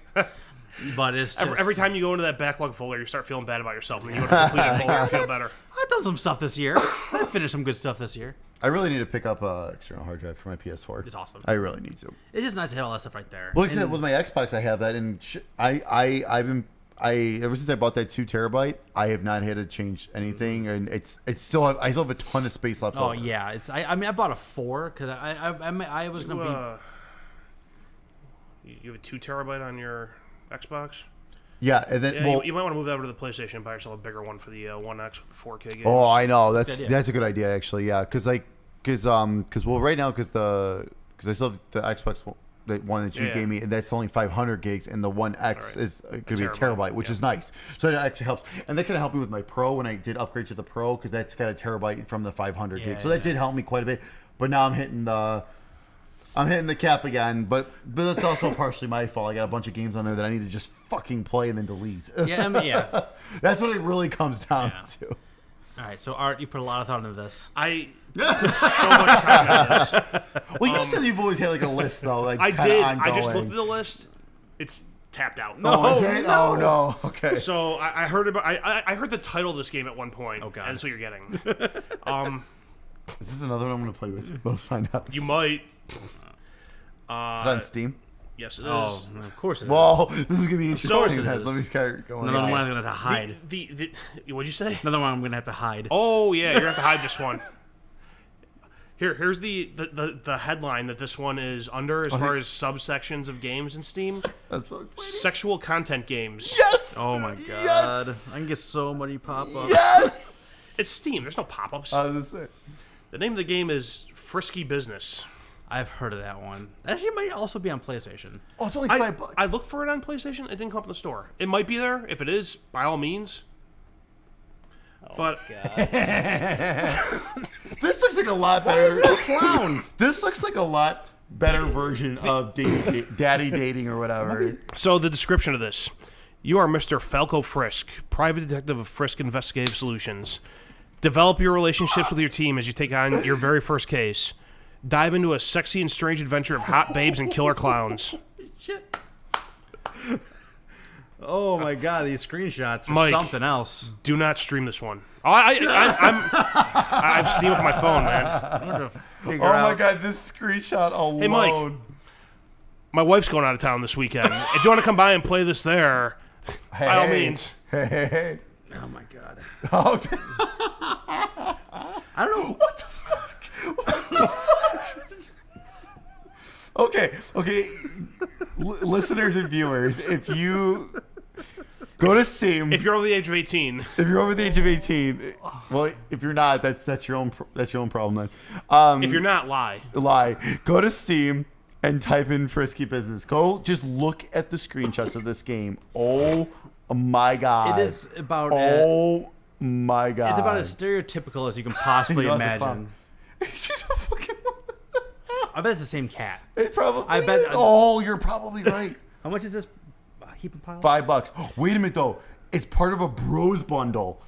But it's just, every time you go into that backlog folder, you start feeling bad about yourself, and then you go to the completed folder and feel better. I've done some stuff this year. I finished some good stuff this year. I really need to pick up an external hard drive for my PS4. It's awesome. I really need to. It's just nice to have all that stuff right there. Well, like I said, with my Xbox, I have that, and I've been ever since I bought that 2 terabyte, I have not had to change anything, and I still have a ton of space left. Oh yeah, I bought a 4 because I was gonna be. You have a 2 terabyte on your Xbox. Yeah, and then you might want to move that over to the PlayStation and buy yourself a bigger one for the One X with the 4K games. Oh, I know that's a good idea actually. Yeah, because right now because I still have the Xbox one that you gave me, and that's only 500 gigs, and the One X is going to be a terabyte, which is nice. So that actually helps, and that kind of helped me with my Pro when I did upgrade to the Pro because that's got a terabyte from the 500 gigs. So that did help me quite a bit. But now I'm hitting the cap again, but it's also partially my fault. I got a bunch of games on there that I need to just fucking play and then delete. Yeah. That's what it really comes down to. All right, so Art, you put a lot of thought into this. I put so much time into this. Well, you said you've always had like a list though. Like I did. Ongoing. I just looked at the list. It's tapped out. Oh, is it? No. Oh no. Okay. So I heard about. I heard the title of this game at one point. Oh god. And so you're getting. Is this another one I'm gonna play with? Let's find out. You might. Is it on Steam? Yes, it is. Oh, of course it is. Well, this is gonna be interesting. Of course it is. Let me start going. Another one I'm gonna have to hide. What'd you say? Another one I'm gonna have to hide. Oh yeah, you're gonna have to hide this one. Here's the headline that this one is under as far as subsections of games in Steam. I'm so excited. Sexual content games. Yes. Oh my god. Yes! I can get so many pop-ups. Yes. It's Steam. There's no pop-ups. I was gonna say. The name of the game is Frisky Business. I've heard of that one. That actually might also be on PlayStation. Oh, it's only $5. I looked for it on PlayStation. It didn't come up in the store. It might be there. If it is, by all means. But this looks like a lot better. Clown. This looks like a lot better version of daddy dating or whatever. So the description of this: you are Mr. Falco Frisk, private detective of Frisk Investigative Solutions. Develop your relationships with your team as you take on your very first case. Dive into a sexy and strange adventure of hot babes and killer clowns. Shit. Oh my god, these screenshots are Mike, something else. Do not stream this one. Oh, I have Steam up on my phone, man. Oh my god, this screenshot alone. Hey, Mike. My wife's going out of town this weekend. If you want to come by and play this there, by all means. Hey. Oh my god. Oh. I don't know. What the fuck? What the fuck? Okay. Listeners and viewers, if you go to Steam, if you're over the age of 18, well, if you're not, that's your own problem then. If you're not, lie. Go to Steam and type in Frisky Business. Go just look at the screenshots of this game. Oh my god. It is about my god. It's about as stereotypical as you can possibly imagine. She's a fucking I bet it's the same cat. It probably I bet is. Oh, you're probably right. How much is this heaping pile? $5. Oh, wait a minute though. It's part of a bros bundle.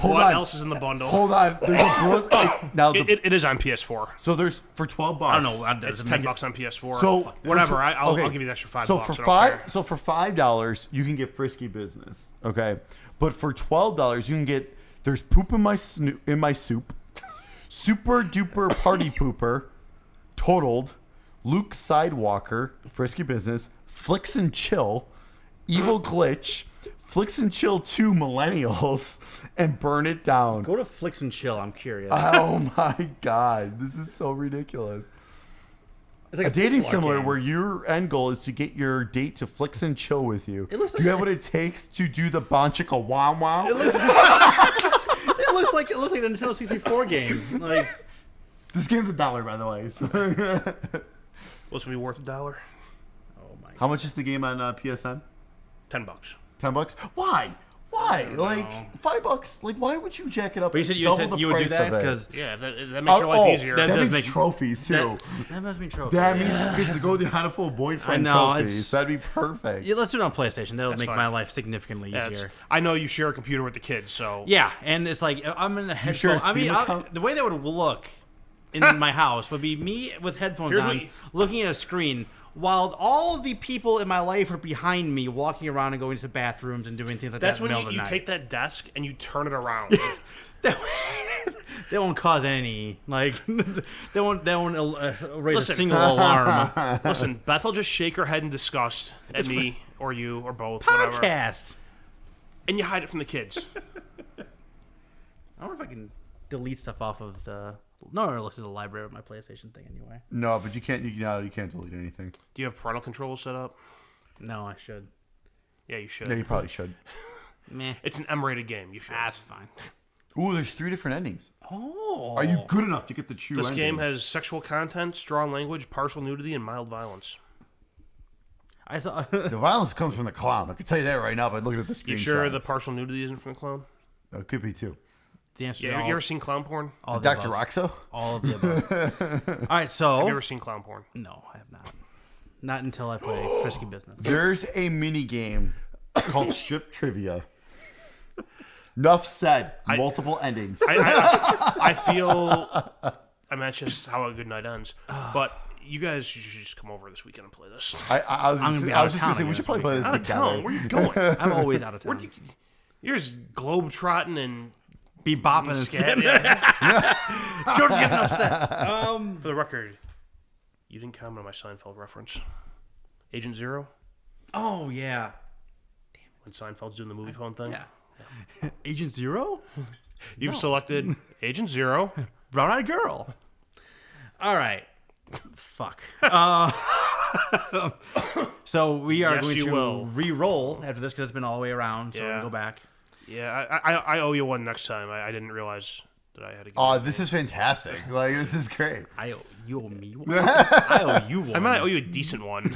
What else is in the bundle? Hold on. There's a bros. Now it is on PS4. So there's for $12. I don't know. It's $10 on PS4. So whatever. I'll give you the extra $5. So for $5, you can get Frisky Business. Okay, but for $12, you can get there's poop in my soup, super duper party pooper, totaled, Luke Sidewalker, Frisky Business, Flicks and Chill, Evil Glitch, Flicks and Chill 2 Millennials, and Burn It Down. Go to Flicks and Chill. I'm curious. Oh my god, this is so ridiculous. It's like a dating pixel art simulator game. where your end goal is to get your date to flicks and chill with you. It looks Do you like- have what it takes to do the Bonchika wow wow? It looks like a Nintendo 64 game. Like, This game's $1, by the way. So. What's gonna be worth $1? oh my. How much is the game on PSN? $10. $10? Why? Why? don't Like know. $5? Like why would you jack it up? But you double said the you would do price that of it? because Yeah, that makes your life easier. That does means make- trophies too. that must mean trophy. That means you get to go the Haniful boyfriend I know, trophies. it's- That'd be perfect. Yeah, let's do it on PlayStation. That'll That's make fine. my life significantly Yeah, easier. I know you share a computer with the kids, so Yeah, and it's like I'm in a share a headphone. I mean, Steam account? the way that would look in my house would be me with headphones Here's on, what you- looking at a screen, while all of the people in my life are behind me, walking around and going to bathrooms and doing things like that's that. in when the middle you of the take night. that desk and you turn it around. They won't cause any they won't raise Listen. a single alarm. Listen, Beth will just shake her head in disgust at me or you or both, whatever, Podcast. and you hide it from the kids. I wonder if I can delete stuff off of the. No one looks at the library of my PlayStation thing anyway. No, but you can't. You can't delete anything. Do you have parental controls set up? No, I should. Yeah, you should. Yeah, you probably should. Meh. It's an M-rated game. You should. That's fine. Ooh, there's 3 different endings. Oh. Are you good enough to get the true This ending? game has sexual content, strong language, partial nudity, and mild violence. I saw. The violence comes from the clown. I can tell you that right now by looking at the screen. You sure the partial nudity isn't from the clown? It could be too. The answer Yeah, to you ever seen clown porn? all Is of it the Dr. above. Roxo? All of the above. All right, so Have you ever seen clown porn? no, I have not. Not until I play Frisky Business. There's a mini game called Strip Trivia. Enough said. Multiple endings. I feel. I mean, that's just how a good night ends. But you guys should just come over this weekend and play this. I was I'm just, gonna be I out was of just gonna town say we again should this probably play this Out of together. town. Where you going? I'm always out of town. You're just globe trotting and Be bopping and scat. scared. George's getting upset. For the record, you didn't comment on my Seinfeld reference. Agent Zero, Oh yeah, when Seinfeld's doing the movie phone thing. yeah. Agent Zero, You've selected Agent Zero. brown-eyed girl. All right. Fuck. So we are Yes, going you to will. re-roll after this because it's been all the way around. So Yeah. we'll go back. Yeah, I owe you one next time. I didn't realize that I had to get Oh, this is fantastic. Like, this is great. You owe me one. I owe you one. I might owe you a decent one.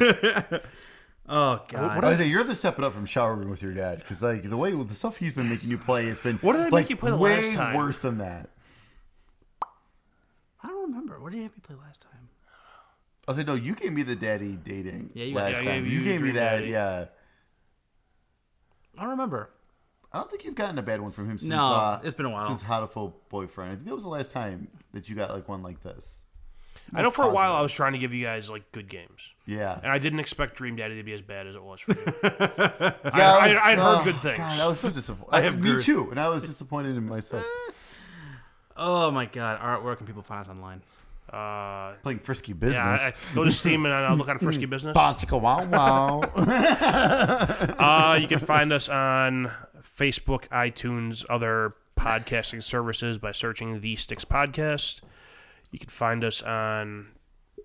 Oh god. I think you're the stepping up from shower room with your dad because like the way the stuff he's been making you play has been What did they like, make you play the way last time? worse than that. I don't remember. What did you have me play last time? I was like, no, you gave me the daddy dating Yeah, you- last yeah, I time. gave You you gave me Dream that, Daddy. yeah. I don't remember. I don't think you've gotten a bad one from him since. No, it's been a while. Since Hatoful Boyfriend. I think that was the last time that you got like one like this. I know for a while positive. I was trying to give you guys like good games, Yeah. and I didn't expect Dream Daddy to be as bad as it was for you. Yeah, I'd heard good things. God, I was so disappointed. I have Me heard- too, and I was disappointed in myself. Oh my god. All right, where can people find us online? Playing Frisky Business. Yeah, I go to Steam and I'll look on Frisky Business. Bonchika wow wow. You can find us on Facebook, iTunes, other podcasting services by searching The Sticks Podcast. You can find us on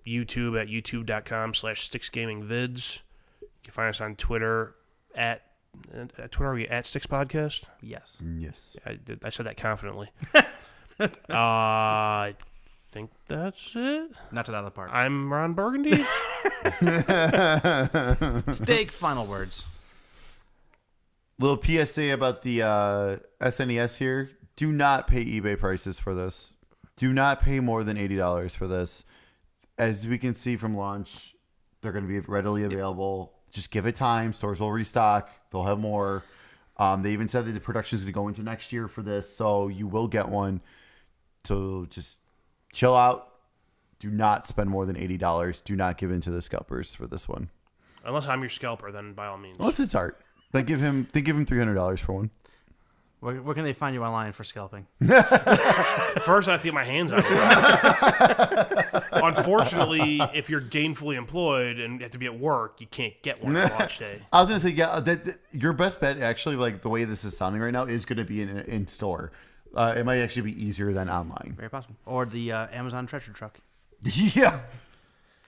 YouTube at youtube.com/SticksGamingVids. You can find us on Twitter at Twitter. Are we at Sticks Podcast? Yes. Yes. I said that confidently. I think that's it. Not to that other part. I'm Ron Burgundy. Steak. Final words. Little PSA about the SNES here. Do not pay eBay prices for this. Do not pay more than $80 for this. As we can see from launch, they're going to be readily available. Just give it time. Stores will restock. They'll have more. They even said that the production is going to go into next year for this, so you will get one. So just chill out. Do not spend more than $80. Do not give in to the scalpers for this one. Unless I'm your scalper, then by all means. Unless it's art. They give him $300 for one. Where can they find you online for scalping? First, I have to get my hands on it. Unfortunately, if you're gainfully employed and have to be at work, you can't get one on launch day. I was gonna say, yeah, your best bet actually, like the way this is sounding right now, is gonna be in store. It might actually be easier than online. Very possible. Or the Amazon treasure truck. Yeah,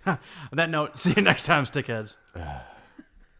On that note, see you next time, stickheads.